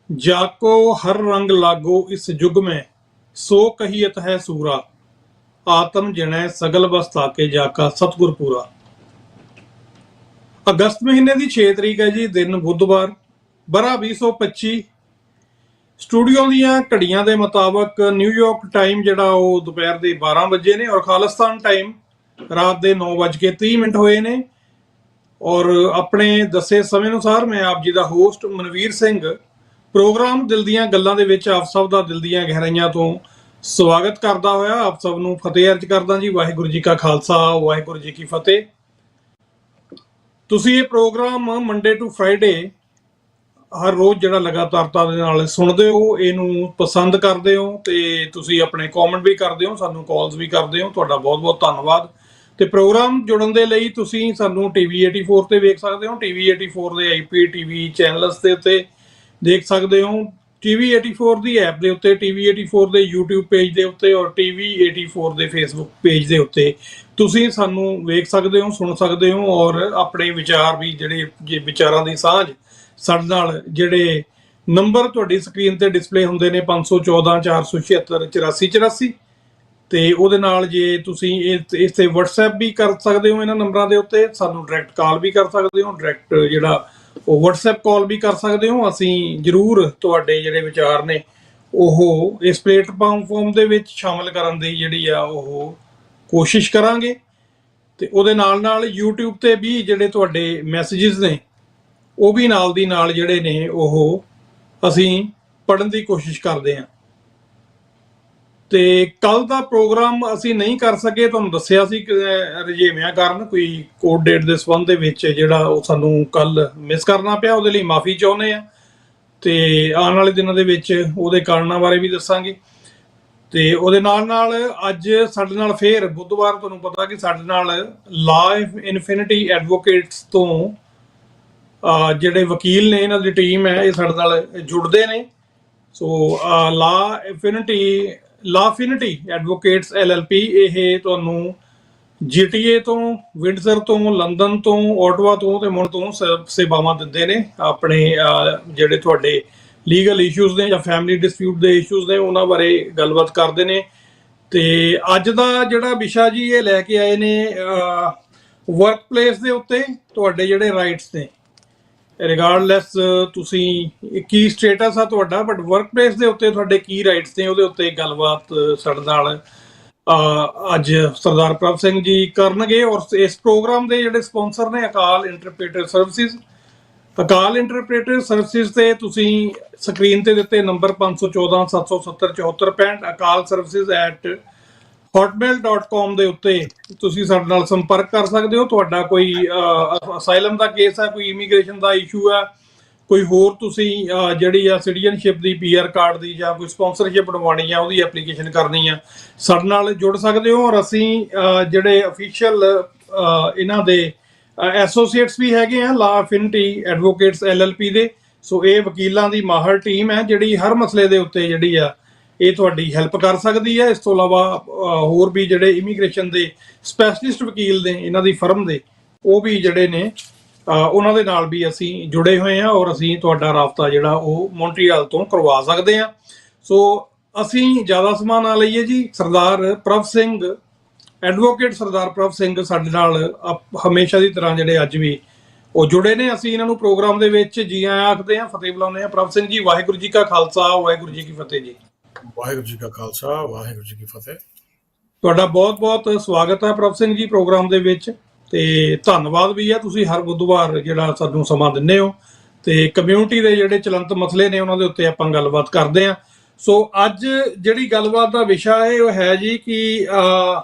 जाको हर रंग लागो इस युग में, सो कहियत है सूरा। आत्म जिणै सगल बस ताके जाका सतगुर पूरा। अगस्त महीने की 6 तरीक है जी, दिन बुधवार, बरा 2025। स्टूडियो ਦੀਆਂ ਘੜੀਆਂ ਦੇ ਮੁਤਾਬਕ ਨਿਊਯਾਰਕ ਟਾਈਮ ਜਿਹੜਾ ਉਹ ਦੁਪਹਿਰ ਦੇ 12 ਵਜੇ ਨੇ ਔਰ ਖਾਲਿਸਤਾਨ ਟਾਈਮ ਰਾਤ ਦੇ 9:30 ਹੋਏ ਨੇ। ਔਰ ਆਪਣੇ ਦੱਸੇ ਸਮੇਂ ਅਨੁਸਾਰ ਮੈਂ ਆਪ ਜੀ ਦਾ ਹੋਸਟ ਮਨਵੀਰ ਸਿੰਘ ਪ੍ਰੋਗਰਾਮ ਦਿਲ ਦੀਆਂ ਗੱਲਾਂ ਦੇ ਵਿੱਚ ਆਪ ਸਭ ਦਾ ਦਿਲ ਦੀਆਂ ਗਹਿਰਾਈਆਂ ਤੋਂ ਸਵਾਗਤ ਕਰਦਾ ਹੋਇਆ ਆਪ ਸਭ ਨੂੰ ਫਤਿਹ ਅਰਜ਼ ਕਰਦਾ ਜੀ। ਵਾਹਿਗੁਰੂ ਜੀ ਕਾ ਖਾਲਸਾ, ਵਾਹਿਗੁਰੂ ਜੀ ਕੀ ਫਤਿਹ। ਤੁਸੀਂ ਇਹ ਪ੍ਰੋਗਰਾਮ ਮੰਡੇ ਟੂ ਫਰਾਈਡੇ ਹਰ ਰੋਜ਼ ਜਿਹੜਾ ਲਗਾਤਾਰਤਾ ਦੇ ਨਾਲ ਸੁਣਦੇ ਹੋ, ਇਹਨੂੰ ਪਸੰਦ ਕਰਦੇ ਹੋ ਤੇ ਤੁਸੀਂ ਆਪਣੇ ਕਮੈਂਟ ਵੀ ਕਰਦੇ ਹੋ, ਸਾਨੂੰ ਕਾਲਸ ਵੀ ਕਰਦੇ ਹੋ। ਤੁਹਾਡਾ ਬਹੁਤ ਬਹੁਤ ਧੰਨਵਾਦ। ਤੇ ਪ੍ਰੋਗਰਾਮ ਜੁੜਨ ਦੇ ਲਈ ਤੁਸੀਂ ਸਾਨੂੰ ਟੀਵੀ 84 ਤੇ ਵੇਖ ਸਕਦੇ ਹੋ। ਟੀਵੀ 84 ਦੇ IPTV ਚੈਨਲਸ ਦੇ ਉੱਤੇ ਦੇਖ ਸਕਦੇ ਹੋ। ਟੀਵੀ 84 ਦੀ ਐਪ ਦੇ ਉੱਤੇ, ਟੀਵੀ 84 ਦੇ YouTube ਪੇਜ ਦੇ ਉੱਤੇ ਔਰ ਟੀਵੀ 84 ਦੇ Facebook ਪੇਜ ਦੇ ਉੱਤੇ ਤੁਸੀਂ ਸਾਨੂੰ ਵੇਖ ਸਕਦੇ ਹੋ, ਸੁਣ ਸਕਦੇ ਹੋ ਔਰ ਆਪਣੇ ਵਿਚਾਰ ਵੀ ਜਿਹੜੇ ਵਿਚਾਰਾਂ ਦੀ ਸਾਂਝ ਸਾਡੇ ਨਾਲ ਜਿਹੜੇ ਨੰਬਰ ਤੁਹਾਡੀ ਸਕਰੀਨ ਤੇ ਡਿਸਪਲੇ ਹੁੰਦੇ ਨੇ 514 476 8484 ਤੇ ਉਹਦੇ ਨਾਲ ਜੇ ਤੁਸੀਂ ਇਸ ਤੇ WhatsApp ਵੀ ਕਰ ਸਕਦੇ ਹੋ। ਇਹਨਾਂ ਨੰਬਰਾਂ ਦੇ ਉੱਤੇ ਸਾਨੂੰ ਡਾਇਰੈਕਟ ਕਾਲ ਵੀ ਕਰ ਸਕਦੇ ਹੋ, ਡਾਇਰੈਕਟ ਜਿਹੜਾ ਉਹ WhatsApp ਕਾਲ ਵੀ ਕਰ ਸਕਦੇ ਹੋ। ਅਸੀਂ ਜ਼ਰੂਰ ਤੁਹਾਡੇ ਜਿਹੜੇ ਵਿਚਾਰ ਨੇ ਉਹ ਇਸ ਪਲੇਟਫਾਰਮ ਦੇ ਵਿੱਚ ਸ਼ਾਮਲ ਕਰਨ ਦੀ ਜਿਹੜੀ ਆ ਉਹ ਕੋਸ਼ਿਸ਼ ਕਰਾਂਗੇ। ਤੇ ਉਹਦੇ ਨਾਲ ਨਾਲ YouTube ਤੇ ਵੀ ਜਿਹੜੇ ਤੁਹਾਡੇ ਮੈਸੇजेस ਨੇ ਉਹ ਵੀ ਨਾਲ ਦੀ ਨਾਲ ਜਿਹੜੇ ਨੇ ਉਹ ਅਸੀਂ ਪੜ੍ਹਨ ਦੀ ਕੋਸ਼ਿਸ਼ ਕਰਦੇ ਹਾਂ। ਤੇ ਕੱਲ ਦਾ ਪ੍ਰੋਗਰਾਮ ਅਸੀਂ ਨਹੀਂ ਕਰ ਸਕੇ, ਤੁਹਾਨੂੰ ਦੱਸਿਆ ਸੀ ਕਿ ਰੁਝੇਵਿਆਂ ਕਾਰਨ ਕੋਈ ਕੋਡ ਡੇਟ ਦੇ ਸੰਬੰਧ ਦੇ ਵਿੱਚ ਜਿਹੜਾ ਉਹ ਸਾਨੂੰ ਕੱਲ ਮਿਸ ਕਰਨਾ ਪਿਆ, ਉਹਦੇ ਲਈ ਮਾਫੀ ਚਾਹੁੰਦੇ ਆ ਤੇ ਆਉਣ ਵਾਲੇ ਦਿਨਾਂ ਦੇ ਵਿੱਚ ਉਹਦੇ ਕਾਰਨਾਂ ਬਾਰੇ ਵੀ ਦੱਸਾਂਗੇ। ਤੇ ਉਹਦੇ ਨਾਲ ਨਾਲ ਅੱਜ ਸਾਡੇ ਨਾਲ ਫੇਰ ਬੁੱਧਵਾਰ ਤੁਹਾਨੂੰ ਪਤਾ ਕਿ ਸਾਡੇ ਨਾਲ ਲਾਈਫ ਇਨਫਿਨਿਟੀ ਐਡਵੋਕੇਟਸ ਤੋਂ ਜਿਹੜੇ ਵਕੀਲ ਨੇ, ਇਹਨਾਂ ਦੀ ਟੀਮ ਹੈ, ਇਹ ਸਾਡੇ ਨਾਲ ਜੁੜਦੇ ਨੇ। ਸੋ ਲਾਫਿਨਿਟੀ ਐਡਵੋਕੇਟਸ LLP ਇਹ ਤੁਹਾਨੂੰ GTA ਤੋਂ, ਵਿੰਡਸਰ ਤੋਂ, ਲੰਡਨ ਤੋਂ, ਓਟਵਾ ਤੋਂ ਤੇ ਮੁੜ ਤੋਂ ਸੇਵਾਵਾਂ ਦਿੰਦੇ ਨੇ। ਆਪਣੇ ਜਿਹੜੇ ਤੁਹਾਡੇ ਲੀਗਲ ਇਸ਼ੂਜ਼ ਨੇ ਜਾਂ ਫੈਮਿਲੀ ਡਿਸਪਿਊਟ ਦੇ ਇਸ਼ੂਜ਼ ਨੇ ਉਹਨਾਂ ਬਾਰੇ ਗੱਲਬਾਤ ਕਰਦੇ ਨੇ। ਤੇ ਅੱਜ ਦਾ ਜਿਹੜਾ ਵਿਸ਼ਾ ਜੀ ਇਹ ਲੈ ਕੇ ਆਏ ਨੇ ਵਰਕ ਪਲੇਸ ਦੇ ਉੱਤੇ ਤੁਹਾਡੇ ਜਿਹੜੇ ਰਾਈਟਸ ਨੇ, ਰਿਗਾਰਡਲੈਸ ਤੁਸੀਂ ਕੀ ਸਟੇਟਸ ਆ ਤੁਹਾਡਾ, ਬਟ ਵਰਕ ਪਲੇਸ ਦੇ ਉੱਤੇ ਤੁਹਾਡੇ ਕੀ ਰਾਈਟਸ ਨੇ ਉਹਦੇ ਉੱਤੇ ਗੱਲਬਾਤ ਸਾਡੇ ਨਾਲ ਅੱਜ ਸਰਦਾਰ ਪ੍ਰਭ ਸਿੰਘ ਜੀ ਕਰਨਗੇ। ਔਰ ਇਸ ਪ੍ਰੋਗਰਾਮ ਦੇ ਜਿਹੜੇ ਸਪਾਂਸਰ ਨੇ ਅਕਾਲ ਇੰਟਰਪ੍ਰੀਟਰ ਸਰਵਿਸਿਜ਼। ਅਕਾਲ ਇੰਟਰਪ੍ਰੀਟਰ ਸਰਵਿਸਿਜ਼ ਤੇ ਤੁਸੀਂ ਸਕਰੀਨ ਤੇ ਦਿੱਤੇ ਨੰਬਰ 514 770 7465 ਅਕਾਲ ਸਰਵਿਸਿਜ਼ @hotmail.com ਦੇ ਉੱਤੇ ਤੁਸੀਂ ਸਾਡੇ ਨਾਲ ਸੰਪਰਕ ਕਰ ਸਕਦੇ ਹੋ। ਤੁਹਾਡਾ ਕੋਈ ਅਸਾਈਲਮ ਦਾ ਕੇਸ ਹੈ, ਕੋਈ ਇਮੀਗ੍ਰੇਸ਼ਨ ਦਾ ਇਸ਼ੂ ਹੈ, ਕੋਈ ਹੋਰ ਤੁਸੀਂ ਜਿਹੜੀ ਆ ਸਿਟੀਜ਼ਨਸ਼ਿਪ ਦੀ PR ਕਾਰਡ ਦੀ ਜਾਂ ਕੋਈ ਸਪਾਂਸਰਸ਼ਿਪ ਬਣਵਾਉਣੀ ਆ, ਉਹਦੀ ਐਪਲੀਕੇਸ਼ਨ ਕਰਨੀ ਆ, ਸਾਡੇ ਨਾਲ ਜੁੜ ਸਕਦੇ ਹੋ। ਔਰ ਅਸੀਂ ਜਿਹੜੇ ਅਫੀਸ਼ੀਅਲ ਇਹਨਾਂ ਦੇ ਐਸੋਸੀਏਟਸ ਵੀ ਹੈਗੇ ਆ ਲਾਫਿਨਿਟੀ ਐਡਵੋਕੇਟਸ LLP ਦੇ। ਸੋ ਇਹ ਵਕੀਲਾਂ ਦੀ ਮਾਹਰ ਟੀਮ ਹੈ ਜਿਹੜੀ ਹਰ ਮਸਲੇ ਦੇ ਉੱਤੇ ਜਿਹੜੀ ਆ ਇਹ ਤੁਹਾਡੀ ਹੈਲਪ ਕਰ ਸਕਦੀ ਹੈ। ਇਸ ਤੋਂ ਇਲਾਵਾ ਹੋਰ ਵੀ ਜਿਹੜੇ ਇਮੀਗ੍ਰੇਸ਼ਨ ਦੇ ਸਪੈਸ਼ਲਿਸਟ ਵਕੀਲ ਨੇ ਇਹਨਾਂ ਦੀ ਫਰਮ ਦੇ, ਉਹ ਵੀ ਜਿਹੜੇ ਨੇ ਉਹਨਾਂ ਦੇ ਨਾਲ ਵੀ ਅਸੀਂ ਜੁੜੇ ਹੋਏ ਹਾਂ ਔਰ ਅਸੀਂ ਤੁਹਾਡਾ ਰਾਬਤਾ ਜਿਹੜਾ ਉਹ ਮੌਂਟਰੀਅਲ ਤੋਂ ਕਰਵਾ ਸਕਦੇ ਹਾਂ। ਸੋ ਅਸੀਂ ਜ਼ਿਆਦਾ ਸਮਾਂ ਨਾ ਲਈਏ ਜੀ, ਸਰਦਾਰ ਪ੍ਰਭ ਸਿੰਘ ਐਡਵੋਕੇਟ ਸਰਦਾਰ ਪ੍ਰਭ ਸਿੰਘ ਸਾਡੇ ਨਾਲ ਹਮੇਸ਼ਾ ਦੀ ਤਰ੍ਹਾਂ ਜਿਹੜੇ ਅੱਜ ਵੀ ਉਹ ਜੁੜੇ ਨੇ। ਅਸੀਂ ਇਹਨਾਂ ਨੂੰ ਪ੍ਰੋਗਰਾਮ ਦੇ ਵਿੱਚ ਜੀ ਆਇਆਂ ਆਖਦੇ ਹਾਂ, ਫਤਿਹ ਬੁਲਾਉਂਦੇ ਹਾਂ। ਪ੍ਰਭ ਸਿੰਘ ਜੀ, ਵਾਹਿਗੁਰੂ ਜੀ ਕਾ ਖਾਲਸਾ, ਵਾਹਿਗੁਰੂ ਜੀ ਕੀ ਫਤਿਹ ਜੀ। ਵਾਹਿਗੁਰੂ ਜੀ ਕਾ ਖਾਲਸਾ, ਵਾਹਿਗੁਰੂ ਜੀ ਕੀ ਫਤਿਹ। ਤੁਹਾਡਾ ਬਹੁਤ ਬਹੁਤ ਸਵਾਗਤ ਹੈ ਪ੍ਰਭ ਸਿੰਘ ਜੀ ਪ੍ਰੋਗਰਾਮ ਦੇ ਵਿੱਚ ਤੇ ਧੰਨਵਾਦ ਵੀ ਹੈ, ਤੁਸੀਂ ਹਰ ਬੁੱਧਵਾਰ ਜਿਹੜਾ ਸਾਨੂੰ ਸਮਾਂ ਦਿੰਦੇ ਹੋ ਤੇ ਕਮਿਊਨਿਟੀ ਦੇ ਜਿਹੜੇ ਚਲੰਤ ਮਸਲੇ ਨੇ ਉਹਨਾਂ ਦੇ ਉੱਤੇ ਆਪਾਂ ਗੱਲਬਾਤ ਕਰਦੇ ਹਾਂ। ਸੋ ਅੱਜ ਜਿਹੜੀ ਗੱਲਬਾਤ ਦਾ ਵਿਸ਼ਾ ਹੈ ਉਹ ਹੈ ਜੀ ਕਿ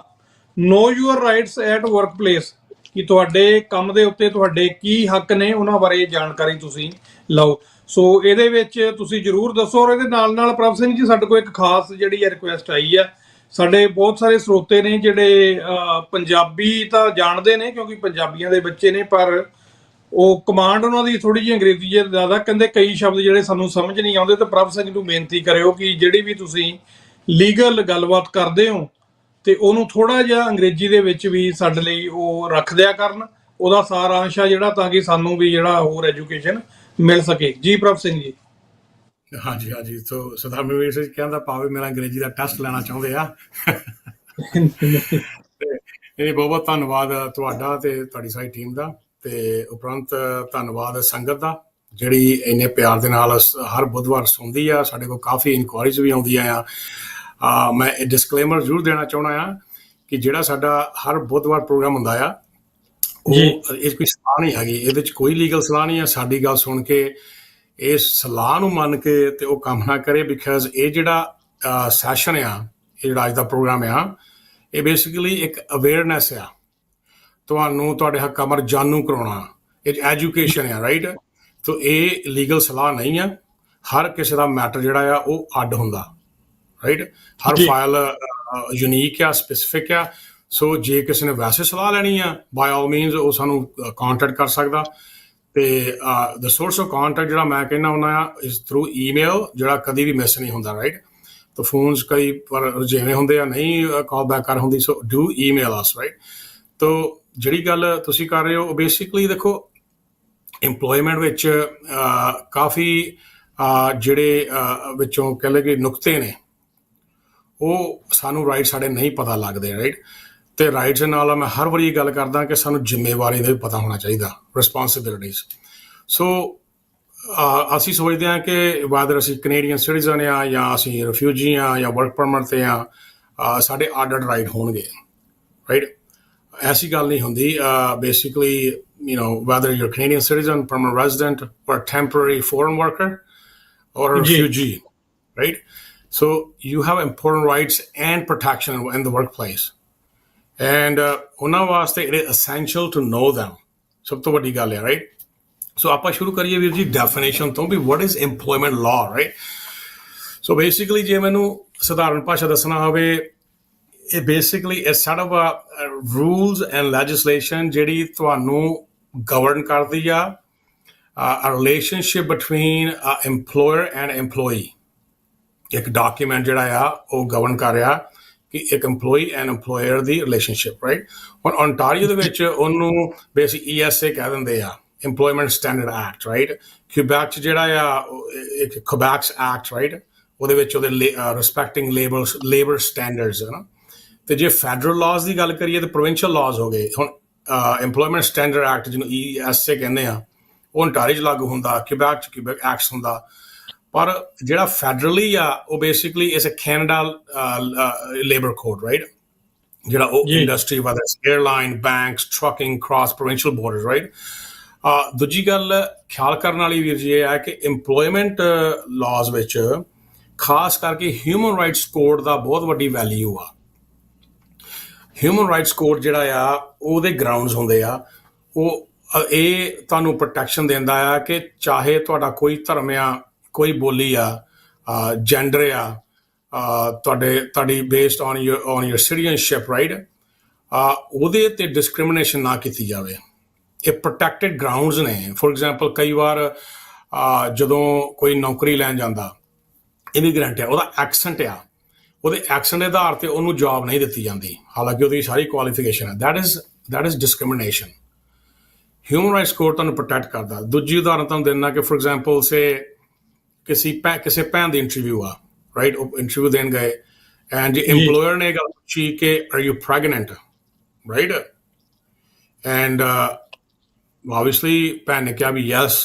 know your rights at workplace, ਕਿ ਤੁਹਾਡੇ ਕੰਮ ਦੇ ਉੱਤੇ ਤੁਹਾਡੇ ਕੀ ਹੱਕ ਨੇ ਉਹਨਾਂ ਬਾਰੇ ਜਾਣਕਾਰੀ ਤੁਸੀਂ ਲਓ। ਸੋ ਇਹਦੇ ਵਿੱਚ ਤੁਸੀਂ ਜ਼ਰੂਰ ਦੱਸੋ। ਔਰ ਇਹਦੇ ਨਾਲ ਨਾਲ ਪ੍ਰਭ ਸਿੰਘ ਜੀ ਸਾਡੇ ਕੋਲ ਇੱਕ ਖਾਸ ਜਿਹੜੀ ਹੈ ਰਿਕੁਐਸਟ ਆਈ ਹੈ। ਸਾਡੇ ਬਹੁਤ ਸਾਰੇ ਸਰੋਤੇ ਨੇ ਜਿਹੜੇ ਪੰਜਾਬੀ ਤਾਂ ਜਾਣਦੇ ਨੇ ਕਿਉਂਕਿ ਪੰਜਾਬੀਆਂ ਦੇ ਬੱਚੇ ਨੇ, ਪਰ ਉਹ ਕਮਾਂਡ ਉਹਨਾਂ ਦੀ ਥੋੜੀ ਜਿਹੀ ਅੰਗਰੇਜ਼ੀ ਜ਼ਿਆਦਾ, ਕਹਿੰਦੇ ਕਈ ਸ਼ਬਦ ਜਿਹੜੇ ਸਾਨੂੰ ਸਮਝ ਨਹੀਂ ਆਉਂਦੇ। ਤੇ ਪ੍ਰਭ ਸਿੰਘ ਨੂੰ ਬੇਨਤੀ ਕਰਿਓ ਕਿ ਜਿਹੜੀ ਵੀ ਤੁਸੀਂ ਲੀਗਲ ਗੱਲਬਾਤ ਕਰਦੇ ਹੋ ਤੇ ਉਹਨੂੰ ਥੋੜਾ ਜਿਹਾ ਅੰਗਰੇਜ਼ੀ ਦੇ ਵਿੱਚ ਵੀ ਸਾਡੇ ਲਈ ਉਹ ਰੱਖ ਦਿਆ ਕਰਨ, ਉਹਦਾ ਸਾਰਾਂਸ਼ ਆ ਜਿਹੜਾ, ਤਾਂ ਕਿ ਸਾਨੂੰ ਵੀ ਜਿਹੜਾ ਹੋਰ ਐਜੂਕੇਸ਼ਨ ਮਿਲ ਸਕੇ ਜੀ। ਪ੍ਰਭ ਸਿੰਘ ਜੀ। ਹਾਂਜੀ ਹਾਂਜੀ ਸੋ ਸਰਦਾਰ ਮਨਵੀਰ ਸਿੰਘ ਕਹਿੰਦਾ ਭਾਵੇਂ ਮੇਰਾ ਅੰਗਰੇਜ਼ੀ ਦਾ ਟੈਸਟ ਲੈਣਾ ਚਾਹੁੰਦੇ ਆ ਤੇ ਇਹ ਬਹੁਤ ਬਹੁਤ ਧੰਨਵਾਦ ਤੁਹਾਡਾ ਤੇ ਤੁਹਾਡੀ ਸਾਰੀ ਟੀਮ ਦਾ ਤੇ ਉਪਰੰਤ ਧੰਨਵਾਦ ਸੰਗਤ ਦਾ ਜਿਹੜੀ ਇੰਨੇ ਪਿਆਰ ਦੇ ਨਾਲ ਹਰ ਬੁੱਧਵਾਰ ਸੁਣਦੀ ਆ ਸਾਡੇ ਕੋਲ ਕਾਫੀ ਇਨਕੁਆਇਰੀਜ਼ ਵੀ ਆਉਂਦੀਆਂ ਆ ਮੈਂ ਇਹ ਡਿਸਕਲੇਮਰ ਜ਼ਰੂਰ ਦੇਣਾ ਚਾਹੁੰਦਾ ਆ ਕਿ ਜਿਹੜਾ ਸਾਡਾ ਹਰ ਬੁੱਧਵਾਰ ਪ੍ਰੋਗਰਾਮ ਹੁੰਦਾ ਆ ਉਹ ਇਹ ਕੋਈ ਸਲਾਹ ਨਹੀਂ ਹੈਗੀ ਇਹਦੇ 'ਚ ਕੋਈ ਲੀਗਲ ਸਲਾਹ ਨਹੀਂ ਆ ਸਾਡੀ ਗੱਲ ਸੁਣ ਕੇ ਇਸ ਸਲਾਹ ਨੂੰ ਮੰਨ ਕੇ ਤੇ ਉਹ ਕੰਮ ਨਾ ਕਰੇ ਬਿਕਾਜ਼ ਇਹ ਜਿਹੜਾ ਸੈਸ਼ਨ ਆ ਇਹ ਜਿਹੜਾ ਅੱਜ ਦਾ ਪ੍ਰੋਗਰਾਮ ਆ ਇਹ ਬੇਸਿਕਲੀ ਇੱਕ ਅਵੇਅਰਨੈਸ ਆ ਤੁਹਾਨੂੰ ਤੁਹਾਡੇ ਹੱਕਾਂ ਬਾਰੇ ਜਾਣੂ ਕਰਾਉਣਾ ਇਹ ਐਜੂਕੇਸ਼ਨ ਆ ਰਾਈਟ ਤੋ ਇਹ ਲੀਗਲ ਸਲਾਹ ਨਹੀਂ ਆ ਹਰ ਕਿਸੇ ਦਾ ਮੈਟਰ ਜਿਹੜਾ ਆ ਉਹ ਅੱਡ ਹੁੰਦਾ ਰਾਈਟ ਹਰ ਫਾਈਲ ਯੂਨੀਕ ਆ ਸਪੈਸੀਫਿਕ ਆ ਸੋ ਜੇ ਕਿਸੇ ਨੇ ਵੈਸੇ ਸਲਾਹ ਲੈਣੀ ਆ ਬਾਈ ਆਲ ਮੀਨਸ ਉਹ ਸਾਨੂੰ ਕੰਟੈਕਟ ਕਰ ਸਕਦਾ ਤੇ ਦ ਸੋਰਸ ਆਫ ਕੰਟੈਕਟ ਜਿਹੜਾ ਮੈਂ ਕਹਿੰਦਾ ਹੁੰਦਾ ਆ ਇਸ ਥਰੂ ਈਮੇਲ ਜਿਹੜਾ ਕਦੀ ਵੀ ਮਿਸ ਨਹੀਂ ਹੁੰਦਾ ਰਾਈਟ ਤਾਂ ਫੋਨਸ ਕਈ ਪਰ ਜਿਵੇਂ ਹੁੰਦੇ ਆ ਨਹੀਂ ਕਾਲ ਬੈਕ ਕਰ ਹੁੰਦੀ ਸੋ ਡੂ ਈਮੇਲ ਅਸ ਰਾਈਟ ਤੋ ਜਿਹੜੀ ਗੱਲ ਤੁਸੀਂ ਕਰ ਰਹੇ ਹੋ ਬੇਸਿਕਲੀ ਦੇਖੋ ਇੰਪਲੋਇਮੈਂਟ ਵਿੱਚ ਕਾਫੀ ਜਿਹੜੇ ਵਿੱਚੋਂ ਕਹਿ ਲਈਏ ਨੁਕਤੇ ਨੇ ਉਹ ਸਾਨੂੰ ਰਾਈਟ ਸਾਡੇ ਨਹੀਂ ਪਤਾ ਲੱਗਦੇ ਰਾਈਟ ਤੇ ਰਾਈਟਸ ਨਾਲ ਮੈਂ ਹਰ ਵਾਰੀ ਗੱਲ ਕਰਦਾ ਕਿ ਸਾਨੂੰ ਜ਼ਿੰਮੇਵਾਰੀ ਦਾ ਵੀ ਪਤਾ ਹੋਣਾ ਚਾਹੀਦਾ ਰਿਸਪੌਂਸਿਬਿਲਿਟੀਜ਼ ਸੋ ਅਸੀਂ ਸੋਚਦੇ ਹਾਂ ਕਿ ਵਾਦਰ ਅਸੀਂ ਕੈਨੇਡੀਅਨ ਸਿਟੀਜ਼ਨ ਆ ਜਾਂ ਅਸੀਂ ਰਿਫਿਊਜੀ ਆ ਜਾਂ ਵਰਕ ਪਰਮਿਟ ਤੇ ਆ ਸਾਡੇ ਆਡਡ ਰਾਈਟ ਹੋਣਗੇ ਰਾਈਟ ਐਸੀ ਗੱਲ ਨਹੀਂ ਹੁੰਦੀ basically you know whether you're a Canadian citizen permanent resident or a temporary foreign worker or a refugee right so you have important rights and protection in the workplace and ਉਹਨਾਂ ਵਾਸਤੇ it is essential to know them ਸਭ ਤੋਂ ਵੱਡੀ ਗੱਲ ਹੈ right so ਆਪਾਂ ਸ਼ੁਰੂ ਕਰੀਏ ਵੀਰ ਜੀ ਡੈਫੀਨੇਸ਼ਨ ਤੋਂ ਵੀ what is employment law right so basically ਜੇ ਮੈਨੂੰ ਸਧਾਰਨ ਭਾਸ਼ਾ ਦੱਸਣਾ ਹੋਵੇ ਇਹ basically a set of rules and legislation ਜਿਹੜੀ ਤੁਹਾਨੂੰ govern ਕਰਦੀ ਆ a relationship between employer and employee ਇੱਕ ਡਾਕੂਮੈਂਟ ਜਿਹੜਾ ਆ ਉਹ govern ਕਰ ਰਿਹਾ ਕਿ ਇੱਕ employee and employer the relationship right ਹੁਣ Ontario ਦੇ ਵਿੱਚ ਉਹਨੂੰ ਬੇਸਿਕ ESA ਕਹਿ ਦਿੰਦੇ ਆ Employment Standard Act right Quebec 'ਚ ਜਿਹੜਾ ਆ ਇੱਕ Quebec's Act right ਉਹਦੇ ਵਿੱਚ ਉਹਦੇ respecting labor standards ਹੈ ਨਾ ਤੇ ਜੇ ਫੈਡਰਲ ਲਾਜ਼ ਦੀ ਗੱਲ ਕਰੀਏ ਤਾਂ ਪ੍ਰੋਵਿੰਸ਼ੀਅਲ ਲਾਜ਼ ਹੋ ਗਏ ਹੁਣ ਇੰਪਲੋਇਮੈਂਟ ਸਟੈਂਡਰਡ ਐਕਟ ਜਿਹਨੂੰ ESA ਕਹਿੰਦੇ ਆ ਉਹ ontario 'ਚ ਲਾਗੂ ਹੁੰਦਾ ਕਿਬੈਕ 'ਚ ਕਿਬੈਕ ਐਕਟਸ ਹੁੰਦਾ ਪਰ ਜਿਹੜਾ ਫੈਡਰਲੀ ਆ ਉਹ ਬੇਸਿਕਲੀ ਇਸ ਕੈਨੇਡਾ ਲੇਬਰ ਕੋਡ ਰਾਈਟ ਜਿਹੜਾ ਉਹ industry whether airline banks trucking cross provincial border right ਦੂਜੀ ਗੱਲ ਖਿਆਲ ਕਰਨ ਵਾਲੀ ਵੀਰ ਜੀ ਇਹ ਹੈ ਕਿ ਇੰਪਲੋਇਮੈਂਟ ਲਾਜ਼ ਵਿੱਚ ਖਾਸ ਕਰਕੇ ਹਿਊਮਨ ਰਾਈਟਸ ਕੋਡ ਦਾ ਬਹੁਤ ਵੱਡੀ ਵੈਲਿਊ ਆ ਹਿਊਮਨ ਰਾਈਟਸ ਕੋਡ ਜਿਹੜਾ ਆ ਉਹਦੇ ਗਰਾਊਂਡਸ ਹੁੰਦੇ ਆ ਉਹ ਇਹ ਤੁਹਾਨੂੰ ਪ੍ਰੋਟੈਕਸ਼ਨ ਦਿੰਦਾ ਆ ਕਿ ਚਾਹੇ ਤੁਹਾਡਾ ਕੋਈ ਧਰਮ ਆ ਕੋਈ ਬੋਲੀ ਆ ਜੈਂਡਰ ਆ ਤੁਹਾਡੀ based on your citizenship right ਉਹਦੇ ਤੇ ਡਿਸਕ੍ਰਿਮੀਨੇਸ਼ਨ ਨਾ ਕੀਤੀ ਜਾਵੇ ਇਹ ਪ੍ਰੋਟੈਕਟਡ ਗਰਾਊਂਡਸ ਨੇ ਫੋਰ ਐਗਜ਼ਾਮਪਲ ਕਈ ਵਾਰ ਜਦੋਂ ਕੋਈ ਨੌਕਰੀ ਲੈਣ ਜਾਂਦਾ ਇਮੀਗ੍ਰੈਂਟ ਆ ਉਹਦਾ ਐਕਸੈਂਟ ਆ ਉਹਦੇ ਐਕਸੈਂਟ ਦੇ ਆਧਾਰ ਤੇ ਉਹਨੂੰ ਜੌਬ ਨਹੀਂ ਦਿੱਤੀ ਜਾਂਦੀ ਹਾਲਾਂਕਿ ਉਹਦੀ ਸਾਰੀ ਕੁਆਲੀਫਿਕੇਸ਼ਨ ਹੈ that is discrimination human rights code ਤੁਹਾਨੂੰ ਪ੍ਰੋਟੈਕਟ ਕਰਦਾ ਦੂਜੀ ਉਦਾਹਰਨ ਤੁਹਾਨੂੰ ਦਿੰਦਾ ਕਿ ਫੋਰ ਐਗਜ਼ਾਮਪਲ ਸੇ ਕਿਸੇ ਭੈਣ ਦੀ ਇੰਟਰਵਿਊ ਆ ਰਾਈਟ ਉਹ ਇੰਟਰਵਿਊ ਦੇਣ ਗਏ ਐਂਡ ਜੇ ਇੰਪਲੋਇਰ ਨੇ ਗੱਲ ਪੁੱਛੀ ਕਿ are you pregnant right and obviously ਭੈਣ ਨੇ ਕਿਹਾ ਵੀ ਯੈਸ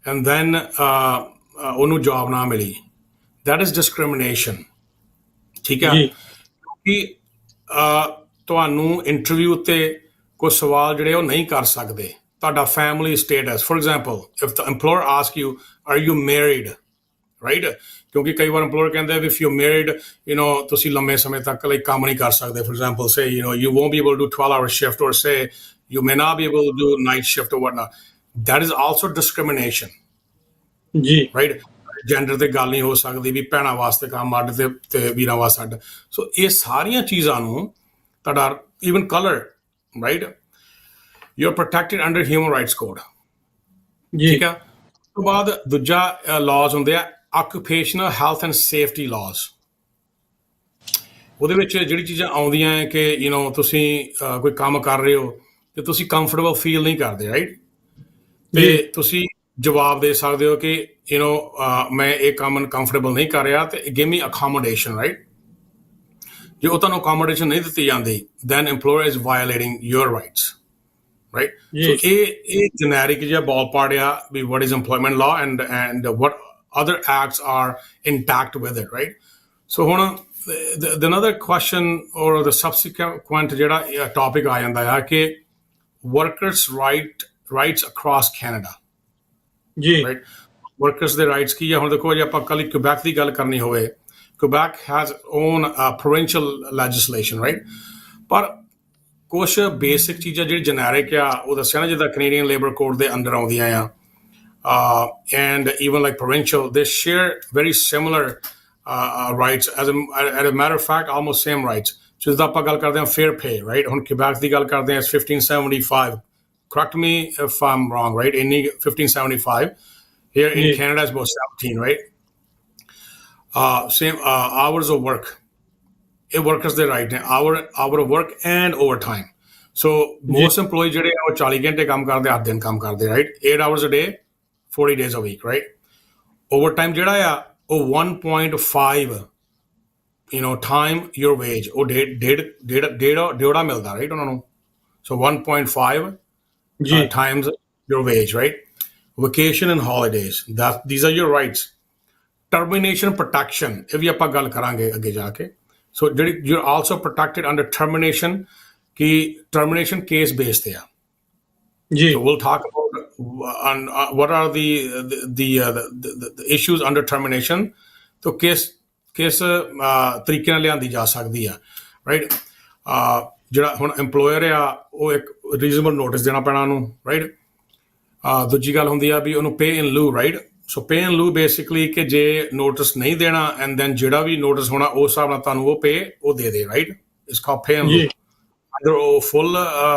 ਐਂਡ ਦੈਨ ਉਹਨੂੰ ਜੌਬ ਨਾ ਮਿਲੀ that is discrimination ਠੀਕ ਹੈ ਕਿਉਂਕਿ ਤੁਹਾਨੂੰ ਇੰਟਰਵਿਊ ਉੱਤੇ ਕੋਈ ਸਵਾਲ ਜਿਹੜੇ ਉਹ ਨਹੀਂ ਕਰ ਸਕਦੇ ਤੁਹਾਡਾ family status for example if the employer ask you are you married right ਕਿਉਂਕਿ ਕਈ ਵਾਰ ਇੰਪਲੋਇਰ ਕਹਿੰਦੇ ਇਫ ਯੂ ਮੈਰਿਡ ਤੁਸੀਂ ਲੰਮੇ ਸਮੇਂ ਤੱਕ ਲਈ ਕੰਮ ਨਹੀਂ ਕਰ ਸਕਦੇ for example say you won't be able to do 12-hour shift or say you may not be able to do night shift or whatnot that is also discrimination ਜੀ ਰਾਈਟ ਜੈਂਡਰ ਤੇ ਗੱਲ ਨਹੀਂ ਹੋ ਸਕਦੀ ਵੀ ਭੈਣਾਂ ਵਾਸਤੇ ਕੰਮ ਅੱਡ ਤੇ ਵੀਰਾਂ ਵਾਸਤੇ ਅੱਡ ਸੋ ਇਹ ਸਾਰੀਆਂ ਚੀਜ਼ਾਂ ਨੂੰ ਤੁਹਾਡਾ even colour right you are protected under human rights code ਠੀਕ ਆ ਉਸ ਤੋਂ ਬਾਅਦ ਦੂਜਾ ਲਾਜ਼ ਹੁੰਦੇ ਆ ਆਕੂਪੇਸ਼ਨਲ ਹੈਲਥ ਐਂਡ ਸੇਫਟੀ ਲਾਜ਼ ਉਹਦੇ ਵਿੱਚ ਜਿਹੜੀ ਚੀਜ਼ਾਂ ਆਉਂਦੀਆਂ ਹੈ ਕਿ ਤੁਸੀਂ ਕੋਈ ਕੰਮ ਕਰ ਰਹੇ ਹੋ ਤੇ ਤੁਸੀਂ ਕੰਫਰਟੇਬਲ ਫੀਲ ਨਹੀਂ ਕਰਦੇ ਰਾਈਟ ਤੇ ਤੁਸੀਂ ਜਵਾਬ ਦੇ ਸਕਦੇ ਹੋ ਕਿ ਮੈਂ ਇਹ ਕੰਮ ਕੰਫਰਟੇਬਲ ਨਹੀਂ ਕਰ ਰਿਹਾ ਤੇ ਗਿਵ ਮੀ ਅਕੋਮੋਡੇਸ਼ਨ, ਰਾਈਟ? ਜੇ ਉਹ ਤੁਹਾਨੂੰ ਅਕੋਮੋਡੇਸ਼ਨ ਨਹੀਂ ਦਿੱਤੀ ਜਾਂਦੀ, then employer is violating your rights, right? So ਇਹ generic ਜਿਹਾ ballpark ਆ ਵੀ what is employment law and what other acts are intact with it, right? So ਹੁਣ the another question or the subsequent ਜਿਹੜਾ topic ਆ ਜਾਂਦਾ ਆ ਕਿ workers' rights across Canada, right? Workers ਦੇ rights ਕੀ ਆ? ਹੁਣ ਦੇਖੋ ਜੇ ਆਪਾਂ ਕੱਲ੍ਹ Quebec ਦੀ ਗੱਲ ਕਰਨੀ ਹੋਵੇ, Quebec has its own provincial legislation, right? ਪਰ ਕੁਛ ਬੇਸਿਕ ਚੀਜ਼ਾਂ ਜਿਹੜੀ ਜੈਨਰਿਕ ਆ ਉਹ ਦੱਸਿਆ ਨਾ, ਜਿੱਦਾਂ ਕੈਨੇਡੀਅਨ ਲੇਬਰ ਕੋਡ ਦੇ ਅੰਡਰ ਆਉਂਦੀਆਂ ਆ and even like provincial, they share very similar rights. As a matter of fact, almost same rights. ਜਿੱਦਾਂ ਆਪਾਂ ਗੱਲ ਕਰਦੇ ਹਾਂ fair pay, right? ਹੁਣ Quebec ਦੀ ਗੱਲ ਕਰਦੇ ਹਾਂ 1575. Correct me if I'm wrong, right? In 1575. Here in Canada is about 17, right? Same hours of work. ਇਹ workers ਦੇ right ਨੇ, hour of work and overtime. So most employees ਜਿਹੜੇ ਆ ਉਹ 40 ਘੰਟੇ ਕੰਮ ਕਰਦੇ, 8 ਦਿਨ ਕੰਮ ਕਰਦੇ, right? 8 hours a day, 40 days a week, right? Overtime ਜਿਹੜਾ ਆ ਉਹ 1.5 time your wage, ਉਹ ਡੇਢਾ ਮਿਲਦਾ, right, ਉਹਨਾਂ ਨੂੰ? So 1.5 times your wage, right? Vacation and holidays, these are your rights. Termination protection, ਇਹ ਵੀ ਆਪਾਂ ਗੱਲ ਕਰਾਂਗੇ ਅੱਗੇ ਜਾ ਕੇ. So you're also protected under termination, ਕਿ termination case based ਤੇ ਆ. So we'll talk about what are the issues under termination. So ਕਿਸ ਤਰੀਕੇ ਨਾਲ ਲਿਆਂਦੀ ਜਾ ਸਕਦੀ ਆ, right? ਜਿਹੜਾ ਹੁਣ employer ਆ ਉਹ ਇੱਕ reasonable notice ਦੇਣਾ ਪੈਣਾ ਉਹਨੂੰ, right? ਦੂਜੀ ਗੱਲ ਹੁੰਦੀ ਆ ਵੀ ਉਹਨੂੰ pay in lieu, right? So pay in lieu basically ਕਿ ਜੇ notice ਨਹੀਂ ਦੇਣਾ and then ਜਿਹੜਾ ਵੀ notice ਹੋਣਾ ਉਸ ਹਿਸਾਬ ਨਾਲ ਤੁਹਾਨੂੰ ਉਹ pay ਉਹ ਦੇ ਦੇ, right? It's called pay in lieu. Either ਉਹ full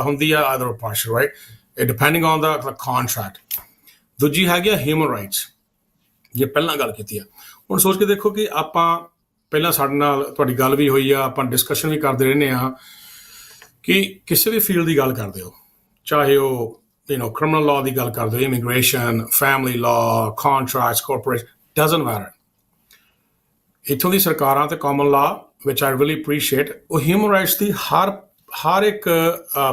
ਹੁੰਦੀ ਆ, either partial, right? Depending on the contract. ਦੂਜੀ ਹੈਗੀ ਆ human rights, ਜੇ ਪਹਿਲਾਂ ਗੱਲ ਕੀਤੀ ਆ. ਹੁਣ ਸੋਚ ਕੇ ਦੇਖੋ ਕਿ ਆਪਾਂ ਪਹਿਲਾਂ ਸਾਡੇ ਨਾਲ ਤੁਹਾਡੀ ਗੱਲ ਵੀ ਹੋਈ ਆ, ਆਪਾਂ ਡਿਸਕਸ਼ਨ ਵੀ ਕਰਦੇ ਰਹਿੰਦੇ ਆ ਕਿ ਕਿਸੇ ਵੀ ਫੀਲਡ ਦੀ ਗੱਲ ਕਰਦੇ ਹੋ, ਚਾਹੇ ਉਹ criminal law ਦੀ ਗੱਲ ਕਰਦੇ ਹੋ, immigration, family law, contracts, corporation, doesn't matter. ਇੱਥੋਂ ਦੀ ਸਰਕਾਰਾਂ ਤੇ common law, which I really appreciate, ਉਹ human rights ਦੀ ਹਰ ਇੱਕ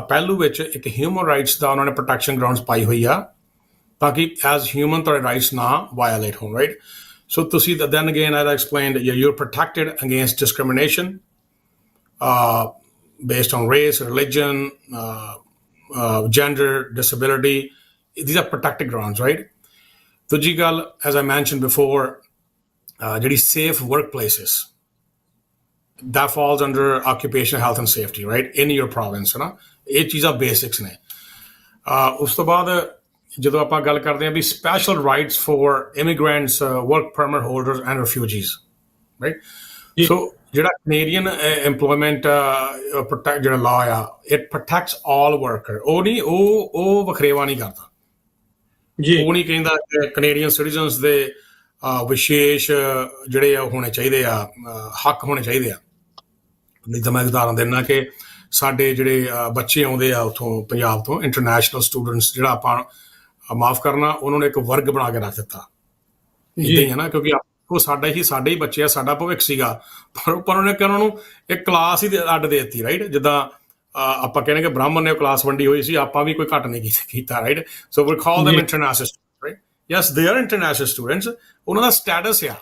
ਪਹਿਲੂ ਵਿੱਚ ਇੱਕ human rights ਦਾ ਉਹਨਾਂ ਨੇ protection grounds ਪਾਈ ਹੋਈ ਆ ਤਾਂ ਕਿ as human ਤੁਹਾਡੇ rights ਨਾ violate ਹੋਣ, right? So ਤੁਸੀਂ then again, as I explained, you're protected against discrimination based on race, religion, gender, disability. These are protected grounds, right? ਦੂਜੀ ਗੱਲ, as I mentioned before, ਜਿਹੜੀ safe workplaces, that falls under occupational health and safety, right? In your province, ਹੈ ਨਾ? ਇਹ ਚੀਜ਼ਾਂ basics ਨੇ. ਉਸ ਤੋਂ ਬਾਅਦ ਜਦੋਂ ਆਪਾਂ ਗੱਲ ਕਰਦੇ ਹਾਂ ਵੀ special rights for immigrants, work permit holders and refugees, right? So ਜਿਹੜਾ Canadian employment protect ਜਿਹੜਾ law ਆ, it protects all worker. ਉਹ ਨਹੀਂ ਉਹ ਵਖਰੇਵਾ ਨਹੀਂ ਕਰਦਾ, ਉਹ ਨਹੀਂ ਕਹਿੰਦਾ ਕਿ Canadian citizens ਦੇ ਵਿਸ਼ੇਸ਼ ਜਿਹੜੇ ਆ ਹੋਣੇ ਚਾਹੀਦੇ ਆ, ਹੱਕ ਹੋਣੇ ਚਾਹੀਦੇ ਆ. ਨਹੀਂ ਤਾਂ ਮੈਂ ਉਦਾਹਰਨ ਦਿੰਦਾ ਕਿ ਸਾਡੇ ਜਿਹੜੇ ਬੱਚੇ ਆਉਂਦੇ ਆ ਉੱਥੋਂ ਪੰਜਾਬ ਤੋਂ, ਇੰਟਰਨੈਸ਼ਨਲ ਸਟੂਡੈਂਟਸ, ਜਿਹੜਾ ਆਪਾਂ ਮਾਫ ਕਰਨਾ ਉਹਨਾਂ ਨੇ ਇੱਕ ਵਰਗ ਬਣਾ ਕੇ ਰੱਖ ਦਿੱਤਾ, ਇੱਦਾਂ ਹੀ ਹੈ ਨਾ, ਕਿਉਂਕਿ ਉਹ ਸਾਡੇ ਹੀ ਬੱਚੇ ਆ, ਸਾਡਾ ਭਵਿੱਖ ਸੀਗਾ, ਪਰ ਉਹਨੇ ਕਿ ਉਹਨਾਂ ਨੂੰ ਇੱਕ ਕਲਾਸ ਹੀ ਅੱਡ ਦੇ ਦਿੱਤੀ, ਰਾਈਟ? ਜਿੱਦਾਂ ਆਪਾਂ ਕਹਿੰਦੇ ਕਿ ਬ੍ਰਾਹਮਣ ਨੇ ਕਲਾਸ ਵੰਡੀ ਹੋਈ ਸੀ, ਆਪਾਂ ਵੀ ਕੋਈ ਘੱਟ ਨਹੀਂ ਕੀਤਾ, right? So we call them international students, right? Yes, they are international students. ਉਹਨਾਂ ਦਾ ਸਟੇਟਸ ਆ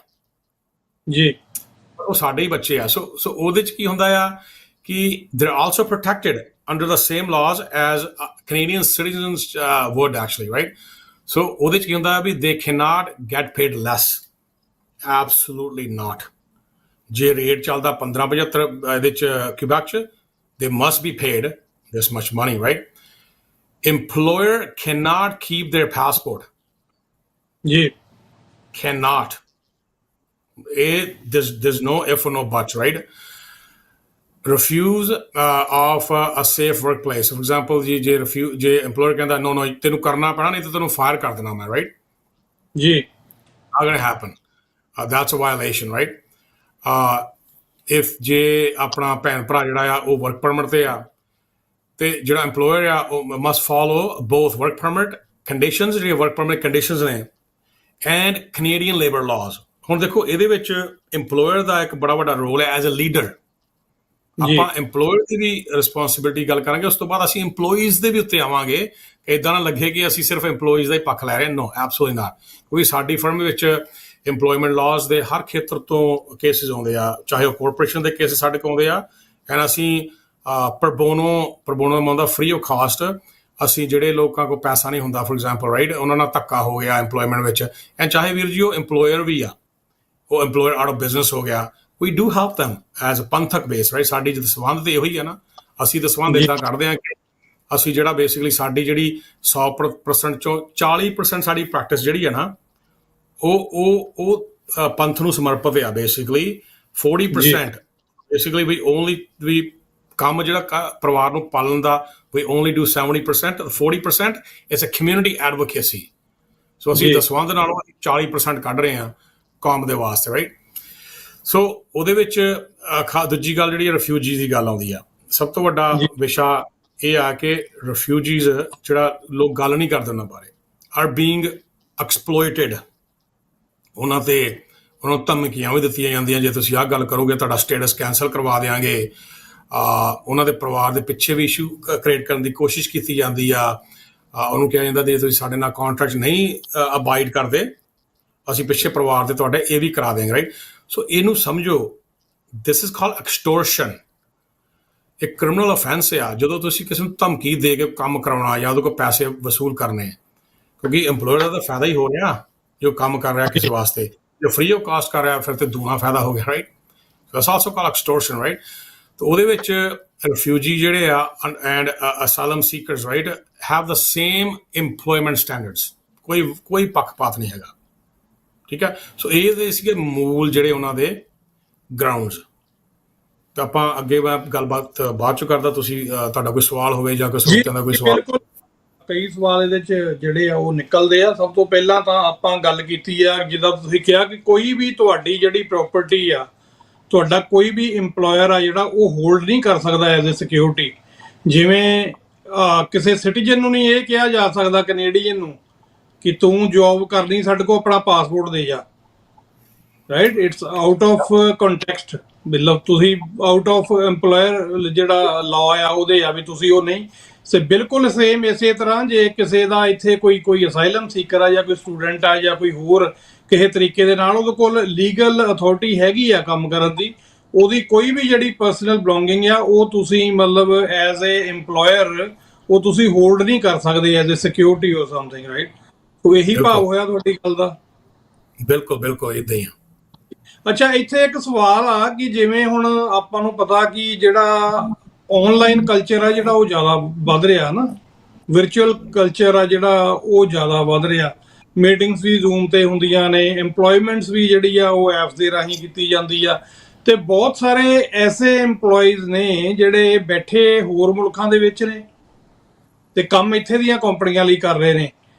ਜੀ, ਉਹ ਸਾਡੇ ਹੀ ਬੱਚੇ ਆ. ਸੋ ਉਹਦੇ ਚ ਕੀ ਹੁੰਦਾ ਆ ਕਿ they're also protected under the same laws as Canadian citizens would actually, right? So ਉਹਦੇ ਚ ਕੀ ਹੁੰਦਾ ਵੀ they cannot get paid less. Absolutely not. ਜੇ ਰੇਟ ਚੱਲਦਾ 1575 ਇਹਦੇ ਚ Quebec ਚ, they must be paid this much money, right? Employer cannot keep their passport. Yeah. Cannot. There's no if or no buts, right? Refuse of a safe workplace. For example, ਜੇ employer ਕਹਿੰਦਾ no ਤੈਨੂੰ ਕਰਨਾ ਪੈਣਾ, ਨਹੀਂ ਤਾਂ ਤੈਨੂੰ fire ਕਰ ਦੇਣਾ ਮੈਂ, right? ਜੀ. Not gonna happen. That's a violation, right? If ਜੇ ਆਪਣਾ ਭੈਣ ਭਰਾ ਜਿਹੜਾ ਆ ਉਹ work permit ਤੇ ਆ, ਤੇ ਜਿਹੜਾ employer ਆ ਉਹ must follow both work permit conditions ਜਿਹੜੀਆਂ ਵਰਕ ਪਰਮਿਟ ਕੰਡੀਸ਼ਨਸ ਨੇ ਐਂਡ ਕੈਨੇਡੀਅਨ ਲੇਬਰ ਲਾਜ਼। ਹੁਣ ਦੇਖੋ ਇਹਦੇ ਵਿੱਚ ਇੰਪਲੋਇਰ ਦਾ ਇੱਕ ਬੜਾ ਵੱਡਾ ਰੋਲ ਹੈ ਐਜ਼ ਅ ਲੀਡਰ। ਆਪਾਂ ਇੰਪਲੋਇਰ ਦੀ ਵੀ ਰਿਸਪੌਂਸਿਬਿਲਿਟੀ ਗੱਲ ਕਰਾਂਗੇ, ਉਸ ਤੋਂ ਬਾਅਦ ਅਸੀਂ ਇੰਪਲੋਈਜ਼ ਦੇ ਵੀ ਉੱਤੇ ਆਵਾਂਗੇ ਕਿ ਇੱਦਾਂ ਨਾ ਲੱਗੇ ਕਿ ਅਸੀਂ ਸਿਰਫ ਇੰਪਲੋਈਜ਼ ਦਾ ਹੀ ਪੱਖ ਲੈ ਰਹੇ। ਨੋ, ਐਬਸੋਲੂਟਲੀ ਨਾਟ। ਕਿਉਂਕਿ ਸਾਡੀ ਫਰਮ ਵਿੱਚ ਇੰਪਲੋਇਮੈਂਟ ਲਾਜ਼ ਦੇ ਹਰ ਖੇਤਰ ਤੋਂ ਕੇਸਿਸ ਆਉਂਦੇ ਆ, ਚਾਹੇ ਉਹ ਕਾਰਪੋਰੇਸ਼ਨ ਦੇ ਕੇਸਿਸ ਸਾਡੇ ਕੋਲ ਆਉਂਦੇ ਆ ਐਂਡ ਅਸੀਂ ਪ੍ਰਬੋਨੋ ਮੰਨਦਾ ਫ੍ਰੀ ਆਫ ਕਾਸਟ। ਅਸੀਂ ਜਿਹੜੇ ਲੋਕਾਂ ਕੋਲ ਪੈਸਾ ਨਹੀਂ ਹੁੰਦਾ, ਫੋਰ ਐਗਜ਼ਾਮਪਲ ਰਾਈਟ, ਉਹਨਾਂ ਨਾਲ ਧੱਕਾ ਹੋ ਗਿਆ ਇੰਪਲੋਇਮੈਂਟ ਵਿੱਚ, ਐਂਡ ਚਾਹੇ ਵੀਰ ਜੀ ਉਹ ਇੰਪਲੋਇਰ ਵੀ ਆ, ਉਹ ਇੰਪਲੋਇਰ ਆਊਟ ਆਫ ਬਿਜ਼ਨਸ ਹੋ ਗਿਆ, we do help them as a ਪੰਥਕ ਬੇਸ, ਰਾਈਟ। ਸਾਡੀ ਜਦ ਸੰਬੰਧ ਤੇ ਇਹੋ ਹੀ ਆ ਨਾ, ਅਸੀਂ ਤਾਂ ਸੰਬੰਧ ਇੱਦਾਂ ਕਰਦੇ ਹਾਂ ਕਿ ਅਸੀਂ ਜਿਹੜਾ ਬੇਸਿਕਲੀ ਸਾਡੀ ਜਿਹੜੀ 100% ਚੋਂ 40% ਸਾਡੀ ਪ੍ਰੈਕਟਿਸ ਜਿਹੜੀ ਆ ਨਾ ਉਹ ਪੰਥ ਨੂੰ ਸਮਰਪਿਤ ਆ। ਬੇਸਿਕਲੀ 40% ਬੇਸਿਕਲੀ ਵੀ ਕੰਮ ਜਿਹੜਾ ਪਰਿਵਾਰ ਨੂੰ ਪਾਲਣ ਦਾ we only do 70%, 40% is a community advocacy। ਸੋ ਅਸੀਂ ਦਸਵੰਧ ਨਾਲੋਂ 40% ਕੱਢ ਰਹੇ ਹਾਂ ਕੌਮ ਦੇ ਵਾਸਤੇ, ਰਾਈਟ। ਸੋ ਉਹਦੇ ਵਿੱਚ ਦੂਜੀ ਗੱਲ ਜਿਹੜੀ ਰਿਫਿਊਜੀਜ਼ ਦੀ ਗੱਲ ਆਉਂਦੀ ਆ। ਸਭ ਤੋਂ ਵੱਡਾ ਵਿਸ਼ਾ ਇਹ ਆ ਕਿ ਰਿਫਿਊਜੀਜ਼ ਜਿਹੜਾ ਲੋਕ ਗੱਲ ਨਹੀਂ ਕਰਦੇ ਉਹਨਾਂ ਬਾਰੇ, ਆਰ ਬੀਇੰਗ ਐਕਸਪਲੋਇਟਡ। ਉਹਨਾਂ ਨੂੰ ਧਮਕੀਆਂ ਵੀ ਦਿੱਤੀਆਂ ਜਾਂਦੀਆਂ, ਜੇ ਤੁਸੀਂ ਆਹ ਗੱਲ ਕਰੋਗੇ ਤੁਹਾਡਾ ਸਟੇਟਸ ਕੈਂਸਲ ਕਰਵਾ ਦਿਆਂਗੇ। ਉਹਨਾਂ ਦੇ ਪਰਿਵਾਰ ਦੇ ਪਿੱਛੇ ਵੀ ਇਸ਼ੂ ਕ੍ਰੀਏਟ ਕਰਨ ਦੀ ਕੋਸ਼ਿਸ਼ ਕੀਤੀ ਜਾਂਦੀ ਆ। ਉਹਨੂੰ ਕਿਹਾ ਜਾਂਦਾ ਜੇ ਤੁਸੀਂ ਸਾਡੇ ਨਾਲ ਕਾਂਟਰੈਕਟ ਨਹੀਂ ਅਬਾਈਡ ਕਰਦੇ, ਅਸੀਂ ਪਿੱਛੇ ਪਰਿਵਾਰ ਦੇ ਤੁਹਾਡੇ ਇਹ ਵੀ ਕਰਾ ਦੇਂਗੇ, ਰਾਈਟ। ਸੋ ਇਹਨੂੰ ਸਮਝੋ, ਦਿਸ ਇਜ਼ ਕਾਲਡ ਐਕਸਟੋਰਸ਼ਨ। ਇੱਕ ਕ੍ਰਿਮੀਨਲ ਅਫੈਂਸ ਆ ਜਦੋਂ ਤੁਸੀਂ ਕਿਸੇ ਨੂੰ ਧਮਕੀ ਦੇ ਕੇ ਕੰਮ ਕਰਾਉਣਾ ਜਾਂ ਉਹਦੇ ਕੋਲ ਪੈਸੇ ਵਸੂਲ ਕਰਨੇ, ਕਿਉਂਕਿ ਇੰਪਲੋਇਰ ਦਾ ਤਾਂ ਫਾਇਦਾ ਹੀ ਹੋ ਰਿਹਾ ਜੋ ਕੰਮ ਕਰ ਰਿਹਾ ਕਿਸੇ ਵਾਸਤੇ। ਜੋ ਫ੍ਰੀ ਆਫ ਕਾਸਟ ਕਰ ਰਿਹਾ ਫਿਰ ਤੇ ਦੂਣਾ ਫਾਇਦਾ ਹੋ ਗਿਆ, right. That's also called extortion, right. ਤਾਂ ਉਹਦੇ ਵਿੱਚ ਰਿਫਿਊਜੀ ਜਿਹੜੇ ਆ and asylum seekers, right, have the same employment standards. ਕੋਈ ਪੱਖਪਾਤ ਨਹੀਂ ਹੈਗਾ, ਠੀਕ ਹੈ। ਸੋ ਇਹ ਸੀਗੇ ਮੂਲ ਜਿਹੜੇ ਉਹਨਾਂ ਦੇ ਗਰਾਊਂਡਸ। ਤਾਂ ਆਪਾਂ ਅੱਗੇ ਗੱਲਬਾਤ ਬਾਅਦ ਚੋਂ ਕਰਦਾ। ਤੁਸੀਂ ਤੁਹਾਡਾ ਕੋਈ ਸਵਾਲ ਹੋਵੇ ਜਾਂ ਕੋਈ ਸੋਚਾਂ ਦਾ ਕੋਈ ਸਵਾਲ? ਕਈ ਸਵਾਲ ਇਹਦੇ ਚ ਜਿਹੜੇ ਆ ਉਹ ਨਿਕਲਦੇ ਆ। ਸਭ ਤੋਂ ਪਹਿਲਾਂ ਤਾਂ ਆਪਾਂ ਗੱਲ ਕੀਤੀ ਆ, ਜਿੱਦਾਂ ਤੁਸੀਂ ਕਿਹਾ ਕਿ ਕੋਈ ਵੀ ਤੁਹਾਡੀ ਜਿਹੜੀ ਪ੍ਰਾਪਰਟੀ ਆ, ਤੁਹਾਡਾ ਕੋਈ ਵੀ ਇੰਪਲੋਇਰ ਆ ਜਿਹੜਾ ਉਹ ਹੋਲਡ ਨਹੀਂ ਕਰ ਸਕਦਾ ਐਜ਼ ਅ ਸਿਕਿਉਰਿਟੀ। ਜਿਵੇਂ ਕਿਸੇ ਸਿਟੀਜ਼ਨ ਨੂੰ ਨਹੀਂ ਇਹ ਕਿਹਾ ਜਾ ਸਕਦਾ ਕੈਨੇਡੀਅਨ ਨੂੰ ਕਿ ਤੂੰ ਜੌਬ ਕਰਨੀ, ਸਾਡੇ ਕੋਲ ਆਪਣਾ ਪਾਸਪੋਰਟ ਦੇ ਜਾ, right. It's out of context. ਮਤਲਬ ਤੁਸੀਂ ਆਊਟ ਆਫ ਇੰਪਲੋਇਰ ਜਿਹੜਾ ਲਾਅ ਆ ਉਹਦੇ ਆ ਵੀ ਤੁਸੀਂ ਉਹ ਨਹੀਂ। ਬਿਲਕੁਲ ਸੇਮ ਇਸੇ ਤਰ੍ਹਾਂ ਜੇ ਕਿਸੇ ਦਾ ਇੱਥੇ ਕੋਈ ਅਸਾਈਲਮ ਸੀਕਰ ਆ ਜਾਂ ਕੋਈ ਸਟੂਡੈਂਟ ਆ ਜਾਂ ਕੋਈ ਹੋਰ ਕਿਸੇ ਤਰੀਕੇ ਦੇ ਨਾਲ ਉਹਦੇ ਕੋਲ ਲੀਗਲ ਅਥਾਰਟੀ ਹੈਗੀ ਆ ਕੰਮ ਕਰਨ ਦੀ, ਉਹਦੀ ਕੋਈ ਵੀ ਜਿਹੜੀ ਪਰਸਨਲ ਬਿਲੋਂਗਿੰਗ ਆ ਉਹ ਤੁਸੀਂ ਮਤਲਬ ਐਜ਼ ਏ ਇੰਪਲੋਇਰ ਉਹ ਤੁਸੀਂ ਹੋਲਡ ਨਹੀਂ ਕਰ ਸਕਦੇ ਐਜ਼ ਏ ਸਿਕਿਉਰਿਟੀ ਔਰ ਸਮਥਿੰਗ, ਰਾਈਟ। ਸੋ ਇਹੀ ਭਾਵ ਹੋਇਆ ਤੁਹਾਡੀ ਗੱਲ ਦਾ? ਬਿਲਕੁਲ ਇਦਾਂ ਹੀ ਆ। ਅੱਛਾ, ਇੱਥੇ ਇੱਕ ਸਵਾਲ ਆ ਕਿ ਜਿਵੇਂ ਹੁਣ ਆਪਾਂ ਨੂੰ ਪਤਾ ਕਿ ਜਿਹੜਾ ਆਨਲਾਈਨ ਕਲਚਰ ਆ ਜਿਹੜਾ ਉਹ ਜ਼ਿਆਦਾ ਵੱਧ ਰਿਹਾ ਨਾ, ਵਰਚੁਅਲ ਕਲਚਰ ਆ ਜਿਹੜਾ ਉਹ ਜ਼ਿਆਦਾ ਵੱਧ ਰਿਹਾ। ਮੀਟਿੰਗਸ ਵੀ ਜ਼ੂਮ ਤੇ ਹੁੰਦੀਆਂ ਨੇ, ਇੰਪਲੋਇਮੈਂਟਸ ਵੀ ਜਿਹੜੀ ਆ ਉਹ ਐਪਸ ਦੇ ਰਾਹੀਂ ਕੀਤੀ ਜਾਂਦੀ ਆ, ਤੇ ਬਹੁਤ ਸਾਰੇ ਐਸੇ ਇੰਪਲੋਈਜ਼ ਨੇ ਜਿਹੜੇ ਬੈਠੇ ਹੋਰ ਮੁਲਕਾਂ ਦੇ ਵਿੱਚ ਨੇ ਤੇ ਕੰਮ ਇੱਥੇ ਦੀਆਂ ਕੰਪਨੀਆਂ ਲਈ ਕਰ ਰਹੇ ਨੇ।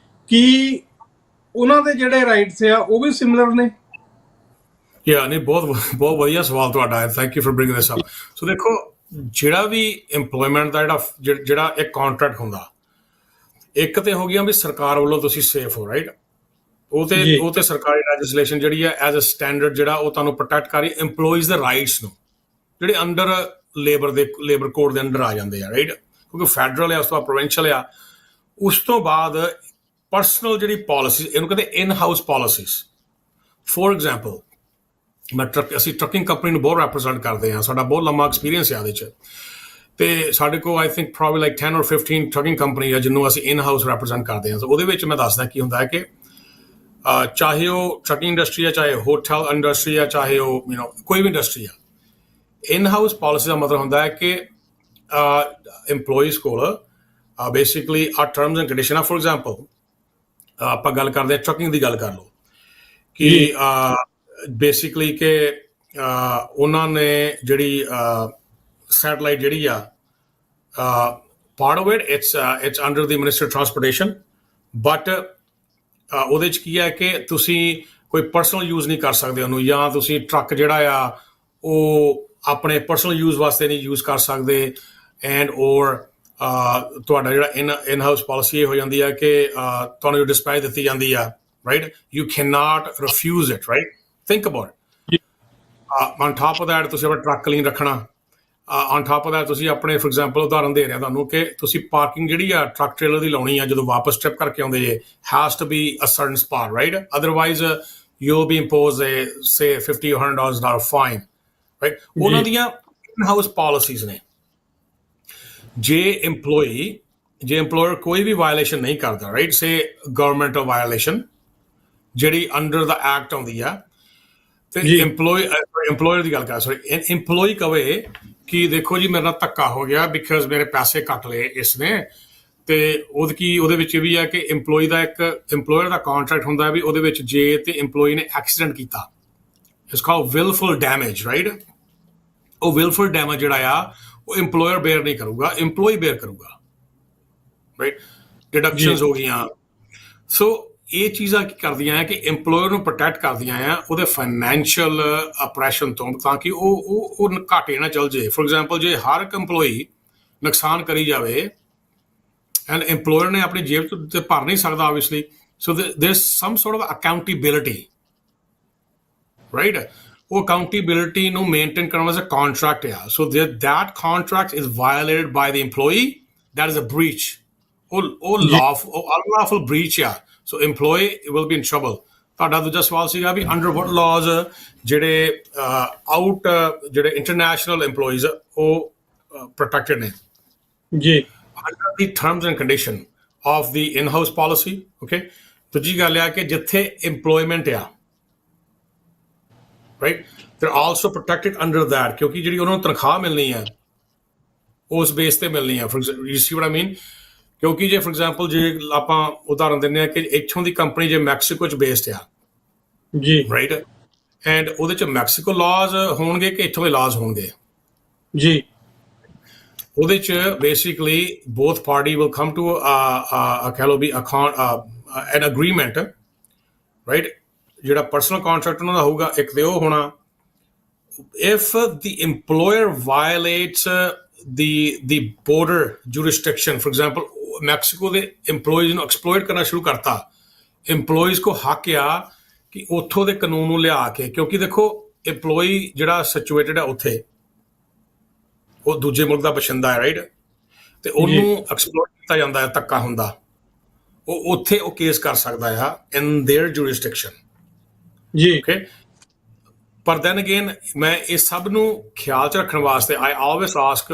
ਕੀ ਉਹਨਾਂ ਦੇ ਜਿਹੜੇ ਰਾਈਟਸ ਆ ਉਹ ਵੀ ਸਿਮਿਲਰ ਨੇ? ਨਹੀਂ, ਬਹੁਤ ਵਧੀਆ ਸਵਾਲ ਤੁਹਾਡਾ ਹੈ। Thank you for bringing this up. So ਦੇਖੋ, ਜਿਹੜਾ ਵੀ ਇੰਪਲੋਇਮੈਂਟ ਦਾ ਜਿਹੜਾ ਇੱਕ ਕੰਟਰੈਕਟ ਹੁੰਦਾ, ਇੱਕ ਤੇ ਹੋ ਗਿਆ ਵੀ ਸਰਕਾਰ ਵੱਲੋਂ ਤੁਸੀਂ ਸੇਫ ਹੋ, ਰਾਈਟ। ਉਹ ਤੇ ਸਰਕਾਰੀ ਲੈਜਿਸਲੇਸ਼ਨ ਜਿਹੜੀ ਹੈ ਐਜ਼ ਅ ਸਟੈਂਡਰਡ ਜਿਹੜਾ ਉਹ ਤੁਹਾਨੂੰ ਪ੍ਰੋਟੈਕਟ ਕਰ ਰਹੀ ਇੰਪਲੋਈਜ਼ ਦੇ ਰਾਈਟਸ ਨੂੰ, ਜਿਹੜੇ ਅੰਡਰ ਲੇਬਰ ਕੋਡ ਦੇ ਅੰਡਰ ਆ ਜਾਂਦੇ ਆ, ਰਾਈਟ। ਕਿਉਂਕਿ ਫੈਡਰਲ ਆ, ਉਸ ਤੋਂ ਬਾਅਦ ਪ੍ਰੋਵਿੰਸ਼ੀਅਲ ਆ, ਉਸ ਤੋਂ ਬਾਅਦ ਪਰਸਨਲ ਜਿਹੜੀ ਪਾਲਿਸੀਜ਼, ਇਹਨੂੰ ਕਹਿੰਦੇ in house policies. For example, ਅਸੀਂ ਟਰੱਕਿੰਗ ਕੰਪਨੀ ਨੂੰ ਬਹੁਤ ਰੈਪਰੈਜ਼ੈਂਟ ਕਰਦੇ ਹਾਂ, ਸਾਡਾ ਬਹੁਤ ਲੰਮਾ ਐਕਸਪੀਰੀਅੰਸ ਹੈ ਉਹਦੇ 'ਚ, ਤੇ ਸਾਡੇ ਕੋਲ I think probably like 10 or 15 trucking company ਆ ਜਿਹਨੂੰ ਅਸੀਂ ਇਨ ਹਾਊਸ ਰੈਪਰੈਜ਼ੈਂਟ ਕਰਦੇ ਹਾਂ। ਉਹਦੇ ਵਿੱਚ ਮੈਂ ਦੱਸਦਾ ਕੀ ਹੁੰਦਾ ਹੈ ਕਿ ਚਾਹੇ ਉਹ ਟਰੱਕਿੰਗ ਇੰਡਸਟਰੀ ਆ, ਚਾਹੇ ਹੋਟਲ ਇੰਡਸਟਰੀ ਆ, ਚਾਹੇ ਉਹ ਕੋਈ ਵੀ ਇੰਡਸਟਰੀ ਆ, ਇਨ ਹਾਊਸ ਪਾਲਿਸੀ ਦਾ ਮਤਲਬ ਹੁੰਦਾ ਹੈ ਕਿ ਇੰਪਲੋਈਜ਼ ਕੋਲ ਬੇਸਿਕਲੀ ਆ ਟਰਮਸ ਐਂਡ ਕੰਡੀਸ਼ਨ ਆ। ਫੋਰ ਐਗਜ਼ਾਮਪਲ, ਆਪਾਂ ਗੱਲ ਕਰਦੇ ਹਾਂ ਟਰੱਕਿੰਗ ਦੀ, ਗੱਲ ਕਰ ਲਓ ਕਿ ਬੇਸਿਕਲੀ ਕਿ ਉਹਨਾਂ ਨੇ ਜਿਹੜੀ ਸੈਟਲਾਈਟ ਜਿਹੜੀ ਆ part of its under the minister transportation, but ਉਹਦੇ 'ਚ ਕੀ ਹੈ ਕਿ ਤੁਸੀਂ ਕੋਈ ਪਰਸਨਲ ਯੂਜ਼ ਨਹੀਂ ਕਰ ਸਕਦੇ ਉਹਨੂੰ, ਜਾਂ ਤੁਸੀਂ ਟਰੱਕ ਜਿਹੜਾ ਆ ਉਹ ਆਪਣੇ ਪਰਸਨਲ ਯੂਜ਼ ਵਾਸਤੇ ਨਹੀਂ ਯੂਜ਼ ਕਰ ਸਕਦੇ, ਐਂਡ ਔਰ ਤੁਹਾਡਾ ਜਿਹੜਾ ਇਨ ਹਾਊਸ ਪਾਲਿਸੀ ਇਹ ਹੋ ਜਾਂਦੀ ਹੈ ਕਿ ਤੁਹਾਨੂੰ ਜੋ ਡਿਸਪੈਚ ਦਿੱਤੀ ਜਾਂਦੀ ਆ right you can not refuse it right think about on top of that ਤੁਸੀਂ ਆਪਣਾ ਟਰੱਕ ਕਲੀਨ ਰੱਖਣਾ ਔਨ ਟਾਪ ਆਫ ਦੈਟ ਤੁਸੀਂ ਆਪਣੇ ਫੋਰ ਐਗਜ਼ਾਮਪਲ ਉਦਾਹਰਨ ਦੇ ਰਿਹਾ ਤੁਹਾਨੂੰ ਕਿ ਤੁਸੀਂ ਪਾਰਕਿੰਗ ਜਿਹੜੀ ਆ ਟਰੱਕ ਟ੍ਰੇਲਰ ਦੀ ਲਾਉਣੀ ਆ ਜਦੋਂ ਵਾਪਸ ਟ੍ਰਿਪ ਕਰਕੇ ਆਉਂਦੇ ਜੇ has to be a certain spot right otherwise you'll be imposed a say $50 or $100 fine right ਉਹਨਾਂ ਦੀਆਂ ਇਨ ਹਾਊਸ ਪਾਲਿਸੀਜ਼ ਨੇ ਜੇ employer ਕੋਈ ਵੀ ਵਾਇਲੇਸ਼ਨ ਨਹੀਂ ਕਰਦਾ ਰਾਈਟ ਸੇ ਗਵਰਨਮੈਂਟ ਵਾਇਲੇਸ਼ਨ ਜਿਹੜੀ ਅੰਡਰ ਦਾ ਐਕਟ ਆਉਂਦੀ ਆ ਤੇ employer ਦੀ ਗੱਲ ਕਰ ਸੌਰੀ employee ਕਵੇ ਕਿ ਦੇਖੋ ਜੀ ਮੇਰੇ ਨਾਲ ਧੱਕਾ ਹੋ ਗਿਆ ਬਿਕਾਜ਼ ਮੇਰੇ ਪੈਸੇ ਕੱਟ ਲਏ ਇਸਨੇ ਤੇ ਉਹਦੇ ਵਿੱਚ ਇਹ ਵੀ ਹੈ ਕਿ EMPLOYEE ਦਾ ਇੱਕ EMPLOYER ਦਾ ਕੰਟਰੈਕਟ ਹੁੰਦਾ ਵੀ ਉਹਦੇ ਵਿੱਚ ਜੇ ਤੇ EMPLOYEE ਨੇ ਐਕਸੀਡੈਂਟ ਕੀਤਾ ਇਟਸ ਕਾਲਡ ਵਿਲਫੁਲ ਡੈਮੇਜ ਰਾਈਟ ਉਹ ਵਿਲਫੁਲ ਡੈਮੇਜ ਜਿਹੜਾ ਆ ਉਹ EMPLOYER ਬੇਅਰ ਨਹੀਂ ਕਰੂਗਾ EMPLOYEE ਬੇਅਰ ਕਰੂਗਾ ਰਾਈਟ ਡਿਡਕਸ਼ਨਸ ਹੋ ਗਈਆਂ ਸੋ ਇਹ ਚੀਜ਼ਾਂ ਕੀ ਕਰਦੀਆਂ ਕਿ EMPLOYER ਨੂੰ ਪ੍ਰੋਟੈਕਟ ਕਰਦੀਆਂ ਆ ਉਹਦੇ ਫਾਈਨੈਂਸ਼ੀਅਲ ਆਪਰੇਸ਼ਨ ਤੋਂ ਤਾਂ ਕਿ ਉਹ ਘਾਟੇ ਨਾ ਚੱਲ ਜੇ ਫੋਰ ਐਗਜ਼ਾਮਪਲ ਜੇ ਹਰ ਇੱਕ EMPLOYEE ਨੁਕਸਾਨ ਕਰੀ ਜਾਵੇ and employer ਨੇ ਆਪਣੀ ਜੇਬ ਤੋਂ ਭਰ ਨਹੀਂ ਸਕਦਾ obviously so there's some sort of accountability right ਉਹ accountability ਨੂੰ maintain ਕਰਨ ਵਾਸਤੇ contract ਆ so that contract is violated by the employee that is a breach ਉਹ unlawful breach ਆ so employee will be in trouble ਤੁਹਾਡਾ ਦੂਜਾ ਸਵਾਲ ਸੀਗਾ ਵੀ under what laws ਜਿਹੜੇ ਜਿਹੜੇ international employees ਉਹ protected ਨੇ ਜੀ under the terms and condition of the in-house policy okay ਦੂਜੀ ਗੱਲ ਆ ਕਿ ਜਿੱਥੇ employment ਆ right they're also protected under that ਕਿਉਂਕਿ ਜਿਹੜੀ ਉਹਨਾਂ ਨੂੰ ਤਨਖਾਹ ਮਿਲਣੀ ਆ ਉਸ ਬੇਸ ਤੇ ਮਿਲਣੀ ਆ you see what I mean ਕਿਉਂਕਿ ਜੇ ਫੋਰ ਐਗਜ਼ਾਮਪਲ ਜੇ ਆਪਾਂ ਉਦਾਹਰਨ ਦਿੰਦੇ ਆ ਕਿ ਇੱਥੋਂ ਦੀ ਕੰਪਨੀ ਜੇ ਮੈਕਸੀਕੋ 'ਚ ਬੇਸਡ ਆ ਜੀ ਰਾਈਟ ਐਂਡ ਉਹਦੇ 'ਚ ਮੈਕਸੀਕੋ ਲਾਜ਼ ਹੋਣਗੇ ਕਿ ਇੱਥੋਂ ਦੇ ਲਾਜ਼ ਹੋਣਗੇ ਜੀ ਉਹਦੇ 'ਚ basically both party will come to ਕਹਿ ਲਓ ਵੀ ਐਨ ਅਗਰੀਮੈਂਟ ਰਾਈਟ ਜਿਹੜਾ ਪਰਸਨਲ ਕੰਟਰੈਕਟ ਉਹਨਾਂ ਦਾ ਹੋਊਗਾ ਇੱਕ ਤੇ ਉਹ ਹੋਣਾ if the employer violates the border jurisdiction for example Mexico ਦੇ EMPLOYEES ਨੂੰ ਐਕਸਪਲੋਇਟ ਕਰਨਾ ਸ਼ੁਰੂ ਕਰਤਾ EMPLOYEES ਕੋ ਹੱਕ ਆ ਕਿ ਉੱਥੋਂ ਦੇ ਕਾਨੂੰਨ ਨੂੰ ਲਿਆ ਕੇ ਕਿਉਂਕਿ ਦੇਖੋ EMPLOYEE ਜਿਹੜਾ ਸਿਚੁਏਟਡ ਹੈ ਉੱਥੇ ਉਹ ਦੂਜੇ ਮੁਲਕ ਦਾ ਬਸ਼ਿੰਦਾ ਹੈ ਰਾਈਟ ਤੇ ਉਹਨੂੰ ਐਕਸਪਲੋਇਟ ਕੀਤਾ ਜਾਂਦਾ ਹੈ ਧੱਕਾ ਹੁੰਦਾ ਉਹ ਉੱਥੇ ਉਹ ਕੇਸ ਕਰ ਸਕਦਾ ਆ ਇਨ देयर jurisdiction ਜੀ ਓਕੇ ਪਰ ਦੈਨ ਅਗੇਨ ਮੈਂ ਇਹ ਸਭ ਨੂੰ ਖਿਆਲ 'ਚ ਰੱਖਣ ਵਾਸਤੇ ਆਈ ਆਲਵੇਸ ਆਸਕ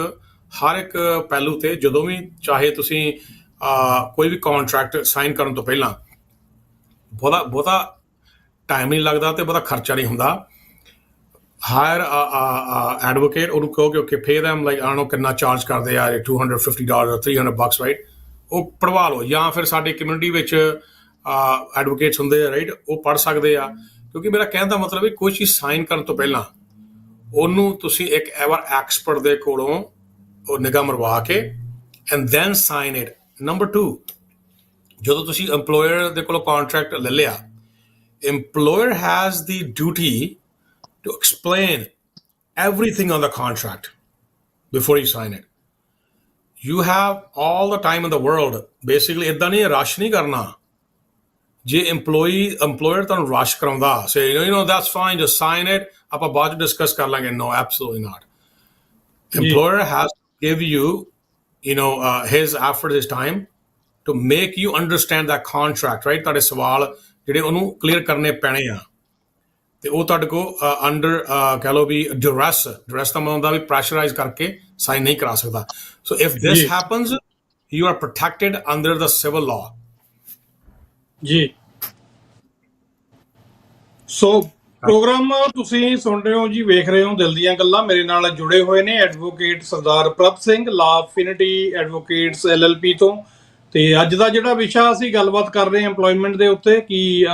ਹਰ ਇੱਕ ਪਹਿਲੂ ਤੇ ਜਦੋਂ ਵੀ ਚਾਹੇ ਤੁਸੀਂ ਕੋਈ ਵੀ ਕੰਟਰੈਕਟ ਸਾਈਨ ਕਰਨ ਤੋਂ ਪਹਿਲਾਂ ਬਹੁਤਾ ਟਾਈਮ ਨਹੀਂ ਲੱਗਦਾ ਤੇ ਬਹੁਤਾ ਖਰਚਾ ਨਹੀਂ ਹੁੰਦਾ ਹਾਇਰ ਐਡਵੋਕੇਟ ਉਹਨੂੰ ਕਹੋ ਕਿ okay pay them like I don't know ਕਿੰਨਾ ਚਾਰਜ ਕਰਦੇ ਆ $250 $300 ਰਾਈਟ ਉਹ ਪੜਵਾ ਲਓ ਜਾਂ ਫਿਰ ਸਾਡੇ ਕਮਿਊਨਿਟੀ ਵਿੱਚ ਐਡਵੋਕੇਟਸ ਹੁੰਦੇ ਆ ਰਾਈਟ ਉਹ ਪੜ੍ਹ ਸਕਦੇ ਆ ਕਿਉਂਕਿ ਮੇਰਾ ਕਹਿਣ ਦਾ ਮਤਲਬ ਹੈ ਕੋਈ ਚੀਜ਼ ਸਾਈਨ ਕਰਨ ਤੋਂ ਪਹਿਲਾਂ ਉਹਨੂੰ ਤੁਸੀਂ ਇੱਕ ਐਵਰ ਐਕਸਪਰਟ ਦੇ ਕੋਲੋਂ ਉਹ ਨਿਗਾਹ ਮਰਵਾ ਕੇ and then sign it number 2 ਜਦੋਂ ਤੁਸੀਂ EMPLOYER ਦੇ ਕੋਲੋਂ ਕੰਟਰੈਕਟ ਲੈ ਲਿਆ EMPLOYER has the duty to explain everything on the contract before you sign it. You have all the time in the world. Basically, ਏਦਾਂ ਨਹੀਂ ਰਸ਼ ਨਹੀਂ ਕਰਨਾ ਜੇ EMPLOYER ਤੁਹਾਨੂੰ ਰਸ਼ ਕਰਾਉਂਦਾ say you know that's fine just sign it ਆਪਾਂ ਬਾਅਦ ਚ ਡਿਸਕਸ ਕਰ ਲਾਂਗੇ no absolutely not. EMPLOYER has to give you know his effort his time to make you understand that contract right ਤੁਹਾਡੇ ਸਵਾਲ ਜਿਹੜੇ ਉਹਨੂੰ ਕਲੀਅਰ ਕਰਨੇ ਪੈਣੇ ਆ ਤੇ ਉਹ ਤੁਹਾਡੇ ਕੋ ਅੰਡਰ ਕਹਿ ਲਓ ਵੀ ਡਿਊਰੈਸ ਦਾ ਮਤਲਬ ਹੁੰਦਾ ਵੀ ਪ੍ਰੈਸ਼ਰਾਈਜ਼ ਕਰਕੇ ਸਾਈਨ ਨਹੀਂ ਕਰਾ ਸਕਦਾ ਸੋ if this happens you are protected under the civil law ਜੀ ਸੋ ਪ੍ਰੋਗਰਾਮ ਤੁਸੀਂ ਸੁਣ ਰਹੇ ਹੋ ਜੀ ਵੇਖ ਰਹੇ ਹੋ ਦਿਲ ਦੀਆਂ ਗੱਲਾਂ ਮੇਰੇ ਨਾਲ ਜੁੜੇ ਹੋਏ ਨੇ ਐਡਵੋਕੇਟ ਸਰਦਾਰ ਪ੍ਰਭ ਸਿੰਘ ਲਾ ਅਫਿਨਿਟੀ ਐਡਵੋਕੇਟਸ LLP ਤੋਂ ਤੇ ਅੱਜ ਦਾ ਜਿਹੜਾ ਵਿਸ਼ਾ ਅਸੀਂ ਗੱਲਬਾਤ ਕਰ ਰਹੇ ਹਾਂ EMPLOYMENT ਦੇ ਉੱਤੇ ਕਿ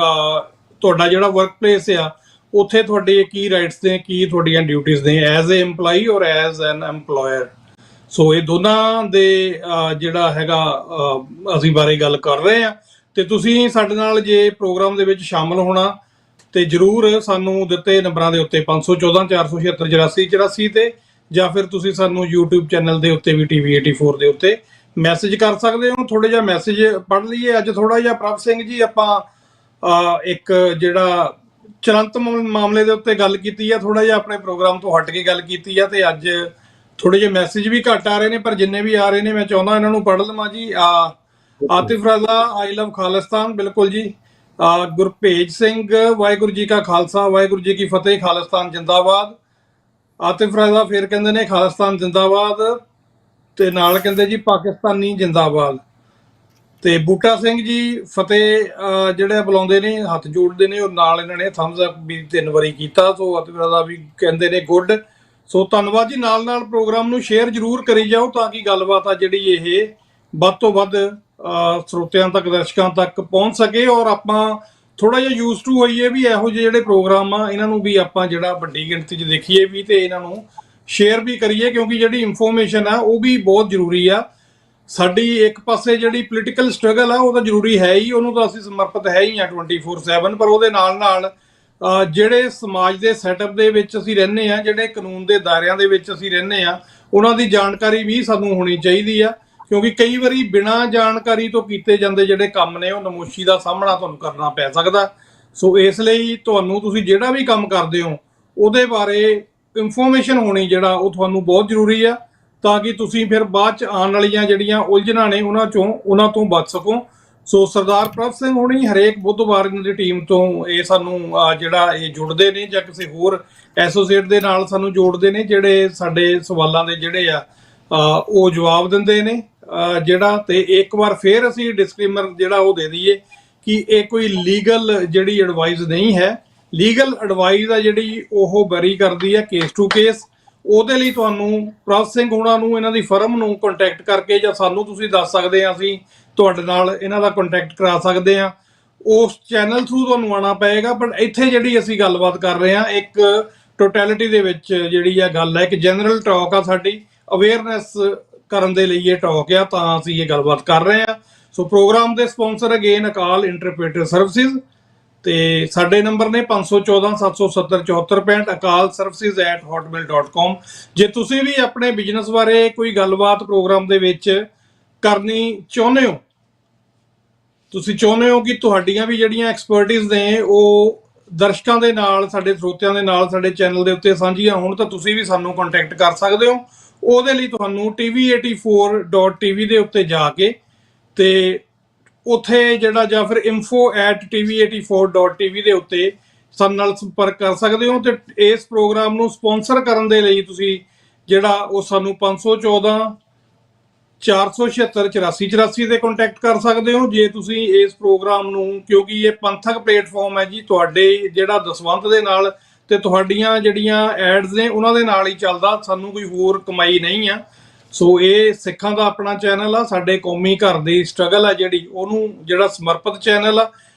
ਤੁਹਾਡਾ ਜਿਹੜਾ ਵਰਕ ਪਲੇਸ ਆ ਉੱਥੇ ਤੁਹਾਡੇ ਕੀ ਰਾਈਟਸ ਨੇ ਕੀ ਤੁਹਾਡੀਆਂ ਡਿਊਟੀਆਂ ਨੇ ਐਜ਼ ਏ EMPLOYEE ਔਰ ਐਜ਼ ਐਨ EMPLOYER ਸੋ ਇਹ ਦੋਨਾਂ ਦੇ ਜਿਹੜਾ ਹੈਗਾ ਅਸੀਂ ਬਾਰੇ ਗੱਲ ਕਰ ਰਹੇ ਹਾਂ ਤੇ ਤੁਸੀਂ ਸਾਡੇ ਨਾਲ ਜੇ ਪ੍ਰੋਗਰਾਮ ਦੇ ਵਿੱਚ ਸ਼ਾਮਲ ਹੋਣਾ ਤੇ ਜਰੂਰ ਸਾਨੂੰ ਦਿੱਤੇ ਨੰਬਰਾਂ ਦੇ ਉੱਤੇ 514 476 84 84 ਤੇ ਜਾਂ ਫਿਰ ਤੁਸੀਂ ਸਾਨੂੰ YouTube ਚੈਨਲ ਦੇ ਉੱਤੇ ਵੀ TV 84 ਦੇ ਉੱਤੇ ਮੈਸੇਜ ਕਰ ਸਕਦੇ ਹੋ। ਥੋੜੇ ਜਿਹਾ ਮੈਸੇਜ ਪੜ੍ਹ ਲਈਏ। ਅੱਜ ਥੋੜਾ ਜਿਹਾ ਪ੍ਰਭ ਸਿੰਘ ਜੀ ਆਪਾਂ ਇੱਕ ਜਿਹੜਾ ਚਲੰਤ ਮਾਮਲੇ ਦੇ ਉੱਤੇ ਗੱਲ ਕੀਤੀ ਆ, ਥੋੜਾ ਜਿਹਾ ਆਪਣੇ ਪ੍ਰੋਗਰਾਮ ਤੋਂ ਹਟ ਕੇ ਗੱਲ ਕੀਤੀ ਆ, ਤੇ ਅੱਜ ਥੋੜੇ ਜਿਹੇ ਮੈਸੇਜ ਵੀ ਘੱਟ ਆ ਰਹੇ ਨੇ, ਪਰ ਜਿੰਨੇ ਵੀ ਆ ਰਹੇ ਨੇ ਮੈਂ ਚਾਹੁੰਦਾ ਇਹਨਾਂ ਨੂੰ ਪੜ੍ਹ ਲਵਾਂ ਜੀ। ਆਤਿਫ ਰਾਜ਼ਾ, ਆਈ ਲਵ ਖਾਲਿਸਤਾਨ, ਬਿਲਕੁਲ ਜੀ। ਗੁਰਭੇਜ ਸਿੰਘ, ਵਾਹਿਗੁਰੂ ਜੀ ਕਾ ਖਾਲਸਾ ਵਾਹਿਗੁਰੂ ਜੀ ਕੀ ਫਤਿਹ, ਖਾਲਿਸਤਾਨ ਜਿੰਦਾਬਾਦ। ਆਤਿਫ ਰਾਜ਼ਾ ਫਿਰ ਕਹਿੰਦੇ ਨੇ ਖਾਲਿਸਤਾਨ ਜਿੰਦਾਬਾਦ, ਤੇ ਨਾਲ ਕਹਿੰਦੇ ਜੀ ਪਾਕਿਸਤਾਨੀ ਜਿੰਦਾਬਾਦ। ਤੇ ਬੂਟਾ ਸਿੰਘ ਜੀ ਫਤਿਹ ਜਿਹੜੇ ਬੁਲਾਉਂਦੇ ਨੇ, ਹੱਥ ਜੋੜਦੇ ਨੇ, ਔਰ ਨਾਲ ਇਹਨਾਂ ਨੇ ਥੰਬਸ ਅਪ ਵੀ 3 ਵਾਰੀ ਕੀਤਾ। ਸੋ ਆਤਿਫ ਰਾਜ਼ਾ ਵੀ ਕਹਿੰਦੇ ਨੇ ਗੁੱਡ। ਸੋ ਧੰਨਵਾਦ ਜੀ। ਨਾਲ ਨਾਲ ਪ੍ਰੋਗਰਾਮ ਨੂੰ ਸ਼ੇਅਰ ਜ਼ਰੂਰ ਕਰੀ ਜਾਓ ਤਾਂ ਕਿ ਗੱਲਬਾਤ ਆ ਜਿਹੜੀ ਇਹ ਵੱਧ ਤੋਂ ਵੱਧ ਸਰੋਤਿਆਂ ਤੱਕ, ਦਰਸ਼ਕਾਂ ਤੱਕ ਪਹੁੰਚ ਸਕੇ, ਔਰ ਆਪਾਂ ਥੋੜਾ ਜਿਹਾ ਯੂਜ਼ ਟੂ ਹੋਈਏ ਵੀ ਇਹੋ ਜਿਹੇ ਜਿਹੜੇ ਪ੍ਰੋਗਰਾਮ ਆ ਇਹਨਾਂ ਨੂੰ ਵੀ ਆਪਾਂ ਜਿਹੜਾ ਵੱਡੀ ਗਿਣਤੀ 'ਚ ਦੇਖੀਏ ਵੀ, ਤੇ ਇਹਨਾਂ ਨੂੰ ਸ਼ੇਅਰ ਵੀ ਕਰੀਏ, ਕਿਉਂਕਿ ਜਿਹੜੀ ਇਨਫੋਰਮੇਸ਼ਨ ਆ ਉਹ ਵੀ ਬਹੁਤ ਜ਼ਰੂਰੀ ਆ। ਸਾਡੀ ਇੱਕ ਪਾਸੇ ਜਿਹੜੀ ਪੋਲੀਟੀਕਲ ਸਟਰਗਲ ਆ ਉਹ ਤਾਂ ਜ਼ਰੂਰੀ ਹੈ ਹੀ, ਉਹਨੂੰ ਤਾਂ ਅਸੀਂ ਸਮਰਪਿਤ ਹੈ ਹੀ ਆ 24/7, ਪਰ ਉਹਦੇ ਨਾਲ ਨਾਲ ਜਿਹੜੇ ਸਮਾਜ ਦੇ ਸੈਟਅਪ ਦੇ ਵਿੱਚ ਅਸੀਂ ਰਹਿੰਦੇ ਆ, ਜਿਹੜੇ ਕਾਨੂੰਨ ਦੇ ਦਾਇਰਿਆਂ ਦੇ ਵਿੱਚ ਅਸੀਂ ਰਹਿੰਦੇ ਆ, ਉਹਨਾਂ ਦੀ ਜਾਣਕਾਰੀ ਵੀ ਸਾਨੂੰ ਹੋਣੀ ਚਾਹੀਦੀ ਆ, ਕਿਉਂਕਿ ਕਈ ਵਾਰੀ ਬਿਨਾਂ ਜਾਣਕਾਰੀ ਤੋਂ ਕੀਤੇ ਜਾਂਦੇ ਜਿਹੜੇ ਕੰਮ ਨੇ ਉਹ ਨਮੋਸ਼ੀ ਦਾ ਸਾਹਮਣਾ ਤੁਹਾਨੂੰ ਕਰਨਾ ਪੈ ਸਕਦਾ। ਸੋ ਇਸ ਲਈ ਤੁਸੀਂ ਜਿਹੜਾ ਵੀ ਕੰਮ ਕਰਦੇ ਹੋ ਉਹਦੇ ਬਾਰੇ ਇਨਫੋਰਮੇਸ਼ਨ ਹੋਣੀ ਜਿਹੜਾ ਉਹ ਤੁਹਾਨੂੰ ਬਹੁਤ ਜ਼ਰੂਰੀ ਆ, ਤਾਂ ਕਿ ਤੁਸੀਂ ਫਿਰ ਬਾਅਦ ਚ ਆਉਣ ਵਾਲੀਆਂ ਜਿਹੜੀਆਂ ਉਲਝਣਾਂ ਨੇ ਉਹਨਾਂ ਤੋਂ ਬਚ ਸਕੋ। ਸੋ ਸਰਦਾਰ ਪ੍ਰਭ ਸਿੰਘ ਹੋਣੀ ਹਰੇਕ ਬੁੱਧਵਾਰ ਇਹਨਾਂ ਦੀ ਟੀਮ ਤੋਂ ਇਹ ਸਾਨੂੰ ਜਿਹੜਾ ਇਹ ਜੁੜਦੇ ਨੇ, ਜਾਂ ਕਿਸੇ ਹੋਰ ਐਸੋਸੀਏਟ ਦੇ ਨਾਲ ਸਾਨੂੰ ਜੋੜਦੇ ਨੇ, ਜਿਹੜੇ ਸਾਡੇ ਸਵਾਲਾਂ ਦੇ ਜਿਹੜੇ ਆ ਉਹ ਜਵਾਬ ਦਿੰਦੇ ਨੇ ਜਿਹੜਾ। ਤੇ ਇੱਕ ਵਾਰ ਫੇਰ ਅਸੀਂ ਡਿਸਕਲੇਮਰ ਜਿਹੜਾ ਉਹ ਦੇ ਦਈਏ ਕਿ ਇਹ ਕੋਈ ਲੀਗਲ ਜਿਹੜੀ ਐਡਵਾਈਸ ਨਹੀਂ ਹੈ। ਲੀਗਲ ਐਡਵਾਈਸ ਆ ਜਿਹੜੀ ਉਹ ਵੈਰੀ ਕਰਦੀ ਹੈ ਕੇਸ ਟੂ ਕੇਸ। ਉਹਦੇ ਲਈ ਤੁਹਾਨੂੰ ਪ੍ਰਭ ਸਿੰਘ ਹੋਣਾ ਨੂੰ, ਇਹਨਾਂ ਦੀ ਫਰਮ ਨੂੰ ਕੰਟੈਕਟ ਕਰਕੇ, ਜਾਂ ਸਾਨੂੰ ਤੁਸੀਂ ਦੱਸ ਸਕਦੇ ਆ, ਅਸੀਂ ਤੁਹਾਡੇ ਨਾਲ ਇਹਨਾਂ ਦਾ ਕੰਟੈਕਟ ਕਰਾ ਸਕਦੇ ਆ। ਉਸ ਚੈਨਲ ਥਰੂ ਤੁਹਾਨੂੰ ਆਉਣਾ ਪਏਗਾ। ਪਰ ਇੱਥੇ ਜਿਹੜੀ ਅਸੀਂ ਗੱਲਬਾਤ ਕਰ ਰਹੇ ਹਾਂ ਇੱਕ ਟੋਟੈਲਿਟੀ ਦੇ ਵਿੱਚ ਜਿਹੜੀ ਆ ਗੱਲ ਹੈ, ਇੱਕ ਜਨਰਲ ਟਾਕ ਆ, ਸਾਡੀ ਅਵੇਅਰਨੈਸ ਕਰਨ ਦੇ ਲਈ ਇਹ ਟਾਕ ਆ, ਤਾਂ ਅਸੀਂ ਇਹ ਗੱਲਬਾਤ ਕਰ ਰਹੇ ਹਾਂ। ਸੋ ਪ੍ਰੋਗਰਾਮ ਦੇ ਸਪਾਂਸਰ ਅਗੇਨ ਅਕਾਲ ਇੰਟਰਪ੍ਰੀਟਰ ਸਰਵਿਸਿਜ਼, ਤੇ ਸਾਡੇ ਨੰਬਰ ਨੇ 514 770 7465, akalservices@hotmail.com। ਜੇ ਤੁਸੀਂ ਵੀ ਆਪਣੇ ਬਿਜ਼ਨਸ ਬਾਰੇ ਕੋਈ ਗੱਲਬਾਤ ਪ੍ਰੋਗਰਾਮ ਦੇ ਵਿੱਚ ਕਰਨੀ ਚਾਹੁੰਦੇ ਹੋ, ਤੁਸੀਂ ਚਾਹੁੰਦੇ ਹੋ ਕਿ ਤੁਹਾਡੀਆਂ ਵੀ ਜਿਹੜੀਆਂ ਐਕਸਪਰਟਿਜ਼ ਨੇ ਉਹ ਦਰਸ਼ਕਾਂ ਦੇ ਨਾਲ, ਸਾਡੇ ਸਰੋਤਿਆਂ ਦੇ ਨਾਲ ਸਾਡੇ ਚੈਨਲ ਦੇ ਉੱਤੇ ਸਾਂਝੀਆਂ ਹੋਣ, ਤਾਂ ਤੁਸੀਂ ਵੀ ਸਾਨੂੰ ਕੰਟੈਕਟ ਕਰ ਸਕਦੇ ਹੋ। ਉਹਦੇ ਲਈ ਤੁਹਾਨੂੰ tv84.tv ਦੇ ਉੱਤੇ ਜਾ ਕੇ ਤੇ ਉੱਥੇ ਜਿਹੜਾ, ਜਾਂ ਫਿਰ info@tv84.tv ਦੇ ਉੱਤੇ ਸਾਡੇ ਨਾਲ ਸੰਪਰਕ ਕਰ ਸਕਦੇ ਹੋ। ਤੇ ਇਸ ਪ੍ਰੋਗਰਾਮ ਨੂੰ ਸਪਾਂਸਰ ਕਰਨ ਦੇ ਲਈ ਤੁਸੀਂ ਜਿਹੜਾ ਉਹ ਸਾਨੂੰ 514 476 8484 ਤੇ ਕੰਟੈਕਟ ਕਰ ਸਕਦੇ ਹੋ। ਜੇ ਤੁਸੀਂ ਇਸ ਪ੍ਰੋਗਰਾਮ ਨੂੰ, ਕਿਉਂਕਿ ਇਹ ਪੰਥਕ ਪਲੇਟਫਾਰਮ ਹੈ ਜੀ, ਤੁਹਾਡੇ ਜਿਹੜਾ ਦਸਵੰਧ ਦੇ ਨਾਲ ਤੇ ਤੁਹਾਡੀਆਂ ਜਿਹੜੀਆਂ ਐਡਸ ਨੇ ਉਹਨਾਂ ਦੇ ਨਾਲ ਹੀ ਚੱਲਦਾ, ਸਾਨੂੰ ਕੋਈ ਹੋਰ ਕਮਾਈ ਨਹੀਂ ਆ। ਸੋ ਇਹ ਸਿੱਖਾਂ ਦਾ ਆਪਣਾ ਚੈਨਲ ਆ, ਸਾਡੇ ਕੌਮੀ ਘਰ ਦੀ ਸਟਰਗਲ ਆ ਜਿਹੜੀ, ਉਹਨੂੰ ਜਿਹੜਾ ਸਮਰਪਿਤ ਚੈਨਲ ਆ।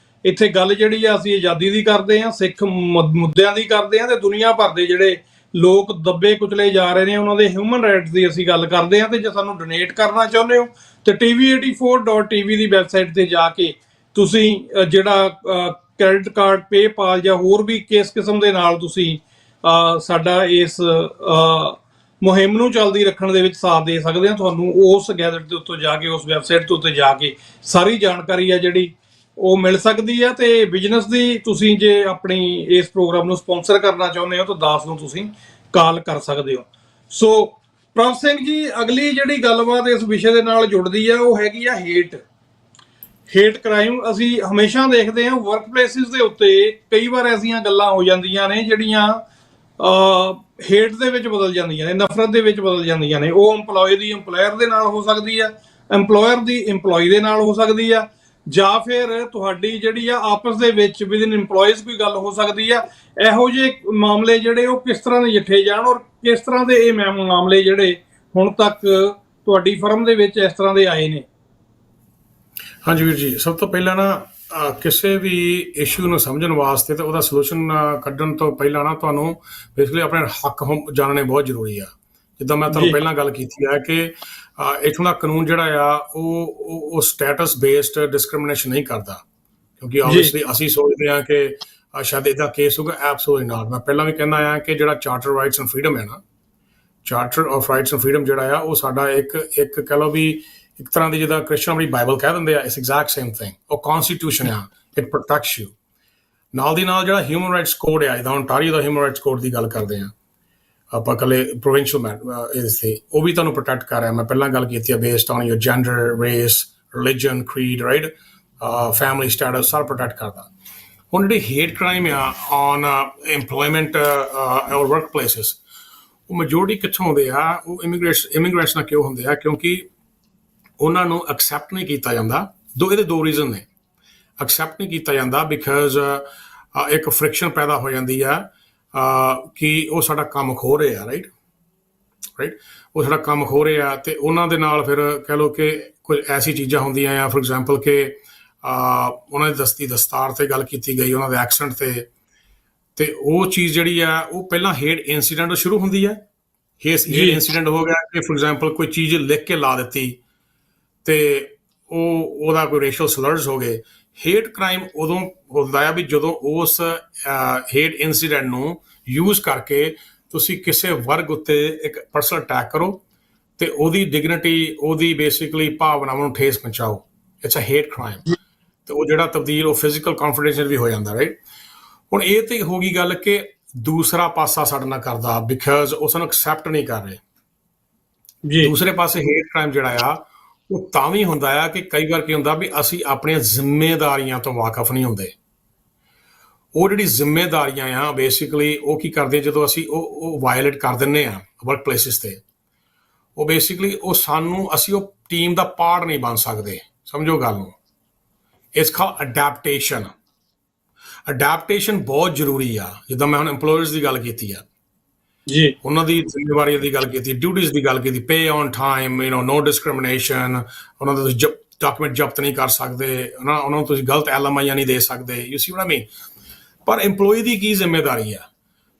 ਇੱਥੇ ਗੱਲ ਜਿਹੜੀ ਆ ਅਸੀਂ ਆਜ਼ਾਦੀ ਦੀ ਕਰਦੇ ਆ, ਸਿੱਖ ਮੁੱਦਿਆਂ ਦੀ ਕਰਦੇ ਆ, ਤੇ ਦੁਨੀਆ ਭਰ ਦੇ ਜਿਹੜੇ ਲੋਕ ਦੱਬੇ ਕੁਚਲੇ ਜਾ ਰਹੇ ਨੇ ਉਹਨਾਂ ਦੇ ਹਿਊਮਨ ਰਾਈਟਸ ਦੀ ਅਸੀਂ ਗੱਲ ਕਰਦੇ ਆ। ਤੇ ਜੇ ਸਾਨੂੰ ਡੋਨੇਟ ਕਰਨਾ ਚਾਹੁੰਦੇ ਹੋ ਤੇ tv84.tv ਦੀ ਵੈਬਸਾਈਟ ਤੇ ਜਾ ਕੇ ਤੁਸੀਂ ਜਿਹੜਾ ਕ੍ਰੈਡਿਟ ਕਾਰਡ, ਪੇਪਾਲ ਜਾਂ ਹੋਰ ਵੀ ਕਿਸ ਕਿਸਮ ਦੇ ਨਾਲ ਤੁਸੀਂ ਸਾਡਾ ਇਸ ਮੁਹਿੰਮ ਨੂੰ ਚੱਲਦੀ ਰੱਖਣ ਦੇ ਵਿੱਚ ਸਾਥ ਦੇ ਸਕਦੇ ਆ। ਤੁਹਾਨੂੰ ਉਸ ਗੈਜਟ ਦੇ ਉੱਤੇ ਜਾ ਕੇ, ਉਸ ਵੈਬਸਾਈਟ ਦੇ ਉੱਤੇ ਜਾ ਕੇ ਸਾਰੀ ਜਾਣਕਾਰੀ ਆ ਜਿਹੜੀ ਉਹ ਮਿਲ ਸਕਦੀ ਆ। ਤੇ ਬਿਜ਼ਨਸ ਦੀ ਤੁਸੀਂ ਜੇ ਆਪਣੀ ਇਸ ਪ੍ਰੋਗਰਾਮ ਨੂੰ ਸਪਾਂਸਰ ਕਰਨਾ ਚਾਹੁੰਦੇ ਹੋ ਤਾਂ 10 ਨੂੰ ਤੁਸੀਂ ਕਾਲ ਕਰ ਸਕਦੇ ਹੋ। ਸੋ ਪ੍ਰਭ ਸਿੰਘ ਜੀ, ਅਗਲੀ ਜਿਹੜੀ ਗੱਲਬਾਤ ਇਸ ਵਿਸ਼ੇ ਦੇ ਨਾਲ ਜੁੜਦੀ ਆ ਉਹ ਹੈਗੀ ਆ ਹੇਟ ਕ੍ਰਾਈਮ। ਅਸੀਂ ਹਮੇਸ਼ਾ ਦੇਖਦੇ ਹਾਂ ਵਰਕ ਪਲੇਸਿਸ ਦੇ ਉੱਤੇ ਕਈ ਵਾਰ ਐਸੀਆਂ ਗੱਲਾਂ ਹੋ ਜਾਂਦੀਆਂ ਨੇ ਜਿਹੜੀਆਂ ਹੇਟ ਦੇ ਵਿੱਚ ਬਦਲ ਜਾਂਦੀਆਂ ਨੇ, ਨਫ਼ਰਤ ਦੇ ਵਿੱਚ ਬਦਲ ਜਾਂਦੀਆਂ ਨੇ। ਉਹ EMPLOYE ਦੀ EMPLOYER ਦੇ ਨਾਲ ਹੋ ਸਕਦੀ ਆ, EMPLOYER ਦੀ EMPLOYE ਦੇ ਨਾਲ ਹੋ ਸਕਦੀ ਆ, ਜਾਂ ਫਿਰ ਤੁਹਾਡੀ ਜਿਹੜੀ ਆ ਆਪਸ ਦੇ ਵਿੱਚ ਵਿਦਿਨ EMPLOYEES ਕੋਈ ਗੱਲ ਹੋ ਸਕਦੀ ਆ। ਇਹੋ ਜਿਹੇ ਮਾਮਲੇ ਜਿਹੜੇ ਉਹ ਕਿਸ ਤਰ੍ਹਾਂ ਨਜਿੱਠੇ ਜਾਣ, ਔਰ ਕਿਸ ਤਰ੍ਹਾਂ ਦੇ ਇਹ ਮਾਮਲੇ ਜਿਹੜੇ ਹੁਣ ਤੱਕ ਤੁਹਾਡੀ ਫਰਮ ਦੇ ਵਿੱਚ ਇਸ ਤਰ੍ਹਾਂ ਦੇ ਆਏ ਨੇ? ਹਾਂਜੀ ਵੀਰ ਜੀ, ਸਭ ਤੋਂ ਪਹਿਲਾਂ ਨਾ ਕਿਸੇ ਵੀ ਇਸ਼ੂ ਨੂੰ ਸਮਝਣ ਵਾਸਤੇ ਤੇ ਉਹਦਾ ਸੋਲੂਸ਼ਨ ਕੱਢਣ ਤੋਂ ਪਹਿਲਾਂ ਨਾ ਤੁਹਾਨੂੰ ਬੇਸਿਕਲੀ ਆਪਣੇ ਹੱਕ ਜਾਣਨੇ ਬਹੁਤ ਜ਼ਰੂਰੀ ਆ। ਜਿੱਦਾਂ ਮੈਂ ਤੁਹਾਨੂੰ ਪਹਿਲਾਂ ਗੱਲ ਕੀਤੀ ਹੈ ਕਿ ਇੱਥੋਂ ਦਾ ਕਾਨੂੰਨ ਜਿਹੜਾ ਆ ਉਹ ਸਟੇਟਸ ਬੇਸਡ ਡਿਸਕ੍ਰਿਮੀਨੇਸ਼ਨ ਨਹੀਂ ਕਰਦਾ, ਕਿਉਂਕਿ ਆਬਵੀਅਸਲੀ ਅਸੀਂ ਸੋਚਦੇ ਹਾਂ ਕਿ ਸ਼ਾਇਦ ਇਹਦਾ ਕੇਸ ਹੋਊਗਾ। ਐਬਸੋਲੂਟਲੀ ਨਾਟ। ਮੈਂ ਪਹਿਲਾਂ ਵੀ ਕਹਿੰਦਾ ਆ ਕਿ ਜਿਹੜਾ ਚਾਰਟਰ ਰਾਈਟਸ ਐਂਡ ਫਰੀडम ਹੈ ਨਾ, charter of rights and freedom ਜਿਹੜਾ ਆ ਉਹ ਸਾਡਾ ਇੱਕ ਕਹਿ ਲਓ ਵੀ ਇੱਕ ਤਰ੍ਹਾਂ ਦੀ ਜਿੱਦਾਂ ਕ੍ਰਿਸਚਨ ਆਪਣੀ ਬਾਈਬਲ ਕਹਿ ਦਿੰਦੇ ਆ, ਇਟਸ ਐਗਜ਼ੈਕਟ ਸੇਮ ਥਿੰਗ। ਉਹ ਕਨਸਟੀਟਿਊਸ਼ਨ ਆ, ਇਟ ਪ੍ਰੋਟੈਕਟਸ ਯੂ। ਨਾਲ ਦੀ ਨਾਲ ਜਿਹੜਾ ਹਿਊਮਨ ਰਾਈਟਸ ਕੋਡ ਆ, ਜਿੱਦਾਂ ਓਨਟਾਰੀਓ ਦਾ ਹਿਊਮਨ ਰਾਈਟਸ ਕੋਡ ਦੀ ਗੱਲ ਕਰਦੇ ਆ ਆਪਾਂ, ਇਕੱਲੇ ਪ੍ਰੋਵਿੰਸ਼ੀਅਲ ਇਹਦੇ ਉਹ ਵੀ ਤੁਹਾਨੂੰ ਪ੍ਰੋਟੈਕਟ ਕਰ ਰਿਹਾ। ਮੈਂ ਪਹਿਲਾਂ ਗੱਲ ਕੀਤੀ ਆ based on your gender, race, religion, creed, right, family status, ਸਾਰਾ ਪ੍ਰੋਟੈਕਟ ਕਰਦਾ। ਹੁਣ ਜਿਹੜੀ ਹੇਟ ਕ੍ਰਾਈਮ ਆ on employment or work places, ਉਹ ਮੈਜੋਰਟੀ ਕਿੱਥੋਂ ਹੁੰਦੇ ਆ? ਉਹ ਇਮੀਗ੍ਰੇਸ਼ਨ ਨਾਲ ਕਿਉਂ ਹੁੰਦੇ ਆ? ਕਿਉਂਕਿ ਉਹਨਾਂ ਨੂੰ ਐਕਸੈਪਟ ਨਹੀਂ ਕੀਤਾ ਜਾਂਦਾ। ਇਹਦੇ ਦੋ ਰੀਜ਼ਨ ਨੇ। ਐਕਸੈਪਟ ਨਹੀਂ ਕੀਤਾ ਜਾਂਦਾ ਬਿਕਾਜ਼ ਇੱਕ ਫ੍ਰਿਕਸ਼ਨ ਪੈਦਾ ਹੋ ਜਾਂਦੀ ਆ ਕਿ ਉਹ ਸਾਡਾ ਕੰਮ ਖੋ ਰਹੇ ਆ, ਰਾਈਟ, ਉਹ ਸਾਡਾ ਕੰਮ ਖੋ ਰਹੇ ਆ। ਅਤੇ ਉਹਨਾਂ ਦੇ ਨਾਲ ਫਿਰ ਕਹਿ ਲਓ ਕਿ ਕੁਝ ਐਸੀ ਚੀਜ਼ਾਂ ਹੁੰਦੀਆਂ ਆ, ਫੋਰ ਐਗਜ਼ਾਮਪਲ ਕਿ ਉਹਨਾਂ ਦੀ ਦਸਤਾਰ 'ਤੇ ਗੱਲ ਕੀਤੀ ਗਈ, ਉਹਨਾਂ ਦੇ ਐਕਸੈਂਟ 'ਤੇ, ਅਤੇ ਉਹ ਚੀਜ਼ ਜਿਹੜੀ ਆ ਉਹ ਪਹਿਲਾਂ ਹੇਟ ਇੰਸੀਡੈਂਟ ਤੋਂ ਸ਼ੁਰੂ ਹੁੰਦੀ ਹੈ। ਹੇਟ ਇੰਸੀਡੈਂਟ ਹੋ ਗਿਆ ਕਿ ਫੋਰ ਐਗਜ਼ਾਮਪਲ ਕੋਈ ਚੀਜ਼ ਲਿਖ ਕੇ ਲਾ ਦਿੱਤੀ ਅਤੇ ਉਹਦਾ ਕੋਈ ਰੇਸ਼ੀਅਲ ਸਲਰਸ ਹੋ ਗਏ। ਹੇਟ ਕ੍ਰਾਈਮ ਉਦੋਂ ਹੁੰਦਾ ਆ ਵੀ ਜਦੋਂ ਉਸ ਹੇਟ ਇੰਸੀਡੈਂਟ ਨੂੰ ਯੂਜ਼ ਕਰਕੇ ਤੁਸੀਂ ਕਿਸੇ ਵਰਗ ਉੱਤੇ ਇੱਕ ਪਰਸਨਲ ਅਟੈਕ ਕਰੋ ਅਤੇ ਉਹਦੀ ਡਿਗਨਿਟੀ, ਉਹਦੀ ਬੇਸਿਕਲੀ ਭਾਵਨਾਵਾਂ ਨੂੰ ਠੇਸ ਪਹੁੰਚਾਓ। It's a hate crime. ਅਤੇ ਉਹ ਜਿਹੜਾ ਤਬਦੀਲ ਉਹ ਫਿਜ਼ੀਕਲ ਕੌਨਫਰੰਟੇਸ਼ਨ ਵੀ ਹੋ ਜਾਂਦਾ, ਰਾਈਟ। ਹੁਣ ਇਹ ਤੇ ਹੋ ਗਈ ਗੱਲ ਕਿ ਦੂਸਰਾ ਪਾਸਾ ਸਾਡੇ ਨਾਲ ਕਰਦਾ ਬਿਕਾਜ਼ ਉਹ ਸਾਨੂੰ ਐਕਸੈਪਟ ਨਹੀਂ ਕਰ ਰਹੇ। ਦੂਸਰੇ ਪਾਸੇ ਹੇਟ ਕ੍ਰਾਈਮ ਜਿਹੜਾ ਆ ਉਹ ਤਾਂ ਵੀ ਹੁੰਦਾ ਆ ਕਿ ਕਈ ਵਾਰ ਕੀ ਹੁੰਦਾ ਵੀ ਅਸੀਂ ਆਪਣੀਆਂ ਜ਼ਿੰਮੇਦਾਰੀਆਂ ਤੋਂ ਵਾਕਫ ਨਹੀਂ ਹੁੰਦੇ। ਉਹ ਜਿਹੜੀ ਜ਼ਿੰਮੇਦਾਰੀਆਂ ਆ ਬੇਸਿਕਲੀ ਉਹ ਕੀ ਕਰਦੇ, ਜਦੋਂ ਅਸੀਂ ਉਹ ਵਾਇਲੇਟ ਕਰ ਦਿੰਦੇ ਆ ਵਰਕ ਪਲੇਸਿਸ 'ਤੇ, ਉਹ ਬੇਸਿਕਲੀ ਉਹ ਅਸੀਂ ਉਹ ਟੀਮ ਦਾ ਪਾਰਟ ਨਹੀਂ ਬਣ ਸਕਦੇ। ਸਮਝੋ ਗੱਲ ਨੂੰ। It's called adaptation. ਅਡੈਪਟੇਸ਼ਨ ਬਹੁਤ ਜ਼ਰੂਰੀ ਆ। ਜਿੱਦਾਂ ਮੈਂ ਹੁਣ ਇੰਪਲੋਇਰਸ ਦੀ ਗੱਲ ਕੀਤੀ ਆ, ਜੀ, ਉਹਨਾਂ ਦੀ ਜ਼ਿੰਮੇਵਾਰੀਆਂ ਦੀ ਗੱਲ ਕੀਤੀ, ਡਿਊਟੀਜ਼ ਦੀ ਗੱਲ ਕੀਤੀ, ਪੇ ਔਨ ਟਾਈਮ, ਨੋ ਡਿਸਕ੍ਰਿਮੀਨੇਸ਼ਨ, ਉਹਨਾਂ ਦਾ ਤੁਸੀਂ ਡਾਕੂਮੈਂਟ ਜ਼ਬਤ ਨਹੀਂ ਕਰ ਸਕਦੇ, ਉਹਨਾਂ ਨੂੰ ਤੁਸੀਂ ਗਲਤ LMI ਨਹੀਂ ਦੇ ਸਕਦੇ। ਯੂ ਸੀ ਵਾਟ ਆਈ ਮੀਨ। ਪਰ ਇੰਪਲੋਈ ਦੀ ਕੀ ਜ਼ਿੰਮੇਦਾਰੀ ਆ?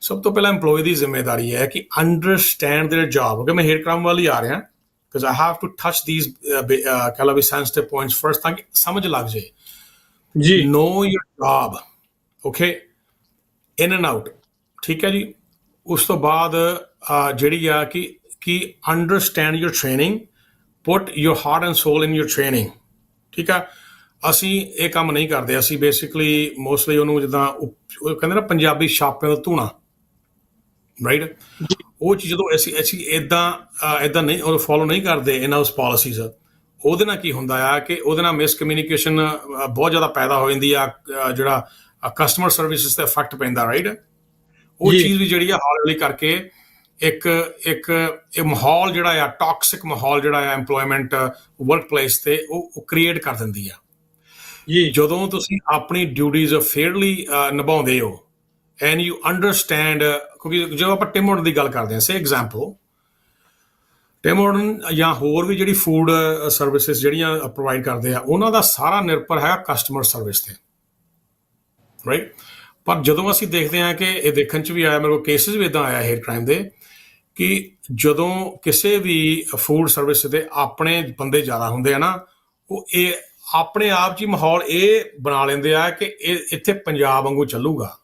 ਸਭ ਤੋਂ ਪਹਿਲਾਂ ਇੰਪਲੋਈ ਦੀ ਜ਼ਿੰਮੇਦਾਰੀ ਹੈ ਕਿ ਅੰਡਰਸਟੈਂਡ ਦੇਅਰ ਜੌਬ। ਕਿਉਂਕਿ ਮੈਂ ਹੇਟ ਕ੍ਰਾਈਮ ਵੱਲ ਹੀ ਆ ਰਿਹਾ because I have to touch these ਕਹਿ ਲਓ ਵੀ ਸੈਂਸਿਟਿਵ ਪੁਆਇੰਟਸ ਫਰਸਟ, ਤਾਂ ਕਿ ਸਮਝ ਲੱਗ ਜਾਏ। ਜੀ, know your job, okay, in and out, ਠੀਕ ਹੈ ਜੀ। ਉਸ ਤੋਂ ਬਾਅਦ ਜਿਹੜੀ ਆ ਕਿ understand your training, put your heart and soul in your training, ਠੀਕ ਆ। ਅਸੀਂ ਇਹ ਕੰਮ ਨਹੀਂ ਕਰਦੇ। ਅਸੀਂ ਬੇਸਿਕਲੀ ਮੋਸਟਲੀ ਉਹਨੂੰ ਜਿੱਦਾਂ ਉਹ ਕਹਿੰਦੇ ਨਾ ਪੰਜਾਬੀ ਛਾਪਿਆਂ ਦਾ ਧੂਣਾ, ਰਾਈਟ, ਉਹ ਚੀਜ਼ ਜਦੋਂ ਅਸੀਂ ਇੱਦਾਂ ਨਹੀਂ ਉਹ ਫੋਲੋ ਨਹੀਂ ਕਰਦੇ ਇਨ ਹਾਊਸ ਪਾਲਿਸੀਜ਼, ਉਹਦੇ ਨਾਲ ਕੀ ਹੁੰਦਾ ਆ ਕਿ ਉਹਦੇ ਨਾਲ ਮਿਸਕਮਿਊਨੀਕੇਸ਼ਨ ਬਹੁਤ ਜ਼ਿਆਦਾ ਪੈਦਾ ਹੋ ਜਾਂਦੀ ਆ, ਜਿਹੜਾ ਕਸਟਮਰ ਸਰਵਿਸਿਜ਼ 'ਤੇ ਇਫੈਕਟ ਪੈਂਦਾ, ਰਾਈਟ। ਉਹ ਚੀਜ਼ ਵੀ ਜਿਹੜੀ ਆ ਹੌਲੀ ਕਰਕੇ ਇੱਕ ਮਾਹੌਲ ਜਿਹੜਾ ਆ, ਟੌਕਸਿਕ ਮਾਹੌਲ ਜਿਹੜਾ ਆ ਇੰਪਲੋਇਮੈਂਟ ਵਰਕ ਪਲੇਸ 'ਤੇ ਉਹ ਕ੍ਰੀਏਟ ਕਰ ਦਿੰਦੀ ਆ। ਜਦੋਂ ਤੁਸੀਂ ਆਪਣੀ ਡਿਊਟੀਜ਼ ਫੇਅਰਲੀ ਨਿਭਾਉਂਦੇ ਹੋ ਐਂਡ ਯੂ ਅੰਡਰਸਟੈਂਡ, ਕਿਉਂਕਿ ਜਦੋਂ ਆਪਾਂ ਟਿਮ ਹਾਰਟਨ ਦੀ ਗੱਲ ਕਰਦੇ ਹਾਂ, ਸੇ ਐਗਜ਼ਾਮਪਲ ਟਿਮ ਹਾਰਟਨ ਜਾਂ ਹੋਰ ਵੀ ਜਿਹੜੀ ਫੂਡ ਸਰਵਿਸਿਜ਼ ਜਿਹੜੀਆਂ ਪ੍ਰੋਵਾਈਡ ਕਰਦੇ ਆ, ਉਹਨਾਂ ਦਾ ਸਾਰਾ ਨਿਰਭਰ ਹੈਗਾ ਕਸਟਮਰ ਸਰਵਿਸ 'ਤੇ, ਰਾਈਟ। ਪਰ ਜਦੋਂ ਅਸੀਂ ਦੇਖਦੇ ਹਾਂ ਕਿ ਇਹ ਦੇਖਣ 'ਚ ਵੀ ਆਇਆ, ਮੇਰੇ ਕੋਲ ਕੇਸਿਸ ਵੀ ਇੱਦਾਂ ਆਇਆ ਹੇਟ ਕ੍ਰਾਈਮ ਦੇ, ਕਿ ਜਦੋਂ ਕਿਸੇ ਵੀ ਫੂਡ ਸਰਵਿਸ 'ਤੇ ਆਪਣੇ ਬੰਦੇ ਜ਼ਿਆਦਾ ਹੁੰਦੇ ਆ ਨਾ, ਉਹ ਇਹ ਆਪਣੇ ਆਪ 'ਚ ਹੀ ਮਾਹੌਲ ਇਹ ਬਣਾ ਲੈਂਦੇ ਆ ਕਿ ਇਹ ਇੱਥੇ ਪੰਜਾਬ ਵਾਂਗੂ ਚੱਲੂਗਾ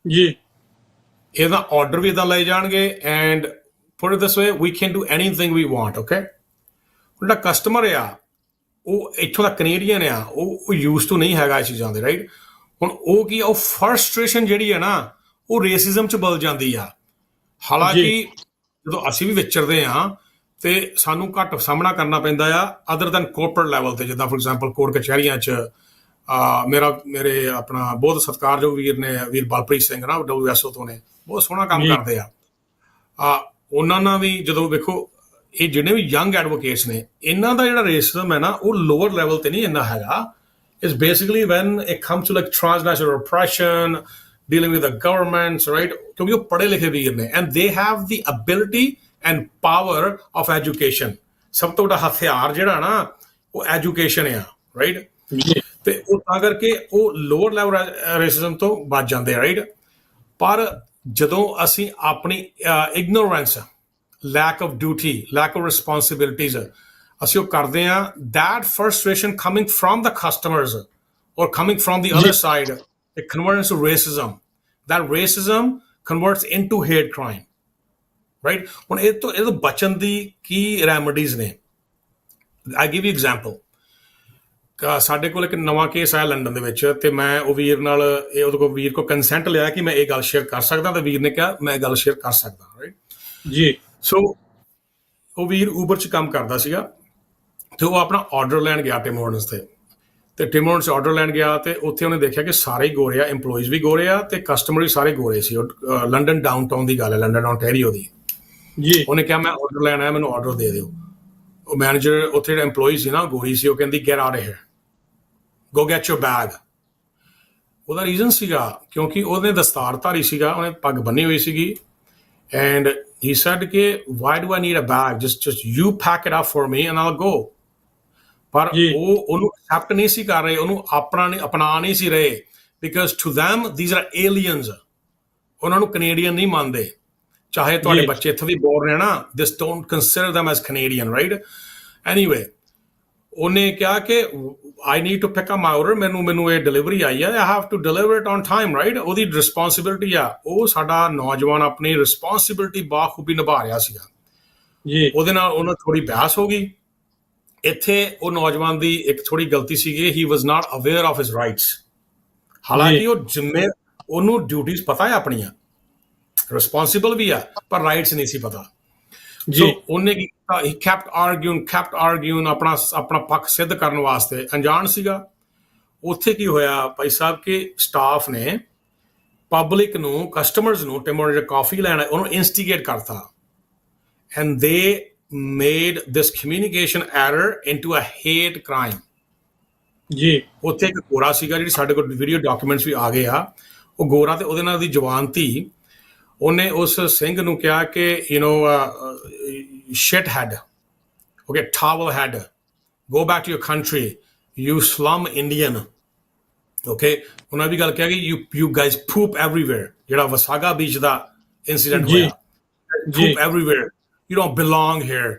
ਜੀ। ਇਹਦਾ ਆਰਡਰ ਵੀ ਇੱਦਾਂ ਲਏ ਜਾਣਗੇ and put it this way, we can do anything we want, okay? ਜਿਹੜਾ ਕਸਟਮਰ ਆ ਉਹ ਇੱਥੋਂ ਦਾ ਕੈਨੇਡੀਅਨ ਆ, ਉਹ ਯੂਜ਼ ਟੂ ਨਹੀਂ ਹੈਗਾ ਇਹ ਚੀਜ਼ਾਂ ਦੇ, ਰਾਈਟ। ਹੁਣ ਉਹ ਕੀ ਆ, ਉਹ ਫਰਸਟ੍ਰੇਸ਼ਨ ਜਿਹੜੀ ਹੈ ਨਾ ਉਹ ਰੇਸਿਜ਼ਮ 'ਚ ਬਦਲ ਜਾਂਦੀ ਆ। ਹਾਲਾਂਕਿ ਜਦੋਂ ਅਸੀਂ ਵੀ ਵਿਚਰਦੇ ਹਾਂ ਤੇ ਸਾਨੂੰ ਘੱਟ ਸਾਹਮਣਾ ਕਰਨਾ ਪੈਂਦਾ ਆ ਅਦਰ ਦੈਨ ਕੋਰਪੋਰੇਟ ਲੈਵਲ 'ਤੇ। ਜਿੱਦਾਂ ਫੋਰ ਐਗਜ਼ਾਮਪਲ ਕੋਰਟ ਕਚਹਿਰੀਆਂ 'ਚ ਮੇਰੇ ਆਪਣਾ ਬਹੁਤ ਸਤਿਕਾਰਯੋਗ ਵੀਰ ਨੇ, ਵੀਰ ਬਲਪ੍ਰੀਤ ਸਿੰਘ ਨਾ, WSO ਤੋਂ ਨੇ, ਬਹੁਤ ਸੋਹਣਾ ਕੰਮ ਕਰਦੇ ਆ। ਉਹਨਾਂ ਨਾਲ ਵੀ ਜਦੋਂ ਵੇਖੋ, ਇਹ ਜਿਹੜੇ ਵੀ ਯੰਗ ਐਡਵੋਕੇਟਸ ਨੇ, ਇਹਨਾਂ ਦਾ ਜਿਹੜਾ ਰੇਸਿਜ਼ਮ ਹੈ ਨਾ ਉਹ ਲੋਅਰ ਲੈਵਲ 'ਤੇ ਨਹੀਂ ਇੰਨਾ ਹੈਗਾ। It's basically when it comes to like transnational operation, dealing with the governments, right, ਕਿਉਂਕਿ ਉਹ ਪੜ੍ਹੇ ਲਿਖੇ ਵੀਰ ਨੇ and they have the ability and power of education. ਸਭ ਤੋਂ ਵੱਡਾ ਹਥਿਆਰ ਜਿਹੜਾ ਨਾ ਉਹ ਐਜੂਕੇਸ਼ਨ ਆ, ਰਾਈਟ। ਤੇ ਉਹ ਤਾਂ ਕਰਕੇ ਉਹ ਲੋਅਰ ਲੈਵਲ ਰੇਸਿਜ਼ਮ ਤੋਂ ਬਚ ਜਾਂਦੇ ਆ, ਰਾਈਟ। ਪਰ ਜਦੋਂ ਅਸੀਂ ਆਪਣੀ ignorance, lack of duty, lack of responsibilities ਅਸੀਂ ਉਹ ਕਰਦੇ ਹਾਂ, that frustration coming from the customers or coming from the other side, it converts to racism. That racism converts into hate crime, right? ਹੁਣ ਇਹ ਤੋਂ ਬਚਣ ਦੀ ਕੀ ਰੈਮਡੀਜ਼ ਨੇ? I give you example. ਸਾਡੇ ਕੋਲ ਇੱਕ ਨਵਾਂ ਕੇਸ ਆਇਆ ਲੰਡਨ ਦੇ ਵਿੱਚ, ਤੇ ਮੈਂ ਉਹ ਵੀਰ ਨਾਲ ਉਹਦੇ ਕੋਲ ਵੀਰ ਕੋ ਕੰਸੈਂਟ ਲਿਆ ਕਿ ਮੈਂ ਇਹ ਗੱਲ ਸ਼ੇਅਰ ਕਰ ਸਕਦਾ, ਤੇ ਵੀਰ ਨੇ ਕਿਹਾ ਮੈਂ ਇਹ ਗੱਲ ਸ਼ੇਅਰ ਕਰ ਸਕਦਾ, ਰਾਈਟ ਜੀ। ਸੋ ਉਹ ਵੀਰ ਊਬਰ 'ਚ ਕੰਮ ਕਰਦਾ ਸੀਗਾ, ਤੇ ਉਹ ਆਪਣਾ ਆਰਡਰ ਲੈਣ ਗਿਆ ਟਿਮ ਹਾਰਟਨਸ ਤੇ ਟਿਮ ਹਾਰਟਨਸ ਆਰਡਰ ਲੈਣ ਗਿਆ, ਤੇ ਉੱਥੇ ਉਹਨੇ ਦੇਖਿਆ ਕਿ ਸਾਰੇ ਹੀ ਗੋਰੇ ਆ, ਇੰਪਲੋਈਜ਼ ਵੀ ਗੋਰੇ ਆ, ਤੇ ਕਸਟਮਰ ਵੀ ਸਾਰੇ ਗੋਰੇ ਸੀ। ਲੰਡਨ ਡਾਊਨਟਾਊਨ ਦੀ ਗੱਲ ਹੈ, ਲੰਡਨ ontario ਦੀ। ਜੀ ਉਹਨੇ ਕਿਹਾ ਮੈਂ ਆਰਡਰ ਲੈਣਾ ਹੈ, ਮੈਨੂੰ ਆਰਡਰ ਦੇ ਦਿਓ। ਉਹ ਮੈਨੇਜਰ ਉੱਥੇ ਜਿਹੜਾ ਇੰਪਲੋਈ ਸੀ ਨਾ, ਗੋਰੀ ਸੀ, ਉਹ ਕਹਿੰਦੀ get out of here, go get your bag. ਉਹਦਾ ਰੀਜ਼ਨ ਸੀਗਾ ਕਿਉਂਕਿ ਉਹਨੇ ਦਸਤਾਰਧਾਰੀ ਸੀਗਾ, ਉਹਨੇ ਪੱਗ ਬੰਨੀ ਹੋਈ ਸੀਗੀ, ਐਂਡ he said ਕਿ why do I need a bag, just you pack it up for me and I'll go। ਪਰ ਉਹ ਉਹਨੂੰ ਐਕਸੈਪਟ ਨਹੀਂ ਸੀ ਕਰ ਰਹੇ, ਉਹਨੂੰ ਅਪਣਾ ਨਹੀਂ ਸੀ ਰਹੇ, because to them these are aliens। ਉਹਨਾਂ ਨੂੰ ਕੈਨੇਡੀਅਨ ਨਹੀਂ ਮੰਨਦੇ, ਚਾਹੇ ਤੁਹਾਡੇ ਬੱਚੇ ਇੱਥੇ ਵੀ ਬੋਰਨ ਨੇ ਨਾ, this don't consider them as Canadian, right? Anyway, ਉਹਨੇ ਕਿਹਾ ਕਿ I need to pick up my order, ਮੈਨੂੰ ਇਹ ਡਿਲੀਵਰੀ ਆਈ ਹੈ, I have to deliver it on time, right? ਉਹਦੀ ਰਿਸਪੌਂਸਿਬਿਲਿਟੀ ਆ। ਉਹ ਸਾਡਾ ਨੌਜਵਾਨ ਆਪਣੀ ਰਿਸਪੌਂਸਿਬਿਲਿਟੀ ਬਾਖੂਬੀ ਨਿਭਾ ਰਿਹਾ ਸੀਗਾ ਜੀ। ਉਹਦੇ ਨਾਲ ਉਹਨਾਂ ਥੋੜੀ ਬਹਿਸ ਹੋ ਗਈ। ਇੱਥੇ ਉਹ ਨੌਜਵਾਨ ਦੀ ਇੱਕ ਥੋੜੀ ਗਲਤੀ ਸੀਗੀ, he was not aware of his rights। ਹਾਲਾਂਕਿ ਉਹਨੂੰ ਡਿਊਟੀਜ਼ ਪਤਾ ਹੈ ਆਪਣੀਆਂ, ਰਿਸਪੌਂਸਿਬਲ ਵੀ ਆ, ਪਰ ਰਾਈਟਸ ਨਹੀਂ ਸੀ ਪਤਾ ਜੀ। ਉਹਨੇ ਕੀ ਕੀਤਾ, he kept arguing ਆਪਣਾ ਪੱਖ ਸਿੱਧ ਕਰਨ ਵਾਸਤੇ, ਅਣਜਾਣ ਸੀਗਾ। ਉੱਥੇ ਕੀ ਹੋਇਆ ਭਾਈ ਸਾਹਿਬ ਕਿ ਸਟਾਫ ਨੇ ਪਬਲਿਕ ਨੂੰ, ਕਸਟਮਰਸ ਨੂੰ, ਟਿਮ ਹਾਰਟਨਸ ਕਾਫੀ ਲੈਣਾ, ਉਹਨੂੰ ਇਨਸਟੀਗੇਟ ਕਰਤਾ, and they made this communication error into a hate crime ਜੀ। ਉੱਥੇ ਇੱਕ ਗੋਰਾ ਸੀਗਾ, ਜਿਹੜੀ ਸਾਡੇ ਕੋਲ ਵੀਡੀਓ ਡਾਕੂਮੈਂਟਸ ਵੀ ਆ ਗਏ ਆ, ਉਹ ਗੋਰਾ ਤੇ ਉਹਦੇ ਨਾਲ ਦੀ ਜਵਾਨ ਧੀ, ਉਹਨੇ ਉਸ ਸਿੰਘ ਨੂੰ ਕਿਹਾ ਕਿ shit head, okay, towel head, go back to your country, you slum Indian, okay। ਉਹਨਾਂ ਵੀ ਗੱਲ ਕਿਹਾ ਕਿ you guys poop everywhere, ਜਿਹੜਾ ਵਸਾਗਾ ਬੀਚ ਦਾ ਇਨਸੀਡੈਂਟ ਹੋਇਆ, poop everywhere, you don't belong here,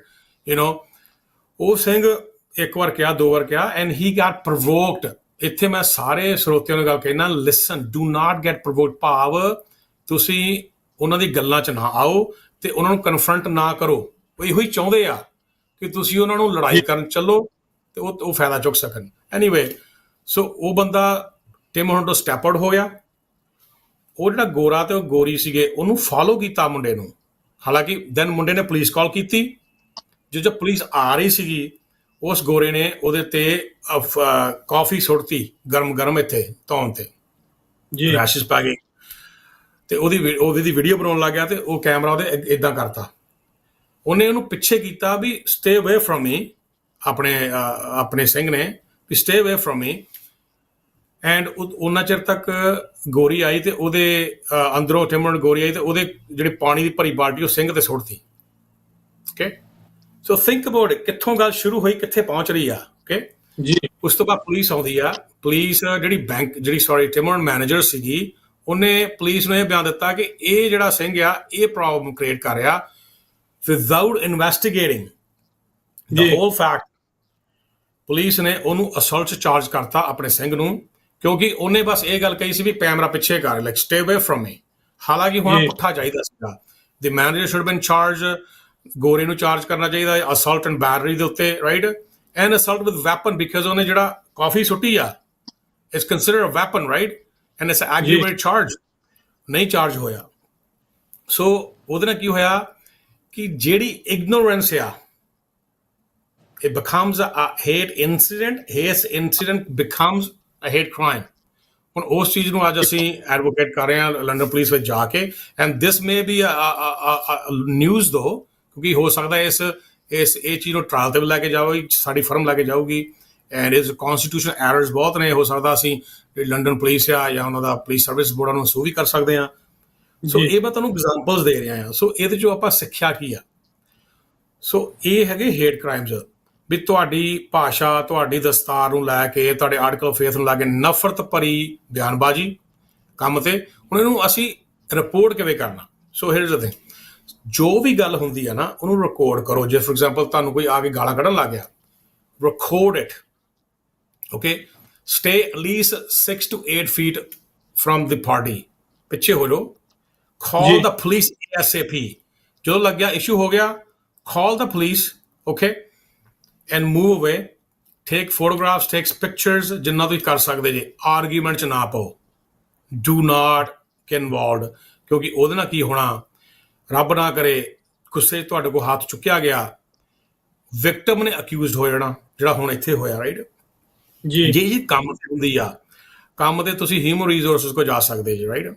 ਉਹ ਸਿੰਘ ਇੱਕ ਵਾਰ ਕਿਹਾ, ਦੋ ਵਾਰ ਕਿਹਾ, and he got provoked। ਇੱਥੇ ਮੈਂ ਸਾਰੇ ਸਰੋਤਿਆਂ ਨੂੰ ਗੱਲ ਕਹਿਣਾ, listen, do not get provoked। ਭਾਵ ਤੁਸੀਂ ਉਹਨਾਂ ਦੀ ਗੱਲਾਂ 'ਚ ਨਾ ਆਓ ਤੇ ਉਹਨਾਂ ਨੂੰ ਕਨਫਰੰਟ ਨਾ ਕਰੋ। ਉਹ ਇਹੋ ਹੀ ਚਾਹੁੰਦੇ ਆ ਕਿ ਤੁਸੀਂ ਉਹਨਾਂ ਨੂੰ ਲੜਾਈ ਕਰਨ ਚੱਲੋ ਤੇ ਉਹ ਫਾਇਦਾ ਚੁੱਕ ਸਕਣ। ਐਨੀਵੇ, ਸੋ ਉਹ ਬੰਦਾ ਟਿਮ ਹਾਰਟਨਸ ਤੋਂ ਸਟੈਪ ਆਊਟ ਹੋ ਗਿਆ। ਉਹ ਜਿਹੜਾ ਗੋਰਾ ਤੇ ਉਹ ਗੋਰੀ ਸੀਗੇ, ਉਹਨੂੰ ਫਾਲੋ ਕੀਤਾ ਮੁੰਡੇ ਨੂੰ। ਹਾਲਾਂਕਿ ਦੈਨ ਮੁੰਡੇ ਨੇ ਪੁਲਿਸ ਕਾਲ ਕੀਤੀ। ਜਦੋਂ ਪੁਲਿਸ ਆ ਰਹੀ ਸੀਗੀ, ਉਸ ਗੋਰੇ ਨੇ ਉਹਦੇ ਤੇ ਕਾਫੀ ਸੁੱਟਤੀ ਗਰਮ ਇੱਥੇ ਧੌਣ ਤੇ, ਰੈਸ਼ਿਸ ਪੈ ਗਏ, ਤੇ ਉਹਦੀ ਵੀਡੀਓ ਬਣਾਉਣ ਲੱਗ ਗਿਆ, ਤੇ ਉਹ ਕੈਮਰਾ ਉਹਦੇ ਏਦਾਂ ਕਰਤਾ। ਉਹਨੇ ਉਹਨੂੰ ਪਿੱਛੇ ਕੀਤਾ ਵੀ ਸਟੇ ਅਵੇ ਫਰੋਮ ਮੀ, ਆਪਣੇ ਸਿੰਘ ਨੇ ਵੀ ਸਟੇ ਅਵੇ ਫਰੋਮ ਮੀ। ਐਂਡ ਉਹਨਾਂ ਚਿਰ ਤੱਕ ਗੋਰੀ ਆਈ ਤੇ ਉਹਦੇ ਅੰਦਰੋਂ ਟਿਮ ਹਾਰਟਨਸ ਗੋਰੀ ਆਈ ਤੇ ਉਹਦੇ ਜਿਹੜੀ ਪਾਣੀ ਦੀ ਭਰੀ ਬਾਲਟੀ ਉਹ ਸਿੰਘ ਤੇ ਸੁੱਟਤੀ। Okay, so think about it, ਕਿੱਥੋਂ ਗੱਲ ਸ਼ੁਰੂ ਹੋਈ, ਕਿੱਥੇ ਪਹੁੰਚ ਰਹੀ ਆ। ਓਕੇ ਜੀ। ਉਸ ਤੋਂ ਬਾਅਦ ਪੁਲਿਸ ਆਉਂਦੀ ਆ। ਪੁਲਿਸ ਟਿਮ ਹਾਰਟਨਸ ਮੈਨੇਜਰ ਸੀਗੀ, ਉਹਨੇ ਪੁਲਿਸ ਨੂੰ ਇਹ ਬਿਆਨ ਦਿੱਤਾ ਕਿ ਇਹ ਜਿਹੜਾ ਸਿੰਘ ਆ, ਇਹ ਪ੍ਰੋਬਲਮ ਕ੍ਰੀਏਟ ਕਰ ਰਿਹਾ ਵਿਦਆਊਟ ਇਨਵੈਸਟੀਗੇਟਿੰਗ ਦ ਹੋਲ ਫੈਕਟ। ਪੁਲਿਸ ਨੇ ਉਹਨੂੰ ਅਸਲਟ 'ਚ ਚਾਰਜ ਕਰਤਾ ਆਪਣੇ ਸਿੰਘ ਨੂੰ, ਕਿਉਂਕਿ ਉਹਨੇ ਬਸ ਇਹ ਗੱਲ ਕਹੀ ਸੀ ਵੀ ਕੈਮਰਾ ਪਿੱਛੇ ਕਰ, ਲਾਈਕ ਸਟੇ ਅਵੇ ਫਰੋਮ ਮੀ। ਹਾਲਾਂਕਿ ਹੁਣ ਪੁੱਠਾ ਚਾਹੀਦਾ ਸੀਗਾ, ਦ ਮੈਨੇਜਰ ਸ਼ੁਡ ਬੀਨ ਚਾਰਜ, ਗੋਰੇ ਨੂੰ ਚਾਰਜ ਕਰਨਾ ਚਾਹੀਦਾ ਅਸਲਟ ਐਂਡ ਬੈਟਰੀ ਦੇ ਉੱਤੇ, right, and assault with weapon, because ਉਹਨੇ ਜਿਹੜਾ ਕਾਫੀ ਸੁੱਟੀ ਆ it's considered a weapon, right, and it's aggravated charge. ਨਹੀਂ ਚਾਰਜ ਹੋਇਆ। ਸੋ ਉਹਦੇ ਨਾਲ ਕੀ ਹੋਇਆ ਕਿ ਜਿਹੜੀ ਇਗਨੋਰੈਂਸ ਆ, it becomes a hate incident, hate incident becomes a hate crime। ਹੁਣ ਉਸ ਚੀਜ਼ ਨੂੰ ਅੱਜ ਅਸੀਂ ਐਡਵੋਕੇਟ ਕਰ ਰਹੇ ਹਾਂ ਲੰਡਨ ਪੁਲਿਸ ਵਿੱਚ ਜਾ ਕੇ, and this may be news though, ਕਿਉਂਕਿ ਹੋ ਸਕਦਾ ਇਹ ਚੀਜ਼ ਨੂੰ ਟ੍ਰਾਇਲ ਤੇ ਵੀ ਲੈ ਕੇ ਜਾਊਗੀ, ਸਾਡੀ ਫਰਮ ਲੈ ਕੇ ਜਾਊਗੀ, ਐਂਡ ਇਸ ਕਨਸਟੀਟਿਊਸ਼ਨ ਐਰਰਸ ਬਹੁਤ ਨੇ। ਹੋ ਸਕਦਾ ਅਸੀਂ ਲੰਡਨ ਪੁਲਿਸ ਆ ਜਾਂ ਉਹਨਾਂ ਦਾ ਪੁਲਿਸ ਸਰਵਿਸ ਬੋਰਡ ਨੂੰ ਸੂ ਵੀ ਕਰ ਸਕਦੇ ਹਾਂ। ਸੋ ਇਹ ਮੈਂ ਤੁਹਾਨੂੰ ਐਗਜ਼ਾਮਪਲਸ ਦੇ ਰਿਹਾ ਹਾਂ। ਸੋ ਇਹਦੇ 'ਚੋਂ ਆਪਾਂ ਸਿੱਖਿਆ ਕੀ ਆ? ਸੋ ਇਹ ਹੈਗੇ ਹੇਟ ਕ੍ਰਾਈਮਸ, ਵੀ ਤੁਹਾਡੀ ਭਾਸ਼ਾ, ਤੁਹਾਡੀ ਦਸਤਾਰ ਨੂੰ ਲੈ ਕੇ, ਤੁਹਾਡੇ ਆਰਟੀਕਲ ਆਫ ਫੇਥ ਨੂੰ ਲੈ ਕੇ ਨਫ਼ਰਤ ਭਰੀ ਬਿਆਨਬਾਜ਼ੀ ਕੰਮ ਤੇ। ਹੁਣ ਇਹਨੂੰ ਅਸੀਂ ਰਿਪੋਰਟ ਕਿਵੇਂ ਕਰਨਾ? ਸੋ ਹੇਅਰਸ ਦ ਥਿੰਗ, ਜੋ ਵੀ ਗੱਲ ਹੁੰਦੀ ਆ ਨਾ, ਉਹਨੂੰ ਰਿਕਾਰਡ ਕਰੋ। ਜੇ ਫੋਰ ਐਗਜ਼ਾਮਪਲ ਤੁਹਾਨੂੰ ਕੋਈ ਆ ਕੇ ਗਾਲਾਂ ਕੱਢਣ ਲੱਗ ਗਿਆ, record it, okay. Stay at least 6 to 8 feet from the party, ਪਿੱਛੇ ਹੋ ਜਾਓ। Call the police ASAP। ਜਦੋਂ ਲੱਗਿਆ ਇਸ਼ੂ ਹੋ ਗਿਆ, call the police, okay. And move away, take photographs, takes pictures, ਜਿੰਨਾ ਤੁਸੀਂ ਕਰ ਸਕਦੇ ਜੇ। ਆਰਗੂਮੈਂਟ 'ਚ ਨਾ ਪਾਓ, ਡੂ ਨਾਟ get involved, ਕਿਉਂਕਿ ਉਹਦੇ ਨਾਲ ਕੀ ਹੋਣਾ, ਰੱਬ ਨਾ ਕਰੇ ਗੁੱਸੇ 'ਚ ਤੁਹਾਡੇ ਕੋਲ ਹੱਥ ਚੁੱਕਿਆ ਗਿਆ, ਵਿਕਟਮ ਨੇ ਅਕਿਊਜ਼ਡ ਹੋ ਜਾਣਾ, ਜਿਹੜਾ ਹੁਣ ਇੱਥੇ ਹੋਇਆ, ਰਾਈਟ। ਜੀ ਜੇ ਇਹ ਕੰਮ ਤੇ ਹੁੰਦੀ ਆ, ਕੰਮ ਤੇ ਤੁਸੀਂ ਹਿਊਮਨ ਰਿਸੋਰਸਿਸ ਕੋਲ ਜਾ ਸਕਦੇ ਜੀ, ਰਾਈਟ।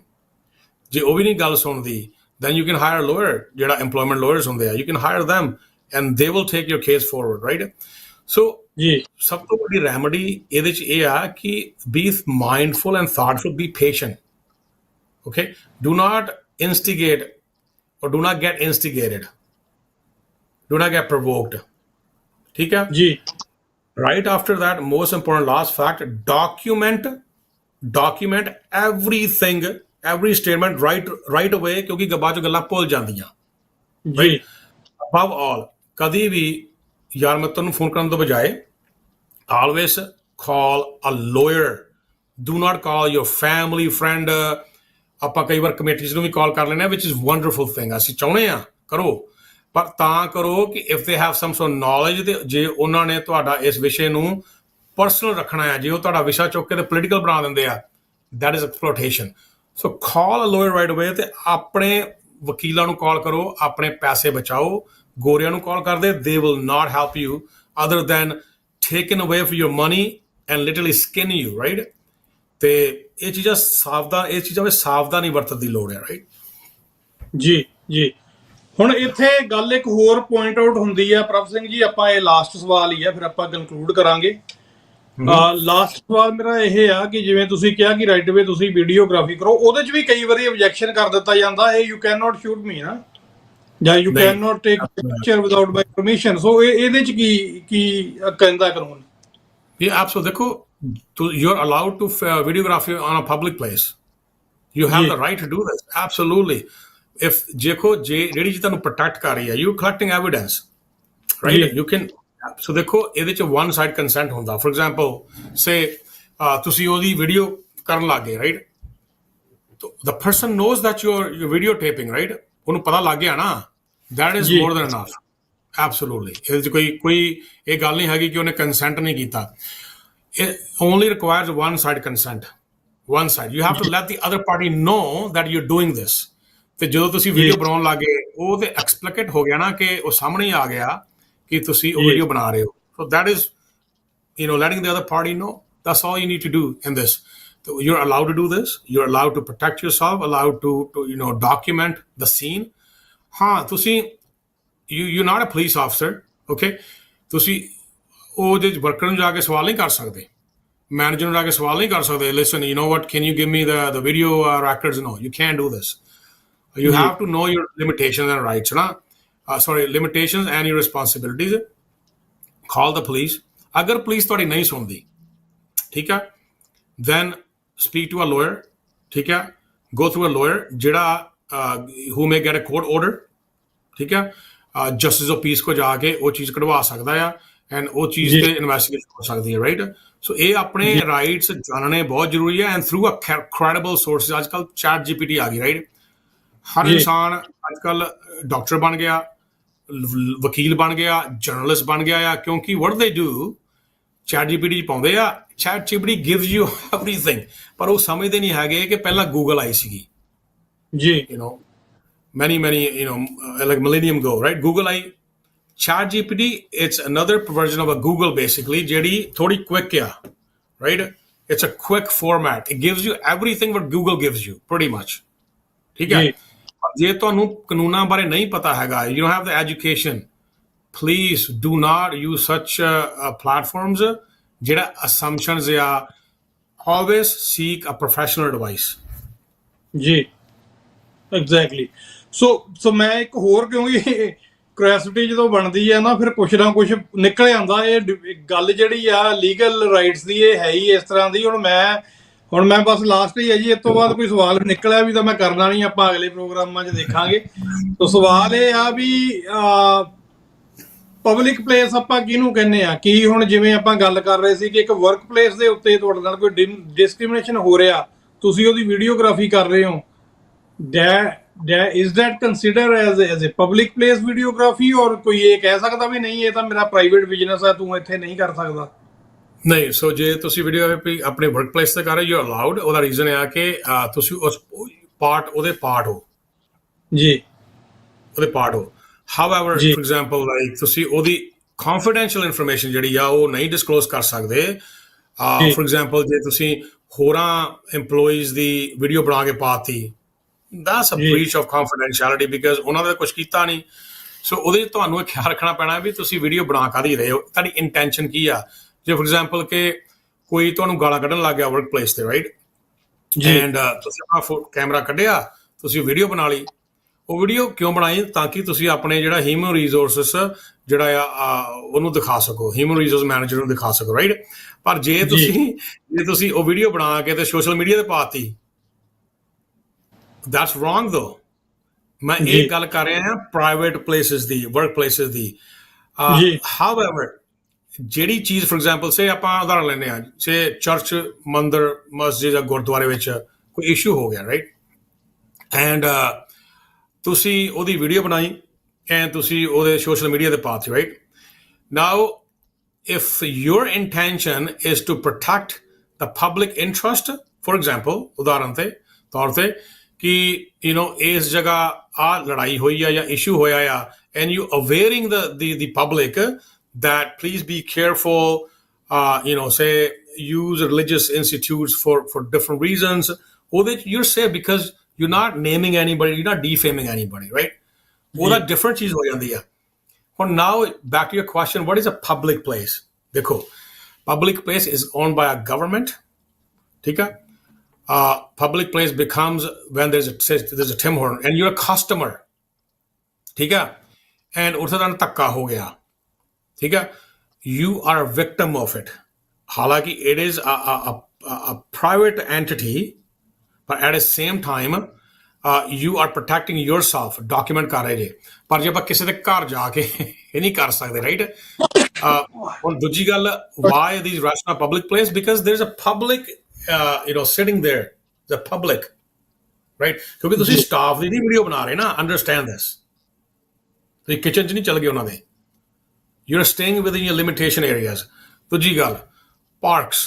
ਜੇ ਉਹ ਵੀ ਨਹੀਂ ਗੱਲ ਸੁਣਦੀ, then you can hire a lawyer, ਜਿਹੜਾ employment lawyers ਹੁੰਦੇ ਆ, you can hire them and they will take your case forward, right? So ਜੀ ਸਭ ਤੋਂ ਵੱਡੀ ਰੈਮਡੀ ਇਹਦੇ 'ਚ ਇਹ ਆ ਕਿ be mindful and thoughtful, be patient, okay? Do not instigate or do not get instigated, do not get provoked, ਠੀਕ ਹੈ ਜੀ। right after that, most important last fact, document everything, every statement right away, ਕਿਉਂਕਿ ਬਾਅਦ 'ਚ ਗੱਲਾਂ ਭੁੱਲ ਜਾਂਦੀਆਂ। ਜੀ above all, ਕਦੀ ਵੀ ਯਾਰ ਮਿੱਤਰ ਨੂੰ ਫੋਨ ਕਰਨ ਤੋਂ ਬਜਾਏ always call a lawyer, do not call your family friend। ਆਪਾਂ ਕਈ ਵਾਰ ਕਮੇਟੀਜ਼ ਨੂੰ ਵੀ ਕਾਲ ਕਰ ਲੈਂਦੇ ਹਾਂ, which is wonderful thing, ਅਸੀਂ ਚਾਹੁੰਦੇ ਹਾਂ ਕਰੋ, ਪਰ ਤਾਂ ਕਰੋ ਕਿ if they have some sort of knowledge, ਤੇ ਜੇ ਉਹਨਾਂ ਨੇ ਤੁਹਾਡਾ ਇਸ ਵਿਸ਼ੇ ਨੂੰ ਪਰਸਨਲ ਰੱਖਣਾ ਹੈ, ਜੇ ਉਹ ਤੁਹਾਡਾ ਵਿਸ਼ਾ ਚੁੱਕ ਕੇ ਤੇ ਪੋਲੀਟੀਕਲ ਬਣਾ ਦਿੰਦੇ ਆ, that is exploitation। so call a lawyer right away, ਤੇ ਆਪਣੇ ਵਕੀਲਾਂ ਨੂੰ ਕਾਲ ਕਰੋ, ਆਪਣੇ ਪੈਸੇ ਬਚਾਓ। ਗੋਰਿਆਂ ਨੂੰ ਕਾਲ ਕਰਦੇ, they will not help you other than taking away for your money and literally skin you, right? ਤੇ ਇਹ ਚੀਜ਼ਾਂ ਵਿੱਚ ਸਾਵਧਾਨੀ ਵਰਤਣ ਦੀ ਲੋੜ ਹੈ, ਰਾਈਟ। ਜੀ ਜੀ। ਹੁਣ ਇੱਥੇ ਗੱਲ ਇੱਕ ਹੋਰ ਪੁਆਇੰਟ ਆਊਟ ਹੁੰਦੀ ਆ ਪ੍ਰਭ ਸਿੰਘ ਜੀ, ਆਪਾਂ ਇਹ ਲਾਸਟ ਸਵਾਲ ਹੀ ਆ, ਫਿਰ ਆਪਾਂ ਕਨਕਲੂਡ ਕਰਾਂਗੇ। ਲਾਸਟ ਸਵਾਲ ਮੇਰਾ ਇਹ ਆ ਕਿ ਜਿਵੇਂ ਤੁਸੀਂ ਕਿਹਾ ਕਿ ਰਾਈਟ ਅਵੇ ਤੁਸੀਂ ਵੀਡੀਓਗ੍ਰਾਫੀ ਕਰੋ, ਉਹਦੇ 'ਚ ਵੀ ਕਈ ਵਾਰੀ ਆਬਜੈਕਸ਼ਨ ਕਰ ਦਿੱਤਾ ਜਾਂਦਾ, ਇਹ you can not shoot me ਨਾ, ਜਾਂ you can not take picture without my permission. So ਇਹਦੇ 'ਚ ਕੀ ਕਹਿੰਦਾ ਕਾਨੂੰਨ? ਆਪ ਸੋ ਦੇਖੋ, you are allowed to videography on a public place, you have the right to do this, absolutely। if ਦੇਖੋ ਜਿਹੜੀ ਤੁਹਾਨੂੰ ਪ੍ਰੋਟੈਕਟ ਕਰ ਰਹੀ ਹੈ, you collecting evidence, right? you can, so ਦੇਖੋ ਇਹਦੇ 'ਚ one side consent ਹੁੰਦਾ। for example, say ਤੁਸੀਂ ਉਹਦੀ ਵੀਡੀਓ ਕਰਨ ਲੱਗ ਗਏ, right? the person knows that you're videotaping, right? ਉਹਨੂੰ ਪਤਾ ਲੱਗ ਗਿਆ ਨਾ, that is more than enough, absolutely। ਇਹਦੇ 'ਚ ਕੋਈ ਇਹ ਗੱਲ ਨਹੀਂ ਹੈਗੀ ਕਿ ਉਹਨੇ ਕੰਸੈਂਟ ਨਹੀਂ ਕੀਤਾ। It only requires one side consent, one side, you have to let the other party know that you're doing this। ਤੇ ਜਦੋਂ ਤੁਸੀਂ ਵੀਡੀਓ ਬਣਾਉਣ ਲੱਗੇ, ਉਹ ਤੇ ਐਕਸਪਲਿਕੇਟ ਹੋ ਗਿਆ ਨਾ, ਕਿ ਉਹ ਸਾਹਮਣੇ ਆ ਗਿਆ ਕਿ ਤੁਸੀਂ ਉਹ ਵੀਡੀਓ ਬਣਾ ਰਹੇ ਹੋ। so that is, letting the other party know, that's all you need to do in this। so you're allowed to do this, you're allowed to protect yourself, allowed to document the scene। ਹਾਂ, ਤੁਸੀਂ you're not a police officer, okay? ਤੁਸੀਂ ਉਹਦੇ worker ਨੂੰ ਜਾ ਕੇ ਸਵਾਲ ਨਹੀਂ ਕਰ ਸਕਦੇ, ਮੈਨੇਜਰ ਨੂੰ ਜਾ ਕੇ ਸਵਾਲ ਨਹੀਂ ਕਰ ਸਕਦੇ, listen, you know what, can you give me the video records? No, you can't do this। you have to know your limitations and rights, limitations and your responsibilities। call the police। ਅਗਰ police ਤੁਹਾਡੀ ਨਹੀਂ ਸੁਣਦੀ, ਠੀਕ ਹੈ, then speak to a lawyer, ਠੀਕ ਹੈ, go through a lawyer, ਜਿਹੜਾ who may get a court order, ਠੀਕ ਹੈ, ਜਸਟਿਸ ਆਫ ਪੀਸ ਕੋ ਜਾ ਕੇ ਉਹ ਚੀਜ਼ ਕਢਵਾ ਸਕਦਾ ਆ, ਐਂਡ ਉਹ ਚੀਜ਼ ਤੇ ਇਨਵੈਸਟੀਗੇਸ਼ਨ ਹੋ ਸਕਦੀ ਹੈ, ਰਾਈਟ। ਸੋ ਇਹ ਆਪਣੇ ਰਾਈਟਸ ਜਾਣਨੇ ਬਹੁਤ ਜ਼ਰੂਰੀ ਹੈ, and through a credible sources. ਅੱਜ ਕੱਲ੍ਹ ਚੈਟ GPT ਆ ਗਈ, ਰਾਈਟ। ਹਰ ਇਨਸਾਨ ਅੱਜ ਕੱਲ੍ਹ ਡਾਕਟਰ ਬਣ ਗਿਆ, ਵਕੀਲ ਬਣ ਗਿਆ, ਜਰਨਲਿਸਟ ਬਣ ਗਿਆ ਆ, ਕਿਉਂਕਿ what they do, chat GPT 'ਚ ਪਾਉਂਦੇ ਆ, chat GPT gives you everything, ਪਰ ਉਹ ਸਮਝਦੇ ਨਹੀਂ ਹੈਗੇ ਕਿ ਪਹਿਲਾਂ ਗੂਗਲ ਆਈ ਸੀਗੀ ਜੀ, many like millennium ago, right? Google I, chat GPT, it's another version of a Google basically, ਜਿਹੜੀ ਥੋੜੀ quick ਆ, right? It's a quick format, it gives you everything what Google gives you pretty much, ਠੀਕ ਹੈ। ਜੇ ਤੁਹਾਨੂੰ ਕਾਨੂੰਨਾਂ ਬਾਰੇ ਨਹੀਂ ਪਤਾ ਹੈਗਾ, you don't have the education, please do not use such platforms ਜਿਹੜਾ assumptions ਆ। always seek a professional advice। ਜੀ ਐਗਜ਼ੈਕਟਲੀ। ਸੋ ਮੈਂ ਇੱਕ ਹੋਰ, ਕਿਉਂਕਿ ਕਿਉਰਿਓਸਿਟੀ ਜਦੋਂ ਬਣਦੀ ਹੈ ਨਾ, ਫਿਰ ਕੁਛ ਨਾ ਕੁਛ ਨਿਕਲ ਆਉਂਦਾ। ਇਹ ਗੱਲ ਜਿਹੜੀ ਆ ਲੀਗਲ ਰਾਈਟਸ ਦੀ, ਇਹ ਹੈ ਹੀ ਇਸ ਤਰ੍ਹਾਂ ਦੀ। ਹੁਣ ਮੈਂ ਬਸ ਲਾਸਟ ਹੀ ਹੈ ਜੀ, ਇਸ ਤੋਂ ਬਾਅਦ ਕੋਈ ਸਵਾਲ ਨਿਕਲਿਆ ਵੀ ਤਾਂ ਮੈਂ ਕਰਨਾ ਨਹੀਂ, ਆਪਾਂ ਅਗਲੇ ਪ੍ਰੋਗਰਾਮਾਂ 'ਚ ਦੇਖਾਂਗੇ। ਸੋ ਸਵਾਲ ਇਹ ਆ ਵੀ ਪਬਲਿਕ ਪਲੇਸ ਆਪਾਂ ਕਿਹਨੂੰ ਕਹਿੰਦੇ ਆ? ਕੀ ਹੁਣ ਜਿਵੇਂ ਆਪਾਂ ਗੱਲ ਕਰ ਰਹੇ ਸੀ ਕਿ ਇੱਕ ਵਰਕ ਪਲੇਸ ਦੇ ਉੱਤੇ ਤੁਹਾਡੇ ਨਾਲ ਕੋਈ ਡਿਸਕ੍ਰਿਮੀਨੇਸ਼ਨ ਹੋ ਰਿਹਾ, ਤੁਸੀਂ ਉਹਦੀ ਵੀਡੀਓਗ੍ਰਾਫੀ ਕਰ ਰਹੇ ਹੋ, is that considered as a public place videography ਔਰ ਕੋਈ ਇਹ ਕਹਿ ਸਕਦਾ ਵੀ ਨਹੀਂ ਇਹ ਤਾਂ ਮੇਰਾ ਪ੍ਰਾਈਵੇਟ ਬਿਜ਼ਨਸ ਹੈ ਤੂੰ ਇੱਥੇ ਨਹੀਂ ਕਰ ਸਕਦਾ? ਨਹੀਂ, ਸੋ ਜੇ ਤੁਸੀਂ ਵੀਡੀਓ ਆਪਣੇ ਵਰਕ ਪਲੇਸ ਤੇ ਕਰ ਰਹੇ ਯੂ ਅਲਾਉਡ। ਉਹਦਾ ਰੀਜ਼ਨ ਇਹ ਆ ਕਿ ਤੁਸੀਂ ਉਸ ਉਹਦੇ ਪਾਰਟ ਹੋ ਜੀ, ਉਹਦੇ ਪਾਰਟ ਹੋ। ਹਾਊਐਵਰ ਜੀ। ਫੋਰ ਐਗਜ਼ਾਮਪਲ ਲਾਈਕ ਤੁਸੀਂ ਉਹਦੀ ਕੰਫੀਡੈਂਸ਼ੀਅਲ ਇਨਫੋਰਮੇਸ਼ਨ ਜਿਹੜੀ ਆ ਉਹ ਨਹੀਂ ਡਿਸਕਲੋਜ਼ ਕਰ ਸਕਦੇ। ਜੀ। ਫੋਰ ਐਗਜ਼ਾਮਪਲ ਜੇ ਤੁਸੀਂ ਹੋਰਾਂ EMPLOYEES ਦੀ ਵੀਡੀਓ ਬਣਾ ਕੇ ਪਾਤੀ, that's a ਜੀ। breach of confidentiality because ਉਹਨਾਂ ਨੇ ਕੁਝ ਕੀਤਾ ਨਹੀਂ। ਸੋ ਉਹਦੇ ਤੁਹਾਨੂੰ ਇਹ ਖਿਆਲ ਰੱਖਣਾ ਪੈਣਾ ਵੀ ਤੁਸੀਂ ਵੀਡੀਓ ਬਣਾ ਕਾਹਦੀ ਰਹੇ ਹੋ, ਤੁਹਾਡੀ ਇੰਟੈਂਸ਼ਨ ਕੀ ਆ। ਜੇ ਫੋਰ ਐਗਜ਼ਾਮਪਲ ਕਿ ਕੋਈ ਤੁਹਾਨੂੰ ਗਾਲਾਂ ਕੱਢਣ ਲੱਗ ਗਿਆ ਵਰਕ ਪਲੇਸ ਤੇ, ਰਾਈਟ, ਜੀ। ਐਂਡ ਤੁਸੀਂ ਆਪਣਾ ਕੈਮਰਾ ਕੱਢਿਆ, ਤੁਸੀਂ ਵੀਡੀਓ ਬਣਾ ਲਈ। ਉਹ ਵੀਡੀਓ ਕਿਉਂ ਬਣਾਈ? ਤਾਂ ਕਿ ਤੁਸੀਂ ਆਪਣੇ ਜਿਹੜਾ ਹਿਊਮਨ ਰਿਸੋਰਸਿਸ ਜਿਹੜਾ ਆ ਉਹਨੂੰ ਦਿਖਾ ਸਕੋ, ਹਿਊਮਨ ਰਿਸੋਰਸ ਮੈਨੇਜਰ ਨੂੰ ਦਿਖਾ ਸਕੋ, ਰਾਈਟ। ਪਰ ਜੇ ਤੁਸੀਂ ਉਹ ਵੀਡੀਓ ਬਣਾ ਕੇ ਤੇ ਸੋਸ਼ਲ ਮੀਡੀਆ ਤੇ ਪਾਤੀ, that's wrong though। ਮੈਂ ਇਹ ਗੱਲ ਕਰ ਰਿਹਾ ਹਾਂ ਪ੍ਰਾਈਵੇਟ ਪਲੇਸਿਸ ਦੀ, ਵਰਕ ਪਲੇਸਿਸ ਦੀ। ਹਾਊਐਵਰ ਜਿਹੜੀ ਚੀਜ਼ ਫੋਰ ਐਗਜ਼ਾਮਪਲ ਸੇ ਆਪਾਂ ਉਦਾਹਰਨ ਲੈਂਦੇ ਹਾਂ, ਸੇ ਚਰਚ, ਮੰਦਰ, ਮਸਜਿਦ ਜਾਂ ਗੁਰਦੁਆਰੇ ਵਿੱਚ ਕੋਈ ਇਸ਼ੂ ਹੋ ਗਿਆ, ਰਾਈਟ, ਐਂਡ ਤੁਸੀਂ ਉਹਦੀ ਵੀਡੀਓ ਬਣਾਈ ਐਂਡ ਤੁਸੀਂ ਉਹਦੇ ਸੋਸ਼ਲ ਮੀਡੀਆ ਤੇ ਪਾਤੀ, right. Now if your intention is to protect the public interest, for example, ਉਦਾਹਰਨ ਤੇ ਤੌਰ ਤੇ ਕਿ ਇਸ ਜਗ੍ਹਾ ਆ ਲੜਾਈ ਹੋਈ ਆ ਜਾਂ ਇਸ਼ੂ ਹੋਇਆ ਆ, and you awareing the public that please be careful, say use religious institutes for different reasons, ਉਹਦੇ you're safe because you're not naming anybody, you're not defaming anybody, right? ਉਹਦਾ different ਚੀਜ਼ ਹੋ ਜਾਂਦੀ ਆ। ਹੁਣ now back to your question, what is a public place? ਦੇਖੋ, public place is owned by a government, ਠੀਕ ਆ। Public place becomes when there's a Tim Hortons and you're a customer, ਠੀਕ ਆ, and ਉੱਥੇ ਤੁਹਾਨੂੰ ਧੱਕਾ ਹੋ ਗਿਆ, ਠੀਕ ਆ, you are a victim of it। ਹਾਲਾਂਕਿ it is a private entity, but at the same time you are protecting yourself, document ਕਰ ਰਹੇ ਜੇ। ਪਰ ਜੇ ਆਪਾਂ ਕਿਸੇ ਦੇ ਘਰ ਜਾ ਕੇ ਇਹ ਨਹੀਂ ਕਰ ਸਕਦੇ, ਰਾਈਟ। ਹੁਣ ਦੂਜੀ ਗੱਲ, why these restaurants are public place? Because there's a public sitting there, the public, right? ਕਿਉਂਕਿ ਤੁਸੀਂ ਸਟਾਫ ਦੀ ਵੀਡੀਓ ਬਣਾ ਰਹੇ ਨਾ, ਅੰਡਰਸਟੈਂਡ ਦਿਸ। ਤੁਸੀਂ ਕਿਚਨ 'ਚ ਨਹੀਂ ਚੱਲ ਗਏ ਉਹਨਾਂ ਦੇ, you're staying within your limitation areas। ਦੂਜੀ ਗੱਲ, parks,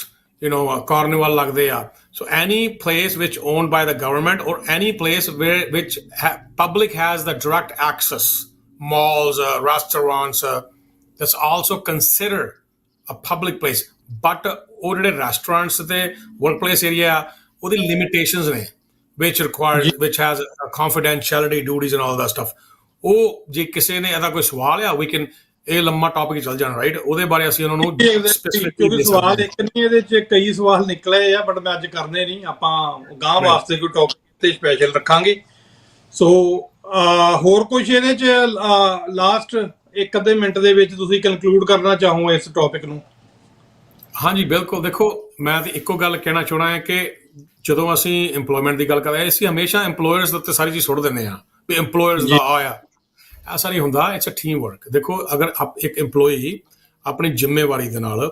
carnival ਲੱਗਦੇ ਆ। So any place which owned by the government or any place which public has the direct access, malls, restaurants, that's also considered a public place। But ਉਹ ਜਿਹੜੇ restaurants ਤੇ workplace area ਆ, ਉਹਦੀ limitations ਨੇ, which has confidentiality duties and all that stuff। ਉਹ ਜੇ ਕਿਸੇ ਨੇ ਇਹਦਾ ਕੋਈ ਸਵਾਲ ਆ, we can ਇਹ ਲੰਮਾ ਟੌਪਿਕ ਚੱਲ ਜਾਣਾ, ਰਾਈਟ। ਉਹਦੇ ਬਾਰੇ ਅਸੀਂ ਉਹਨਾਂ ਨੂੰ ਕਿਉਂਕਿ ਸਵਾਲ ਇੱਕ ਨਹੀਂ, ਇਹਦੇ ਚ ਕਈ ਸਵਾਲ ਨਿਕਲੇ ਆ, ਬਟ ਮੈਂ ਅੱਜ ਕਰਨੇ ਨਹੀਂ, ਆਪਾਂ ਗਾਂ ਵਾਸਤੇ ਕੋਈ ਟੌਪਿਕ ਤੇ ਸਪੈਸ਼ਲ ਰੱਖਾਂਗੇ। ਸੋ ਹੋਰ ਕੁਝ ਇਹਦੇ ਚ ਲਾਸਟ ਇੱਕ ਅੱਧੇ ਮਿੰਟ ਦੇ ਵਿੱਚ ਤੁਸੀਂ ਕਨਕਲੂਡ ਕਰਨਾ ਚਾਹੋ ਇਸ ਟੌਪਿਕ ਨੂੰ? ਹਾਂਜੀ, ਬਿਲਕੁਲ। ਦੇਖੋ, ਮੈਂ ਤੇ ਇੱਕੋ ਗੱਲ ਕਹਿਣਾ ਚਾਹੁੰਦਾ ਹਾਂ ਕਿ ਜਦੋਂ ਅਸੀਂ EMPLOYMENT ਦੀ ਗੱਲ ਕਰਦੇ ਹਾਂ, ਅਸੀਂ ਹਮੇਸ਼ਾ EMPLOYERS ਦੇ ਉੱਤੇ ਸਾਰੀ ਚੀਜ਼ ਸੁੱਟ ਦਿੰਦੇ ਹਾਂ ਵੀ EMPLOYERS ਦਾ ਆਇਆ, ਐਸਾ ਨਹੀਂ ਹੁੰਦਾ। It's a team work. ਦੇਖੋ, ਅਗਰ ਇੱਕ EMPLOYEE ਆਪਣੀ ਜ਼ਿੰਮੇਵਾਰੀ ਦੇ ਨਾਲ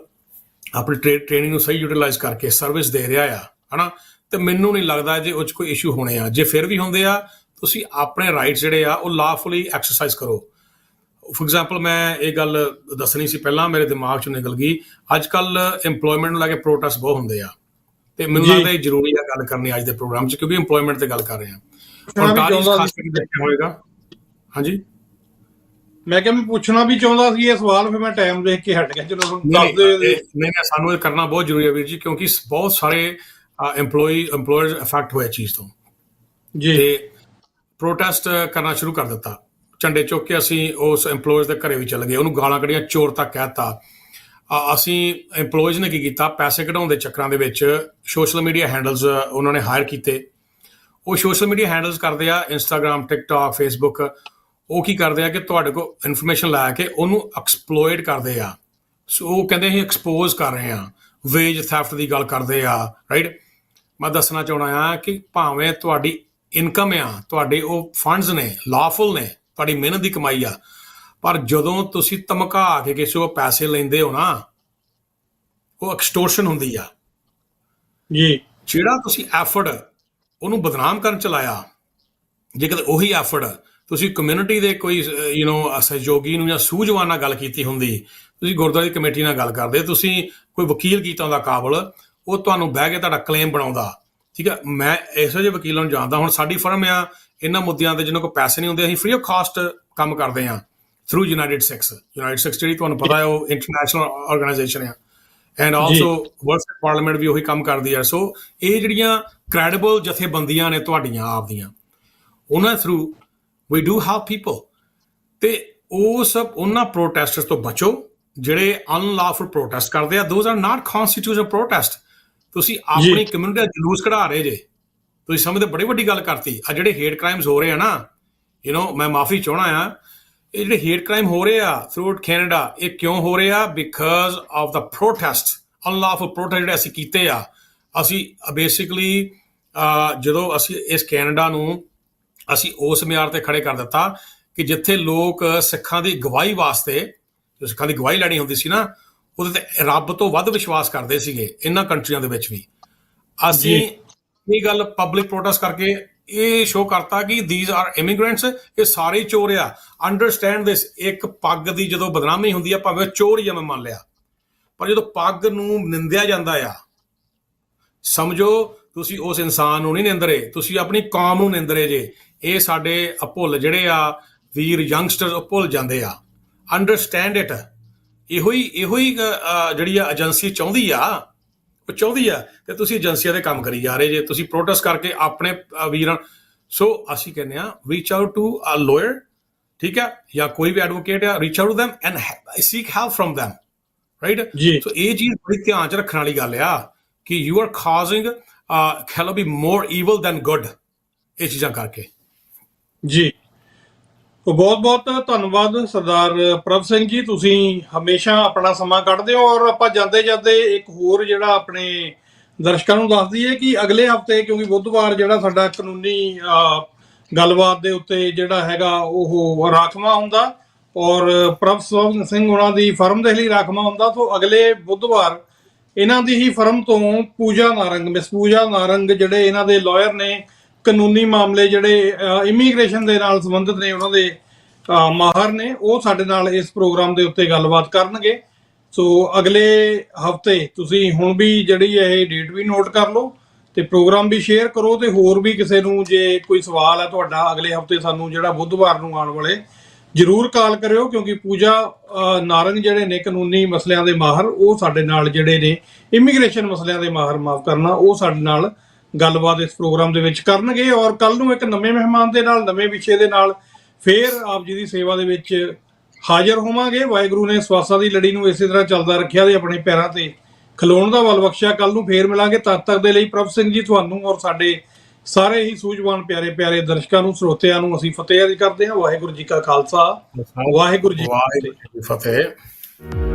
ਆਪਣੀ ਟ੍ਰੇਨਿੰਗ ਨੂੰ ਸਹੀ ਯੂਟੀਲਾਈਜ਼ ਕਰਕੇ ਸਰਵਿਸ ਦੇ ਰਿਹਾ ਆ, ਹਨਾ, ਤੇ ਮੈਨੂੰ ਨਹੀਂ ਲੱਗਦਾ ਜੇ ਉਹ 'ਚ ਕੋਈ ਇਸ਼ੂ ਹੋਣੇ ਆ। ਜੇ ਫਿਰ ਵੀ ਹੁੰਦੇ ਆ, ਤੁਸੀਂ ਆਪਣੇ ਰਾਈਟਸ ਜਿਹੜੇ ਆ ਉਹ ਲਾਫੁਲੀ ਐਕਸਰਸਾਈਜ਼ ਕਰੋ। ਫੋਰ ਐਗਜ਼ਾਮਪਲ, ਮੈਂ ਇਹ ਗੱਲ ਦੱਸਣੀ ਸੀ ਪਹਿਲਾਂ, ਮੇਰੇ ਦਿਮਾਗ 'ਚੋਂ ਨਿਕਲ ਗਈ। ਅੱਜ ਕੱਲ੍ਹ EMPLOYMENT ਨੂੰ ਲੈ ਕੇ ਪ੍ਰੋਟੈਸਟ ਬਹੁਤ ਹੁੰਦੇ ਆ, ਤੇ ਮੈਨੂੰ ਲੱਗਦਾ ਇਹ ਜ਼ਰੂਰੀ ਆ ਗੱਲ ਕਰਨੀ ਅੱਜ ਦੇ ਪ੍ਰੋਗਰਾਮ 'ਚ, ਕਿਉਂਕਿ EMPLOYMENT ਤੇ ਗੱਲ ਕਰ ਰਹੇ ਹਾਂ। ਖਾਸ ਕਰਕੇ ਦੇਖਿਆ ਹੋਏਗਾ। ਹਾਂਜੀ, ਮੈਂ ਕਿਹਾ ਮੈਂ ਪੁੱਛਣਾ ਵੀ ਚਾਹੁੰਦਾ ਸੀ ਇਹ ਸਵਾਲ, ਫਿਰ ਮੈਂ ਟਾਈਮ ਦੇਖ ਕੇ ਹਟ ਗਿਆ। ਚਲੋ ਨਹੀਂ, ਸਾਨੂੰ ਇਹ ਕਰਨਾ ਬਹੁਤ ਜ਼ਰੂਰੀ ਹੈ ਵੀਰ ਜੀ, ਕਿਉਂਕਿ ਬਹੁਤ ਸਾਰੇ EMPLOYERS ਅਫੈਕਟ ਹੋਏ ਚੀਜ਼ ਤੋਂ ਜੀ, ਤੇ ਪ੍ਰੋਟੈਸਟ ਕਰਨਾ ਸ਼ੁਰੂ ਕਰ ਦਿੱਤਾ। ਝੰਡੇ ਚੁੱਕ ਕੇ ਅਸੀਂ ਉਸ EMPLOYERS ਦੇ ਘਰੇ ਵੀ ਚੱਲ ਗਏ, ਉਹਨੂੰ ਗਾਲਾਂ ਕੱਢੀਆਂ, ਚੋਰ ਤੱਕ ਕਹਿਤਾ। ਅਸੀਂ EMPLOYERS ਨੇ ਕੀ ਕੀਤਾ, ਪੈਸੇ ਕਢਾਉਣ ਦੇ ਚੱਕਰਾਂ ਦੇ ਵਿੱਚ ਸੋਸ਼ਲ ਮੀਡੀਆ ਹੈਂਡਲਸ ਉਹਨਾਂ ਨੇ ਹਾਇਰ ਕੀਤੇ। ਉਹ ਸੋਸ਼ਲ ਮੀਡੀਆ ਹੈਂਡਲਸ ਕਰਦੇ ਆ, ਇੰਸਟਾਗ੍ਰਾਮ, ਟਿਕਟੌਕ, ਫੇਸਬੁੱਕ। ਉਹ ਕੀ ਕਰਦੇ ਆ ਕਿ ਤੁਹਾਡੇ ਕੋਲ ਇਨਫੋਰਮੇਸ਼ਨ ਲੈ ਕੇ ਉਹਨੂੰ ਐਕਸਪਲੋਇਟ ਕਰਦੇ ਆ। ਸੋ ਉਹ ਕਹਿੰਦੇ ਅਸੀਂ ਐਕਸਪੋਜ਼ ਕਰ ਰਹੇ ਹਾਂ, ਵੇਜ ਥੈਫਟ ਦੀ ਗੱਲ ਕਰਦੇ ਆ, ਰਾਈਟ। ਮੈਂ ਦੱਸਣਾ ਚਾਹੁੰਦਾ ਹਾਂ ਕਿ ਭਾਵੇਂ ਤੁਹਾਡੀ ਇਨਕਮ ਆ, ਤੁਹਾਡੇ ਉਹ ਫੰਡਸ ਨੇ, ਲਾਫੁਲ ਨੇ, ਤੁਹਾਡੀ ਮਿਹਨਤ ਦੀ ਕਮਾਈ ਆ, ਪਰ ਜਦੋਂ ਤੁਸੀਂ ਧਮਕਾ ਕੇ ਕਿਸੇ ਕੋਲ ਪੈਸੇ ਲੈਂਦੇ ਹੋ ਨਾ, ਉਹ ਐਕਸਟੋਰਸ਼ਨ ਹੁੰਦੀ ਆ ਜੀ। ਜਿਹੜਾ ਤੁਸੀਂ ਐਫਰਟ ਉਹਨੂੰ ਬਦਨਾਮ ਕਰਨ ਚ ਲਾਇਆ, ਜੇ ਕਿਤੇ ਉਹੀ ਐਫਰਟ ਤੁਸੀਂ ਕਮਿਊਨਿਟੀ ਦੇ ਕੋਈ ਸਹਿਯੋਗੀ ਨੂੰ ਜਾਂ ਸੂਝਵਾਨ ਨਾਲ ਗੱਲ ਕੀਤੀ ਹੁੰਦੀ, ਤੁਸੀਂ ਗੁਰਦੁਆਰੇ ਦੀ ਕਮੇਟੀ ਨਾਲ ਗੱਲ ਕਰਦੇ, ਤੁਸੀਂ ਕੋਈ ਵਕੀਲ ਕੀਤਾ ਹੁੰਦਾ ਕਾਬਲ, ਉਹ ਤੁਹਾਨੂੰ ਬਹਿ ਕੇ ਤੁਹਾਡਾ ਕਲੇਮ ਬਣਾਉਂਦਾ। ਠੀਕ ਹੈ, ਮੈਂ ਇਹੋ ਜਿਹੇ ਵਕੀਲਾਂ ਨੂੰ ਜਾਣਦਾ। ਹੁਣ ਸਾਡੀ ਫਰਮ ਆ, ਇਹਨਾਂ ਮੁੱਦਿਆਂ ਤੇ ਜਿਹਨਾਂ ਕੋਲ ਪੈਸੇ ਨਹੀਂ ਹੁੰਦੇ, ਅਸੀਂ ਫ੍ਰੀ ਆਫ ਕਾਸਟ ਕੰਮ ਕਰਦੇ ਹਾਂ ਥਰੂ ਯੂਨਾਈਟਿਡ ਸਿਕਸ ਜਿਹੜੀ ਤੁਹਾਨੂੰ ਪਤਾ ਹੈ ਉਹ ਇੰਟਰਨੈਸ਼ਨਲ ਆਰਗੇਨਾਈਜੇਸ਼ਨ ਆ, ਐਂਡ ਆਲਸੋ ਵਰਲਡ ਪਾਰਲੀਮੈਂਟ ਵੀ ਉਹੀ ਕੰਮ ਕਰਦੀ ਹੈ। ਸੋ ਇਹ ਜਿਹੜੀਆਂ ਕ੍ਰੈਡੀਬਲ ਜਥੇਬੰਦੀਆਂ ਨੇ ਤੁਹਾਡੀਆਂ ਆਪ ਦੀਆਂ, ਉਹਨਾਂ through we do help people. ਤੇ ਉਹਨਾਂ ਪ੍ਰੋਟੈਸਟਰਸ ਤੋਂ ਬਚੋ ਜਿਹੜੇ ਅਨਲੌਫੁਲ ਪ੍ਰੋਟੈਸਟ ਕਰਦੇ ਆ। Those are not constitutional protest. ਤੁਸੀਂ ਆਪਣੀ ਕਮਿਊਨਿਟੀ ਦਾ ਜਲੂਸ ਕਢਾ ਰਹੇ ਜੇ, ਤੁਸੀਂ ਸਮਝਦੇ ਬੜੀ ਵੱਡੀ ਗੱਲ ਕਰਤੀ। ਆ ਜਿਹੜੇ ਹੇਟ ਕ੍ਰਾਈਮਸ ਹੋ ਰਹੇ ਆ ਨਾ, ਮੈਂ ਮਾਫੀ ਚਾਹਣਾ ਆ, ਇਹ ਜਿਹੜੇ ਹੇਟ ਕ੍ਰਾਈਮ ਹੋ ਰਹੇ ਆ ਥਰੂ ਕੈਨੇਡਾ, ਇਹ ਕਿਉਂ ਹੋ ਰਹੇ ਆ? Because of the protest, unlawful protest ਜਿਹੜੇ ਅਸੀਂ ਕੀਤੇ ਆ। ਅਸੀਂ ਬੇਸਿਕਲੀ ਜਦੋਂ ਅਸੀਂ ਇਸ ਕੈਨੇਡਾ ਨੂੰ ਅਸੀਂ ਉਸ ਮਿਆਰ ਤੇ ਖੜੇ ਕਰ ਦਿੱਤਾ ਕਿ ਜਿੱਥੇ ਲੋਕ ਸਿੱਖਾਂ ਦੀ ਗਵਾਹੀ ਵਾਸਤੇ, ਸਿੱਖਾਂ ਦੀ ਗਵਾਹੀ ਲੈਣੀ ਹੁੰਦੀ ਸੀ ਨਾ, ਉਹਦੇ ਤੇ ਰੱਬ ਤੋਂ ਵੱਧ ਵਿਸ਼ਵਾਸ ਕਰਦੇ ਸੀਗੇ। ਇਹਨਾਂ ਕੰਟਰੀਆਂ ਦੇ ਵਿੱਚ ਵੀ ਅਸੀਂ ਇਹ ਗੱਲ ਪਬਲਿਕ ਪ੍ਰੋਟੈਸਟ ਕਰਕੇ ਇਹ ਸ਼ੋਅ ਕਰਤਾ ਕਿ ਥੀਸ ਆਰ ਇਮੀਗ੍ਰੈਂਟਸ, ਇਹ ਸਾਰੇ ਚੋਰ ਆ। ਅੰਡਰਸਟੈਂਡ ਦਿਸ। ਇੱਕ ਪੱਗ ਦੀ ਜਦੋਂ ਬਦਨਾਮੀ ਹੁੰਦੀ ਆ, ਭਾਵੇਂ ਚੋਰ ਹੀ ਆ, ਮੈਂ ਮੰਨ ਲਿਆ, ਪਰ ਜਦੋਂ ਪੱਗ ਨੂੰ ਨਿੰਦਿਆ ਜਾਂਦਾ ਆ, ਸਮਝੋ ਤੁਸੀਂ ਉਸ ਇਨਸਾਨ ਨੂੰ ਨਹੀਂ ਨਿੰਦ ਰਹੇ, ਤੁਸੀਂ ਆਪਣੀ ਕੌਮ ਨੂੰ ਨਿੰਦ ਰਹੇ ਜੇ। ਇਹ ਸਾਡੇ ਭੁੱਲ ਜਿਹੜੇ ਆ ਵੀਰ ਯੰਗਸਟਰ, ਉਹ ਭੁੱਲ ਜਾਂਦੇ ਆ। Understand it. ਇਹੋ ਹੀ ਜਿਹੜੀ ਆ ਏਜੰਸੀ ਚਾਹੁੰਦੀ ਆ ਤੇ ਤੁਸੀਂ ਏਜੰਸੀਆਂ ਦੇ ਕੰਮ ਕਰੀ ਜਾ ਰਹੇ ਜੇ। ਤੁਸੀਂ ਪ੍ਰੋਟੈਸਟ ਕਰਕੇ ਆਪਣੇ ਵੀਰਾਂ। ਸੋ ਅਸੀਂ ਕਹਿੰਦੇ ਆ, reach out to a lawyer, ਠੀਕ ਹੈ, ਜਾਂ ਕੋਈ ਵੀ ਐਡਵੋਕੇਟ ਆ, reach out to them and seek help from them, right. So ਇਹ ਚੀਜ਼ ਬੜੀ ਧਿਆਨ ਚ ਰੱਖਣ ਵਾਲੀ ਗੱਲ ਆ ਕਿ ਯੂ ਆਰ ਕਾਜ਼ਿੰਗ ਕਹਿ ਲਓ ਵੀ ਮੋਰ ਈਵਲ ਦੈਨ ਗੁੱਡ, ਇਹ ਚੀਜ਼ਾਂ ਕਰਕੇ। ਜੀ, ਬਹੁਤ ਬਹੁਤ ਧੰਨਵਾਦ ਸਰਦਾਰ ਪ੍ਰਭ ਸਿੰਘ ਜੀ, ਤੁਸੀਂ ਹਮੇਸ਼ਾ ਆਪਣਾ ਸਮਾਂ ਕੱਢਦੇ ਹੋ। ਔਰ ਆਪਾਂ ਜਾਂਦੇ ਜਾਂਦੇ ਇੱਕ ਹੋਰ ਜਿਹੜਾ ਆਪਣੇ ਦਰਸ਼ਕਾਂ ਨੂੰ ਦੱਸ ਦਈਏ ਕਿ ਅਗਲੇ ਹਫਤੇ, ਕਿਉਂਕਿ ਬੁੱਧਵਾਰ ਜਿਹੜਾ ਸਾਡਾ ਕਾਨੂੰਨੀ ਗੱਲਬਾਤ ਦੇ ਉੱਤੇ ਜਿਹੜਾ ਹੈਗਾ ਉਹ ਰਾਖਵਾਂ ਹੁੰਦਾ, ਔਰ ਪ੍ਰਭ ਸਿੰਘ ਉਹਨਾਂ ਦੀ ਫਰਮ ਦੇ ਲਈ ਰਾਖਵਾਂ ਹੁੰਦਾ। ਸੋ ਅਗਲੇ ਬੁੱਧਵਾਰ ਇਹਨਾਂ ਦੀ ਹੀ ਫਰਮ ਤੋਂ ਮਿਸ ਪੂਜਾ ਨਾਰੰਗ ਜਿਹੜੇ ਇਹਨਾਂ ਦੇ ਲਾਇਰ ਨੇ, ਕਾਨੂੰਨੀ ਮਾਮਲੇ ਜਿਹੜੇ ਇਮੀਗ੍ਰੇਸ਼ਨ ਦੇ ਨਾਲ ਸੰਬੰਧਿਤ ਨੇ, ਉਹਨਾਂ ਦੇ ਮਾਹਰ ਨੇ, ਉਹ ਸਾਡੇ ਨਾਲ ਇਸ ਪ੍ਰੋਗਰਾਮ ਦੇ ਉੱਤੇ ਗੱਲਬਾਤ ਕਰਨਗੇ। ਸੋ ਅਗਲੇ ਹਫਤੇ ਤੁਸੀਂ ਹੁਣ ਵੀ ਜਿਹੜੀ ਇਹ ਡੇਟ ਵੀ ਨੋਟ ਕਰ ਲਓ ਤੇ ਪ੍ਰੋਗਰਾਮ ਵੀ ਸ਼ੇਅਰ ਕਰੋ, ਤੇ ਹੋਰ ਵੀ ਕਿਸੇ ਨੂੰ ਜੇ ਕੋਈ ਸਵਾਲ ਹੈ ਤੁਹਾਡਾ ਅਗਲੇ ਹਫਤੇ ਸਾਨੂੰ ਜਿਹੜਾ ਬੁੱਧਵਾਰ ਨੂੰ ਆਉਣ ਵਾਲੇ ਜ਼ਰੂਰ ਕਾਲ ਕਰਿਓ, ਕਿਉਂਕਿ ਪੂਜਾ ਨਾਰੰਗ ਜਿਹੜੇ ਨੇ ਕਾਨੂੰਨੀ ਮਸਲਿਆਂ ਦੇ ਮਾਹਰ, ਉਹ ਸਾਡੇ ਨਾਲ ਜਿਹੜੇ ਨੇ ਇਮੀਗ੍ਰੇਸ਼ਨ ਮਸਲਿਆਂ ਦੇ ਮਾਹਰ, ਮਾਫ ਕਰਨਾ, ਉਹ ਸਾਡੇ ਨਾਲ ਗੱਲਬਾਤ ਇਸ ਪ੍ਰੋਗਰਾਮ ਦੇ ਵਿੱਚ ਕਰਨਗੇ। ਔਰ ਕੱਲ ਨੂੰ ਇੱਕ ਨਵੇਂ ਮਹਿਮਾਨ ਦੇ ਨਾਲ, ਨਵੇਂ ਵਿਸ਼ੇ ਦੇ ਨਾਲ ਫੇਰ ਆਪ ਜੀ ਦੀ ਸੇਵਾ ਦੇ ਵਿੱਚ ਹਾਜ਼ਰ ਹੋਵਾਂਗੇ। ਵਾਹਿਗੁਰੂ ਨੇ ਸਵਾਸਾਂ ਦੀ ਲੜੀ ਨੂੰ ਇਸੇ ਤਰ੍ਹਾਂ ਚੱਲਦਾ ਰੱਖਿਆ ਤੇ ਆਪਣੇ ਪੈਰਾਂ ਤੇ ਖਲੋਣ ਦਾ ਬਲ ਬਖਸ਼ਿਆ। ਕੱਲ ਨੂੰ ਫੇਰ ਮਿਲਾਂਗੇ। ਤਦ ਤੱਕ ਦੇ ਲਈ ਪ੍ਰਭ ਸਿੰਘ ਜੀ, ਤੁਹਾਨੂੰ ਔਰ ਸਾਡੇ ਸਾਰੇ ਹੀ ਸੂਝਵਾਨ ਪਿਆਰੇ ਪਿਆਰੇ ਦਰਸ਼ਕਾਂ ਨੂੰ, ਸਰੋਤਿਆਂ ਨੂੰ ਅਸੀਂ ਫਤਿਹ ਕਰਦੇ ਹਾਂ। ਵਾਹਿਗੁਰੂ ਜੀ ਕਾ ਖਾਲਸਾ, ਵਾਹਿਗੁਰੂ ਜੀ ਕੀ ਫਤਿਹ।